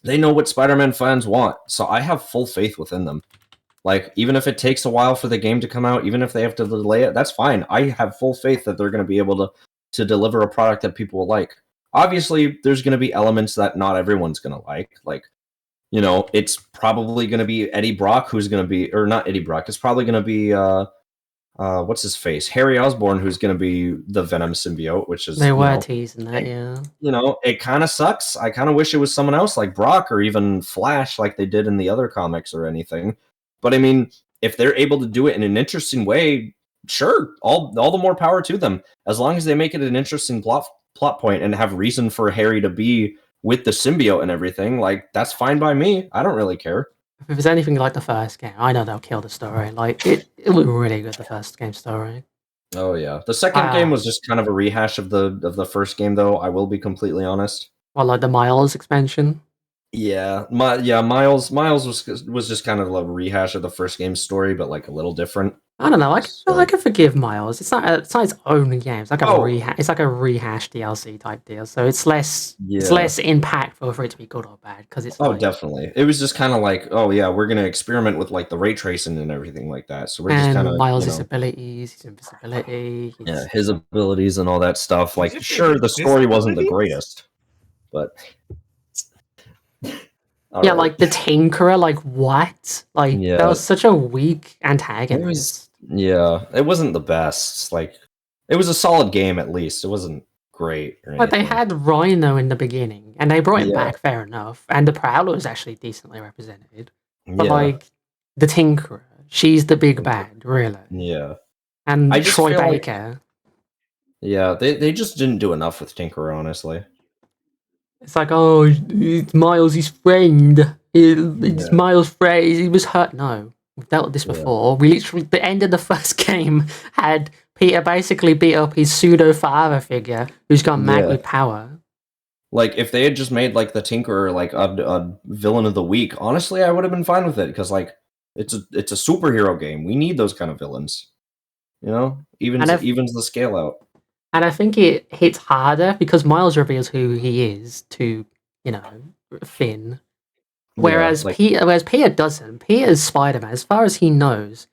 B: They know what Spider-Man fans want, so I have full faith within them. Like, even if it takes a while for the game to come out, even if they have to delay it, that's fine. I have full faith that they're going to be able to deliver a product that people will like. Obviously, there's going to be elements that not everyone's going to like. Like, it's probably going to be Eddie Brock who's going to be, or not Eddie Brock, it's probably going to be, what's his face? Harry Osborn, who's going to be the Venom symbiote, which is...
A: They were teasing that, yeah.
B: It kind of sucks. I kind of wish it was someone else like Brock or even Flash like they did in the other comics or anything. But I mean, if they're able to do it in an interesting way, sure, all the more power to them. As long as they make it an interesting plot point and have reason for Harry to be with the symbiote and everything, like, that's fine by me. I don't really care.
A: If it's anything like the first game, I know they'll kill the story. Like, it was really good, the first game story.
B: Oh yeah, the second game was just kind of a rehash of the first game, though. I will be completely honest.
A: Well, like the Miles expansion.
B: Yeah, Miles was just kind of a rehash of the first game's story, but like a little different.
A: I don't know. I can forgive Miles. It's not its own game. It's like a rehash. It's like a rehash DLC type deal. So it's less impactful for it to be good or bad because it's.
B: Definitely. It was just kind of like, oh yeah, we're gonna experiment with like the ray tracing and everything like that. So we're just kind of
A: Miles' abilities, his invisibility,
B: his abilities and all that stuff. Like, sure, the story wasn't the greatest, but.
A: Yeah, like the Tinkerer, like what? Like that was such a weak antagonist.
B: It wasn't the best. Like, it was a solid game at least. It wasn't great.
A: But they had Rhino in the beginning, and they brought him back, fair enough. And the Prowler was actually decently represented. But like the Tinkerer, she's the big bad, really.
B: Yeah.
A: And Troy Baker.
B: They just didn't do enough with Tinkerer, honestly.
A: It's like, oh, it's Miles' friend. It's Miles' friend. He was hurt. No, we've dealt with this before. We literally, the end of the first game had Peter basically beat up his pseudo father figure who's got mad with power.
B: Like, if they had just made like the Tinkerer like a villain of the week, honestly, I would have been fine with it because like it's a superhero game. We need those kind of villains. Evens the scale out. And
A: I think it hits harder because Miles reveals who he is to, Finn. Whereas Peter doesn't. Peter's Spider-Man. As far as he knows,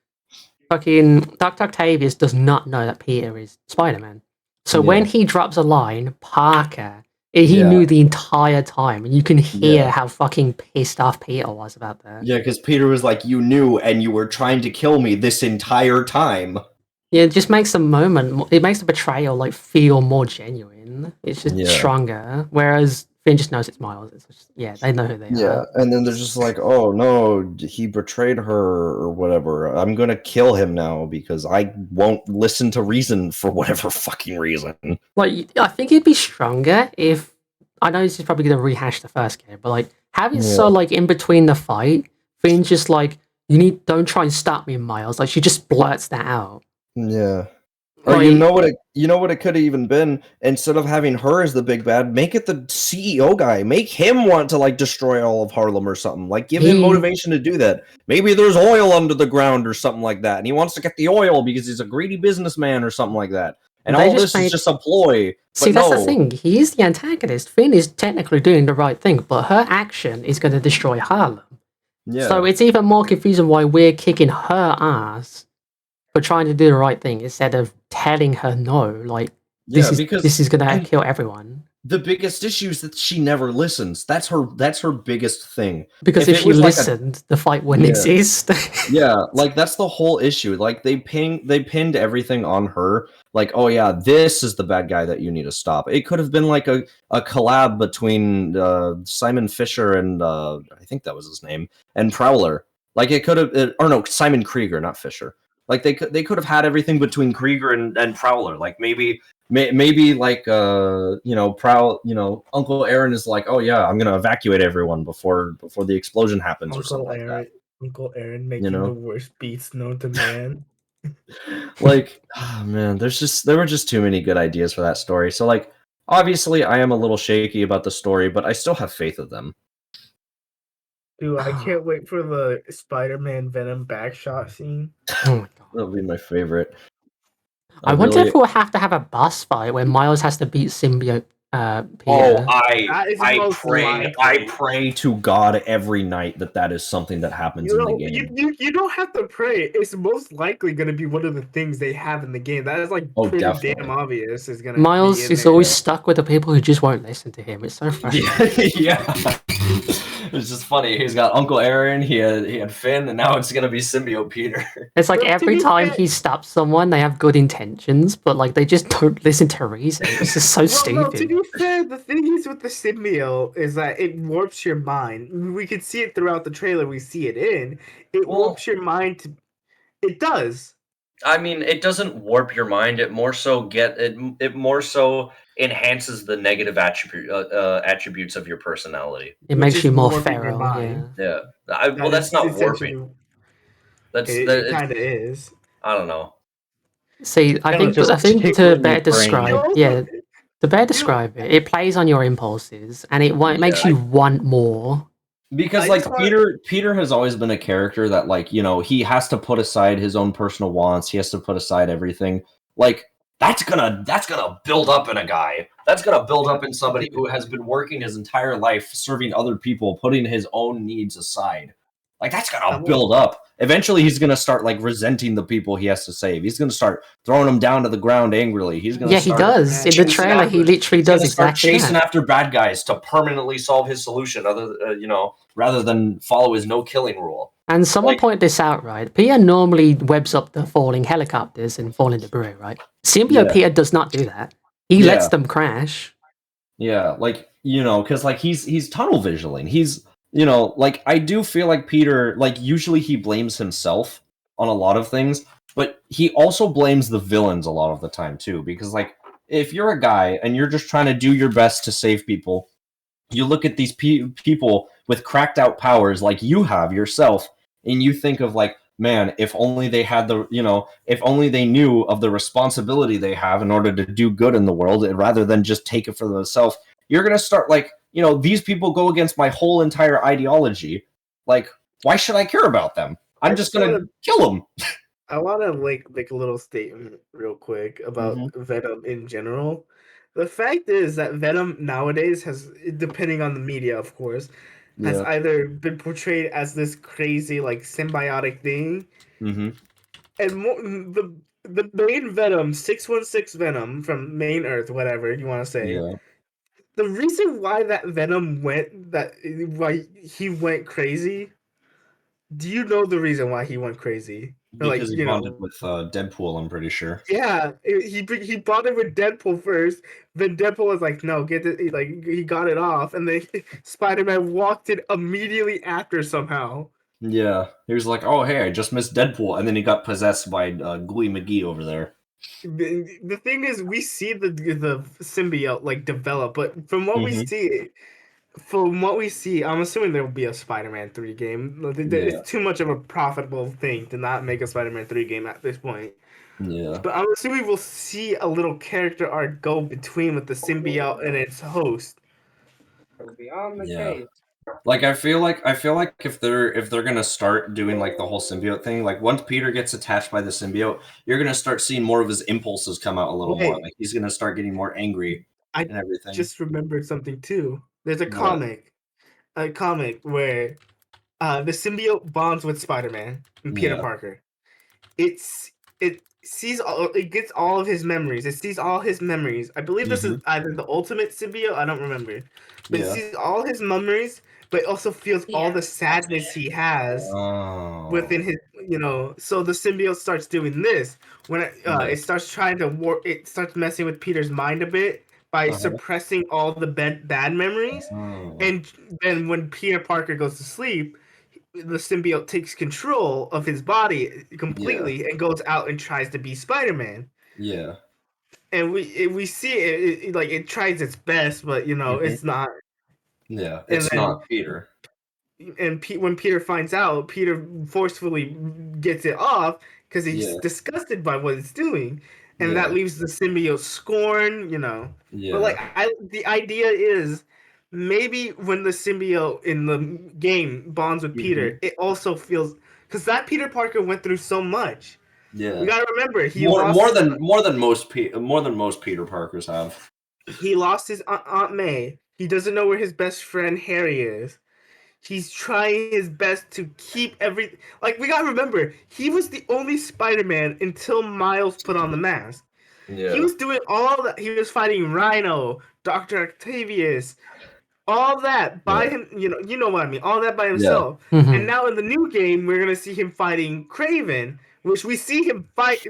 A: fucking Dr. Octavius does not know that Peter is Spider-Man. So when he drops a line, Parker, he knew the entire time. And you can hear how fucking pissed off Peter was about that.
B: Yeah, because Peter was like, you knew and you were trying to kill me this entire time.
A: Yeah, it just makes the moment, it makes the betrayal like feel more genuine. It's just stronger. Whereas Finn just knows it's Miles. It's just, they know who they are.
B: Yeah, and then they're just like, oh no, he betrayed her or whatever. I'm gonna kill him now because I won't listen to reason for whatever fucking reason.
A: Like, I think it'd be stronger if, I know this is probably gonna rehash the first game, but like, have it so like in between the fight, Finn's just like, don't try and stop me, Miles. Like, she just blurts that out.
B: Yeah. Or you know what it could have even been, instead of having her as the big bad, make it the CEO guy. Make him want to like destroy all of Harlem or something. Like, give him motivation to do that. Maybe there's oil under the ground or something like that, and he wants to get the oil because he's a greedy businessman or something like that. And all this is just a ploy.
A: See, that's the thing. He is the antagonist. Finn is technically doing the right thing, but her action is going to destroy Harlem. Yeah. So it's even more confusing why we're kicking her ass for trying to do the right thing instead of telling her no. Like,
B: Yeah, because
A: this is gonna
B: and
A: kill everyone.
B: the biggest issue is that she never listens. That's her biggest thing.
A: Because
B: If
A: if
B: it
A: she
B: was like a
A: listened, the fight wouldn't
B: Yeah.
A: exist.
B: Yeah, like that's the whole issue. Like they pinned everything on her. Like, oh yeah, this is the bad guy that you need to stop. It could have been like a collab between Simon Fisher and I think that was his name, and Prowler. Like it could have, or no, Simon Krieger, not Fisher. Like they could have had everything between Krieger and Prowler. Like maybe like Uncle Aaron is like, oh yeah, I'm gonna evacuate everyone before the explosion happens or something like that.
D: Uncle Aaron making the worst beats known to man.
B: Like, oh man, there were just too many good ideas for that story. So like, obviously, I am a little shaky about the story, but I still have faith of them.
D: Dude, I can't wait for the Spider-Man Venom backshot scene.
A: Oh my god.
B: That'll be my favorite.
A: I wonder if we'll have to have a boss fight where Miles has to beat symbiote Peter.
D: That is most
B: I
D: likely.
B: pray to God every night that is something that happens in the game.
D: You don't have to pray. It's most likely going to be one of the things they have in the game. That is like
B: Oh,
D: pretty
B: definitely.
D: damn obvious. Is gonna
A: Miles
D: be in
A: is
D: there.
A: always stuck with the people who just won't listen to him. It's so frustrating.
B: Yeah. It's just funny. He's got Uncle Aaron, he had Finn, and now it's gonna be Symbiote Peter.
A: It's like
D: But to
A: every
D: be
A: time
D: fair-
A: he stops someone, they have good intentions, but like they just don't listen to reason. It's just so
D: Well,
A: stupid.
D: no, to be fair, the thing is with the symbiote is that it warps your mind. We can see it throughout the trailer. We see it in. It
B: Well-
D: warps your mind to. It does.
B: I mean, it doesn't warp your mind. It more so enhances the negative attributes of your personality.
A: It
D: Which
A: makes
D: is
A: you more
D: warping your
A: feral.
D: mind.
A: Yeah.
B: Yeah. Well, that's not
D: essentially-
B: warping. That's
D: It kind of is.
B: I don't know.
A: See, I
F: No,
A: think
F: just
A: to
F: tickling
A: better
F: your
A: describe,
D: brain.
A: yeah, to better describe it, it plays on your impulses and it makes you want more.
B: Because
D: I
B: like
D: just want-
B: Peter has always been a character that like, he has to put aside his own personal wants, he has to put aside everything. Like that's gonna build up in a guy. That's gonna build up in somebody who has been working his entire life serving other people, putting his own needs aside. Like that's gonna build up. Eventually he's gonna start like resenting the people he has to save. He's gonna start throwing them down to the ground angrily. He's gonna
A: Yeah, he
B: start
A: does. In the
B: chasing
A: trailer, he
B: after-
A: literally
B: he's gonna
A: does
B: start
A: exactly
B: chasing
A: that.
B: after bad guys to permanently solve his solution, rather than follow his no killing rule.
A: And someone
B: Like-
A: pointed this out, right? Peter normally webs up the falling helicopters and falling debris, right? Symbiote
B: Yeah.
A: Peter does not do that. He
B: Yeah.
A: lets them crash.
B: Yeah, like because like he's tunnel visioning. He's like I do feel like Peter, like usually he blames himself on a lot of things, but he also blames the villains a lot of the time too. Because like if you're a guy and you're just trying to do your best to save people, you look at these people with cracked out powers like you have yourself, and you think of like, man, if only they had if only they knew of the responsibility they have in order to do good in the world, rather than just take it for themselves. You're gonna start like, these people go against my whole entire ideology. Like, why should I care about them? I'm just gonna kill them.
D: I want to make a little statement real quick about Venom in general. The fact is that Venom nowadays has, depending on the media, of course, has either been portrayed as this crazy like symbiotic thing,
B: Mm-hmm.
D: and the main Venom, 616 Venom from main Earth, whatever you want to say.
B: Yeah.
D: The reason why that Venom why he went crazy. Do you know the reason why he went crazy?
B: Because he bonded with Deadpool, I'm pretty sure.
D: Yeah, he bonded with Deadpool first. Then Deadpool was like, "No, get it." Like he got it off, and then Spider-Man walked in immediately after somehow.
B: Yeah, he was like, "Oh, hey, I just missed Deadpool," and then he got possessed by Glee McGee over there.
D: The thing is, we see the symbiote like develop, but from what we see, I'm assuming there will be a Spider-Man 3 game. It's too much of a profitable thing to not make a Spider-Man 3 game at this point.
B: Yeah.
D: But I'm assuming we'll see a little character arc go between with the symbiote and its host.
B: Like I feel like if they're gonna start doing like the whole symbiote thing, like once Peter gets attached by the symbiote, you're gonna start seeing more of his impulses come out a little more. Like he's gonna start getting more angry and everything.
D: Just remembered something too. There's a
B: What?
D: comic where the symbiote bonds with Spider-Man and Peter
B: Yeah.
D: Parker. sees it gets all of his memories. It sees all his memories. I believe this is either the ultimate symbiote. I don't remember, but it sees all his memories, but it also feels all the sadness he has within his. So the symbiote starts doing this when it starts trying to warp. It starts messing with Peter's mind a bit by suppressing all the bad memories, and then when Peter Parker goes to sleep, the symbiote takes control of his body completely and goes out and tries to be Spider-Man.
B: Yeah.
D: And we see it like it tries its best, but it's not.
B: Yeah,
D: And
B: it's
D: then,
B: not Peter.
D: And when Peter finds out, Peter forcefully gets it off because he's disgusted by what it's doing, and that leaves the symbiote scorn. But like the idea is, maybe when the symbiote in the game bonds with Peter, it also feels because that Peter Parker went through so much.
B: Yeah,
D: We gotta remember he
B: more
D: lost
B: than most Peter Parkers have.
D: he lost his Aunt May. He doesn't know where his best friend Harry is. He's trying his best to keep like we gotta remember he was the only Spider-Man until Miles put on the mask.
B: Yeah,
D: He was doing all that. He was fighting Rhino, Dr. Octavius, all that by him. You know what I mean. All that by himself.
A: Mhm.
D: And now in the new game, we're gonna see him fighting Kraven, which we see him fight.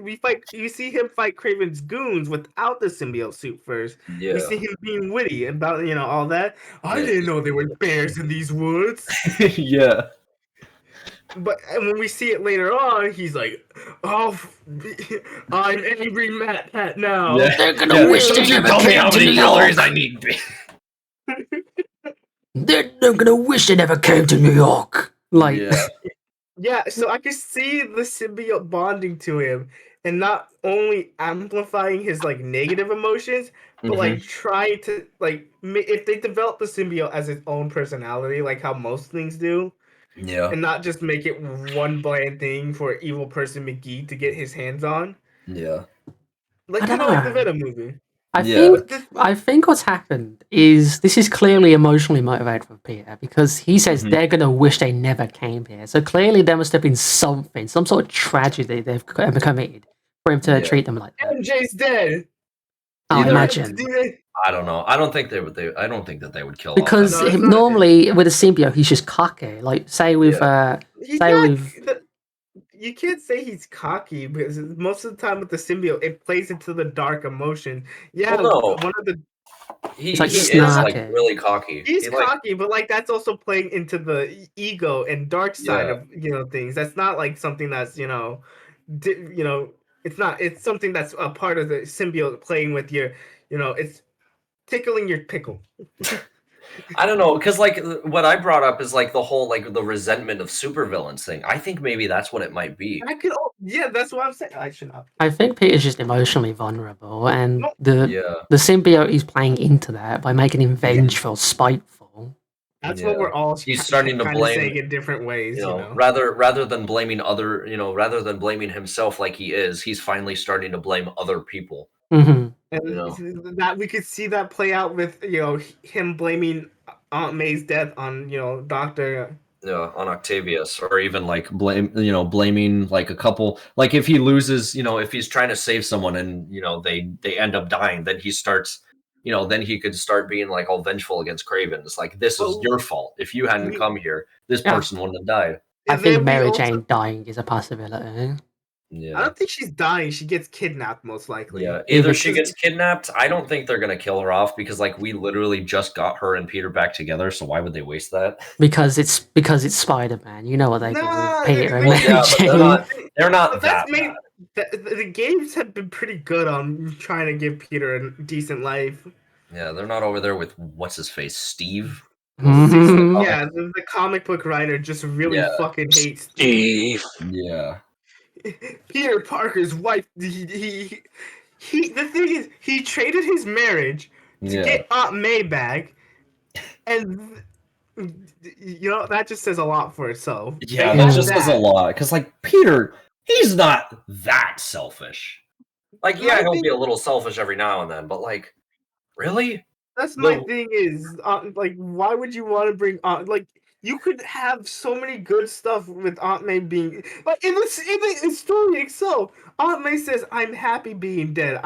D: You see him fight Kraven's goons without the symbiote suit first.
B: yeah.
D: We see him being witty about all that. I didn't know there were bears in these woods.
B: Yeah.
D: But when we see it later on, he's like, "Oh, I'm angry Matt now."
B: Yeah.
A: They're gonna wish they never came to New York.
B: I need.
A: They're gonna wish they never came to New York. Like,
D: Yeah, so I could see the symbiote bonding to him and not only amplifying his like negative emotions, but like trying to like if they develop the symbiote as its own personality, like how most things do,
B: Yeah.
D: and not just make it one bland thing for evil person McGee to get his hands on,
B: Yeah.
D: like
A: I don't
D: like the
A: know.
D: Venom movie.
A: I think what's happened is this is clearly emotionally motivated for Peter because he says they're gonna wish they never came here. So clearly there must have been something, some sort of tragedy they've committed for him to treat them like that.
D: MJ's dead.
A: I
B: Either-
A: imagine.
B: I don't know. I don't think they would. I don't think that they would kill
A: Because
B: off.
D: No, it's not-
A: normally with a symbiote he's just cocky. Like say with
D: You can't say he's cocky because most of the time with the symbiote, it plays into the dark emotion. Yeah,
B: Well, no.
D: one of the
A: He's like
B: he is
A: snarky.
B: like really cocky.
D: he's cocky, but like that's also playing into the ego and dark side of things. That's not like something that's it's not. It's something that's a part of the symbiote playing with your it's tickling your pickle.
B: I don't know, because like what I brought up is like the whole like the resentment of supervillains thing. I think maybe that's what it might be.
D: That's what I'm saying. I should not.
A: I think Peter's just emotionally vulnerable, and
B: Yeah.
A: the symbiote is playing into that by making him vengeful, spiteful.
D: That's what we're all
B: He's starting to
D: kind
B: blame
D: of saying in different ways.
B: rather than blaming rather than blaming himself like he is, he's finally starting to blame other people.
A: Mm-hmm.
D: And that we could see that play out with him blaming Aunt May's death on Doctor.
B: On Octavius, or even like blaming like a couple, like if he loses, if he's trying to save someone and they end up dying, then he starts, then he could start being like all vengeful against Kraven. It's like, this is your fault. If you hadn't come here, this person wouldn't have died.
A: I think Mary Jane dying is a possibility.
B: Yeah.
D: I don't think she's dying. She gets kidnapped, most likely.
B: Yeah, either she gets kidnapped. I don't think they're gonna kill her off because like we literally just got her and Peter back together. So why would they waste that?
A: Because it's Spider-Man. You know what they do with Peter and
B: Well,
A: Mary
B: yeah,
A: Jane.
B: they're not that bad.
D: The games have been pretty good on trying to give Peter a decent life.
B: Yeah, they're not over there with what's his face, Steve.
A: Mhm.
D: Yeah, the comic book writer just really fucking hates
E: Steve.
B: Yeah.
D: Peter Parker's wife. The thing is, he traded his marriage to get Aunt May back, and that just says a lot for itself.
B: Yeah, that just says a lot because like Peter, he's not that selfish. Like, yeah, he'll be a little selfish every now and then, but like, really?
D: That's my thing is, like, why would you want to bring like you could have so many good stuff with Aunt May being like in the story itself. Aunt May says, "I'm happy being dead.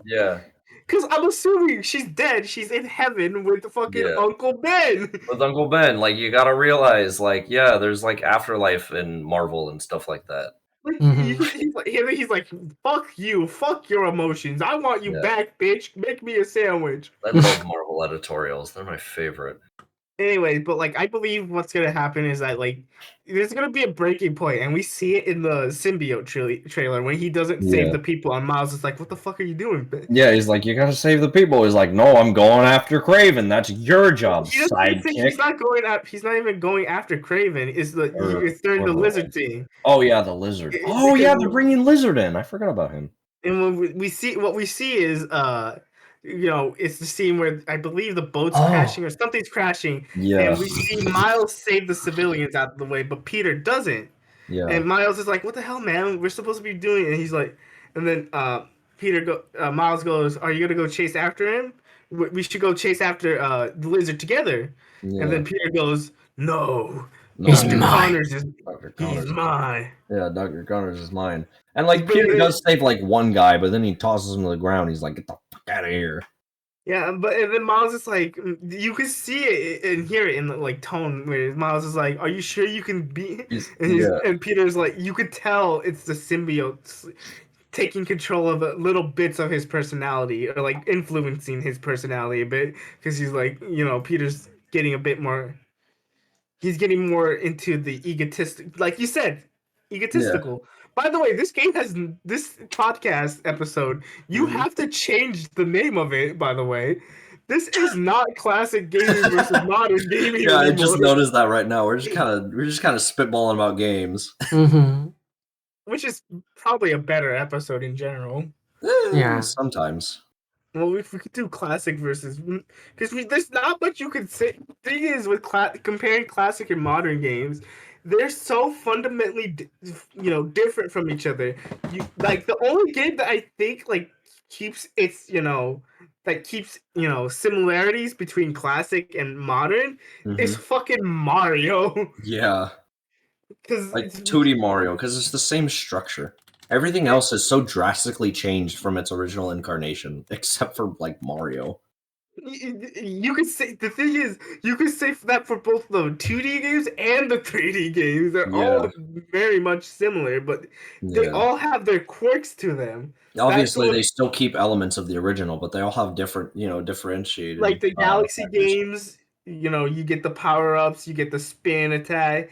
B: Yeah.
D: Because I'm assuming she's dead. She's in heaven with fucking
B: Yeah.
D: Uncle Ben.
B: With Uncle Ben, like you gotta realize, like, yeah, there's like afterlife in Marvel and stuff like that.
D: Like
A: Mhm.
D: he's like, fuck you, fuck your emotions. I want you
B: Yeah.
D: back, bitch. Make me a sandwich.
B: I love Marvel editorials. They're my favorite.
D: Anyway, but like I believe what's gonna happen is that like there's gonna be a breaking point, and we see it in the symbiote trailer when he doesn't save
B: Yeah.
D: the people, and Miles is like, "What the fuck are you doing?"
B: Yeah, he's like, you gotta save the people. He's like, no, I'm going after Craven. That's your job,
D: He doesn't even think he's
B: sidekick.
D: not going at. He's not even going after Craven. It's during
B: Or
D: the
B: the-
D: lizard thing.
B: Oh yeah, the lizard. Oh
D: Because
B: yeah, they're bringing Lizard in. I forgot about him.
D: And when we see what we see is it's the scene where I believe the boat's crashing or something's crashing,
B: Yeah.
D: and we see Miles save the civilians out of the way, but Peter doesn't.
B: Yeah.
D: And Miles is like, "What the hell, man? We're supposed to be doing it." And he's like, and then Miles goes, "Are you gonna go chase after him? We should go chase after the lizard together."
B: Yeah.
D: And then Peter goes, "No,
A: He's
D: Dr.
A: mine.
D: Connors is
B: Dr.
D: he's
B: Connors.
D: mine."
B: Yeah, Dr. Connors is mine. And like
D: But
B: Peter
D: then-
B: does save like one guy, but then he tosses him to the ground. He's like, get the fuck out of here.
D: Yeah, and then Miles is like, you can see it and hear it in the like tone where Miles is like, "Are you sure you can be?" And Peter's like, you could tell it's the symbiote taking control of little bits of his personality or like influencing his personality a bit because he's like, Peter's getting a bit more. He's getting more into the egotistic, like you said, egotistical. By the way, this podcast episode. You have to change the name of it. By the way, this is not classic gaming versus modern gaming
B: Yeah, I
D: anymore.
B: just noticed that right now. We're just kind of spitballing about games.
A: Mhm.
D: Which is probably a better episode in general.
A: Yeah.
B: Sometimes.
D: Well, if we could do classic versus, because there's not much you could say. Thing is, with comparing classic and modern games, they're so fundamentally, different from each other. Like the only game that I think like keeps its, similarities between classic and modern is fucking Mario.
B: Yeah.
D: Because
B: Like 2D Mario, because it's the same structure. Everything else has so drastically changed from its original incarnation, except for like Mario.
D: you could say the thing is you could say that for both the 2D games and the 3D games. They're all very much similar, but they all have their quirks to them.
B: Obviously, they still keep elements of the original, but they all have different, differentiated.
D: Like the Galaxy
B: factors.
D: games, you get the power ups, you get the spin attack,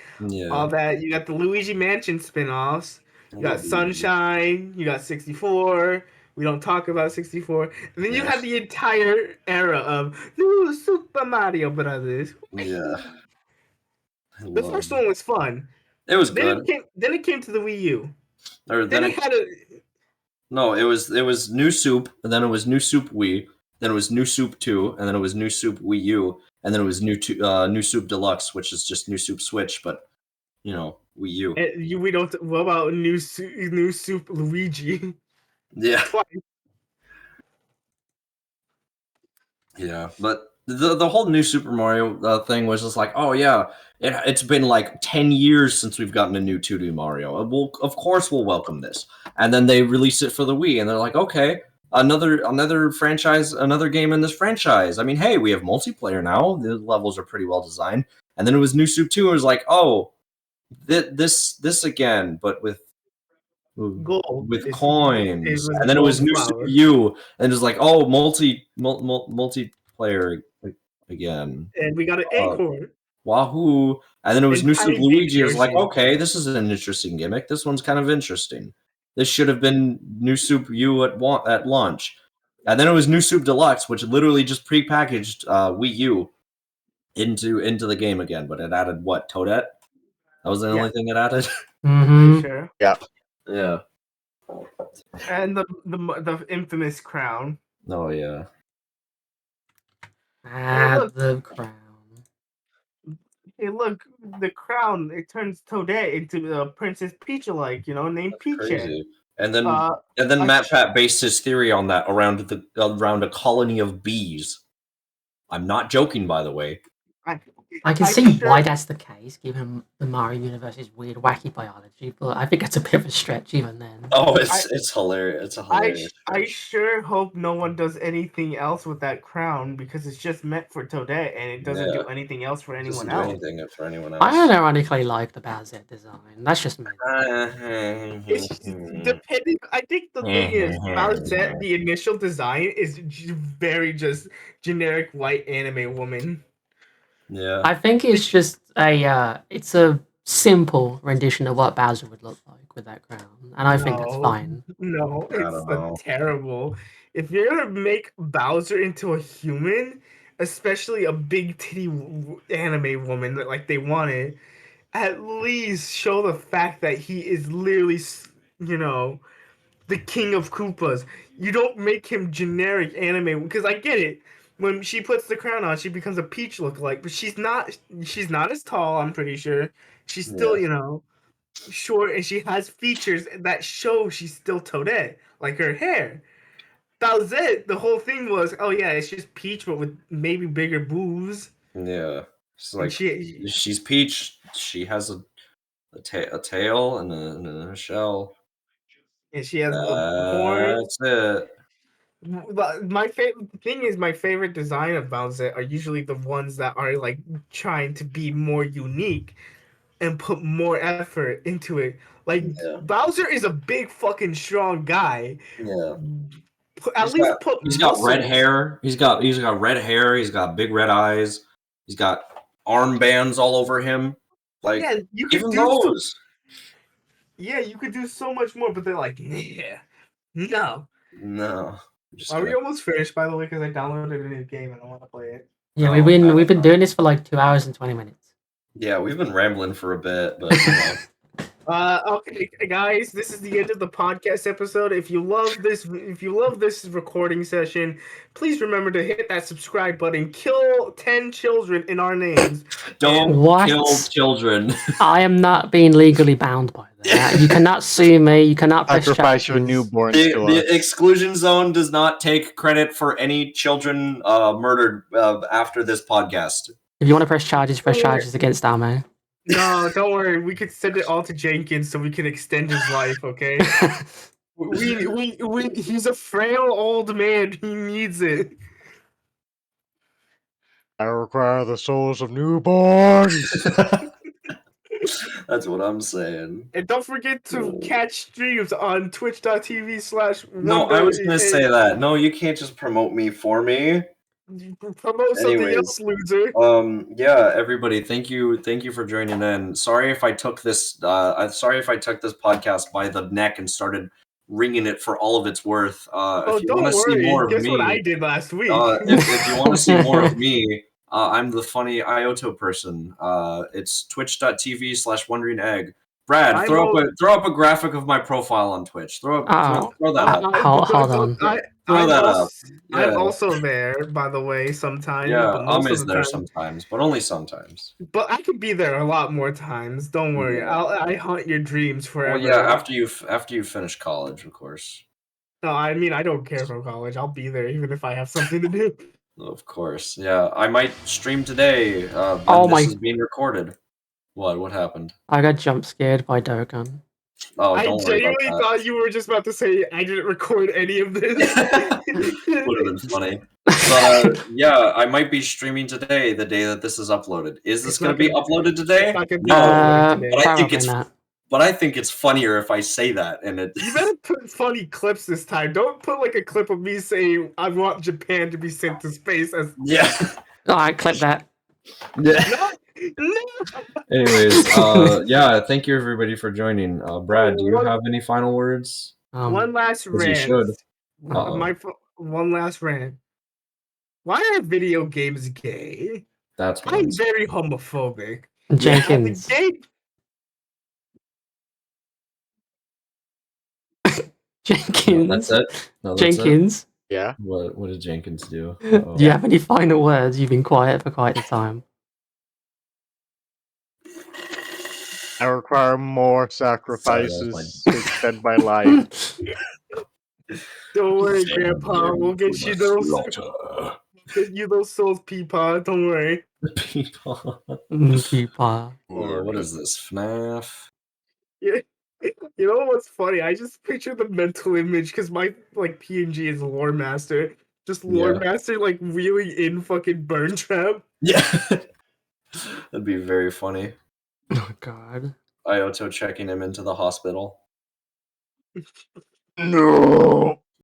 D: all that. You got the Luigi Mansion spin-offs. You got Sunshine. You got 64. We don't talk about 64. And then you have the entire era of New Super Mario Brothers.
B: Yeah.
D: The first one was fun.
B: It was good.
D: Then it came to the Wii U.
B: Then it had a. No, it was New Soup, and then it was New Soup Wii, then it was New Soup 2, and then it was New Soup Wii U, and then it was New Soup Deluxe, which is just New Soup Switch, but Wii U.
D: We don't. What about New Soup Luigi?
B: Yeah.
D: Twice.
B: Yeah, but the whole New Super Mario thing was just like, oh yeah, it's been like 10 years since we've gotten a new 2D Mario. Of course we'll welcome this. And then they released it for the Wii, and they're like, okay, another franchise, another game in this franchise. I mean, hey, we have multiplayer now. The levels are pretty well designed. And then it was New Soup 2, and it was like, oh, this again, but with
D: Gold
B: with coins, and then it was New Super
D: flower.
B: U, and it was like, oh, multiplayer again.
D: And we got an Acorn.
B: Wahoo! And then it was
D: And
B: New Super
D: Tiny
B: Luigi. It was like,
D: Yoshi.
B: okay, this is an interesting gimmick. This one's kind of interesting. This should have been New Soup U at launch. And then it was New Soup Deluxe, which literally just prepackaged Wii U into the game again, but it added what, Toadette? That was the only thing it added.
A: Mhm.
D: Sure.
E: Yeah.
B: Yeah.
D: And the infamous crown.
B: Oh yeah.
A: The crown.
D: Hey, look, the crown. It turns Toadette into Princess Peach alike. Named Peach.
B: Crazy. And then
D: Uh,
B: Matt Pat based his theory on that around a colony of bees. I'm not joking, by the way.
A: I can
D: I'm
A: see
D: sure-
A: why that's the case, given the Mario universe's weird, wacky biology, but I think that's a bit of a stretch even then.
B: Oh, it's hilarious. It's a hilarious.
D: I
B: stretch.
D: sure hope no one does anything else with that crown because it's just meant for Toadette and it doesn't do anything else for
B: It
D: anyone
B: doesn't do
D: else.
B: anything for anyone
A: I
B: else.
A: ironically like the Bowser design. That's just me.
D: It's just depending. I think the thing is, Bowsette, the initial design is very just generic white anime woman.
B: Yeah.
A: I think it's just it's a simple rendition of what Bowser would look like with that crown, and I think that's fine.
D: No,
B: I
D: it's
B: don't know.
D: terrible. If you're gonna make Bowser into a human, especially a big titty anime woman that like they wanted, at least show the fact that he is literally, you know, the king of Koopas. You don't make him generic anime because I get it. When she puts the crown on, she becomes a Peach lookalike, but she's not. She's not as tall. I'm pretty sure. She's still, short, and she has features that show she's still Toadette, like her hair. That was it. The whole thing was, oh yeah, it's just Peach, but with maybe bigger boobs.
B: Yeah. It's
D: And
B: like she's Peach. She has a tail and a shell.
D: and she has horns.
B: That's it.
D: But my favorite thing is my favorite design of Bowser are usually the ones that are like trying to be more unique and put more effort into it. Like
B: Yeah.
D: Bowser is a big fucking strong guy.
B: Yeah.
D: At least put
B: He's got red
D: muscles.
B: hair. He's got red hair. He's got big red eyes. He's got armbands all over him. Like
D: Yeah, you could
B: even
D: do
B: those.
D: yeah, you could do so much more, but they're like, yeah, no.
B: No.
D: Are we almost finished, by the way? Because I downloaded a new game and I want to play it.
A: Yeah,
B: Oh,
A: we've been doing this for like 2 hours and 20 minutes.
B: Yeah, we've been rambling for a bit, but
D: Okay, guys, this is the end of the podcast episode. If you love this recording session, please remember to hit that subscribe button. Kill 10 children in our names.
B: don't
A: What?
B: kill children.
A: I am not being legally bound by that. You cannot sue me. You cannot press
F: Sacrifice your
A: charges.
F: newborns to
B: The
F: us.
B: exclusion zone does not take credit for any children murdered after this podcast.
A: If you want to press charges against Ame.
D: No, don't worry. We could send it all to Jenkins so we can extend his life. Okay. He's a frail old man. He needs it.
F: I require the souls of newborns.
B: That's what I'm saying.
D: And don't forget to catch streams on twitch.tv/.
B: No, I was gonna say that. No, you can't just promote me for me.
D: Promote something
B: Anyways,
D: else, loser.
B: Yeah, everybody, thank you for joining in. Sorry if I took this podcast by the neck and started ringing it for all of its worth. If you want to see more of
D: Guess
B: me,
D: what I did last week?
B: if you want to see more of me, I'm the funny Ioto person. It's twitch.tv/wondering egg. Brad, throw up a graphic of my profile on Twitch. Throw that up.
A: Hold on.
B: Throw that up. Yeah.
D: I'm also there, by the way, sometimes.
B: Yeah,
D: but most
B: Ame's
D: of the
B: there
D: time.
B: sometimes, but only sometimes.
D: But I could be there a lot more times. Don't worry.
B: Yeah.
D: I haunt your dreams forever.
B: Well, yeah, after you finish college, of course.
D: No, I mean I don't care for college. I'll be there even if I have something to do.
B: Of course, yeah. I might stream today.
A: Oh
B: when this is being recorded. What happened?
A: I got jump scared by Dokkan.
B: Oh,
D: I
B: don't worry about
D: genuinely
B: that.
D: thought you were just about to say I didn't record any of this.
B: Would have been funny. But yeah, I might be streaming today, the day that this is uploaded. Is this going to be uploaded today?
D: It's not gonna be
B: No,
D: uploaded today.
B: but I think it's funnier if I say that. And it.
D: You better put funny clips this time. Don't put like a clip of me saying I want Japan to be sent to space as
B: Yeah.
A: Alright, clip that.
B: Yeah.
D: No.
B: Anyways, yeah, thank you everybody for joining. Brad, do you have any final words?
D: One last
B: 'Cause you
D: rant.
B: should.
D: One last rant. Why are video games gay?
B: That's what
D: I'm very homophobic.
A: Jenkins. Jenkins.
B: No, that's it. No, that's
A: Jenkins.
B: it.
F: Yeah.
B: What did Jenkins do?
A: Do you have any final words? You've been quiet for quite a time.
F: I require more sacrifices to extend my life.
D: Don't worry, Grandpa. We'll get you those. Get you those souls, Peapod. Don't worry.
B: People.
A: Peepaw.
B: Oh, what is this? FNAF?
D: Yeah. You know what's funny? I just picture the mental image because my like PNG is Lore Master. Just Lore
B: Yeah.
D: Master like reeling in fucking Burn Trap.
B: Yeah. That'd be very funny.
A: Oh god.
B: Ioto checking him into the hospital.
F: No.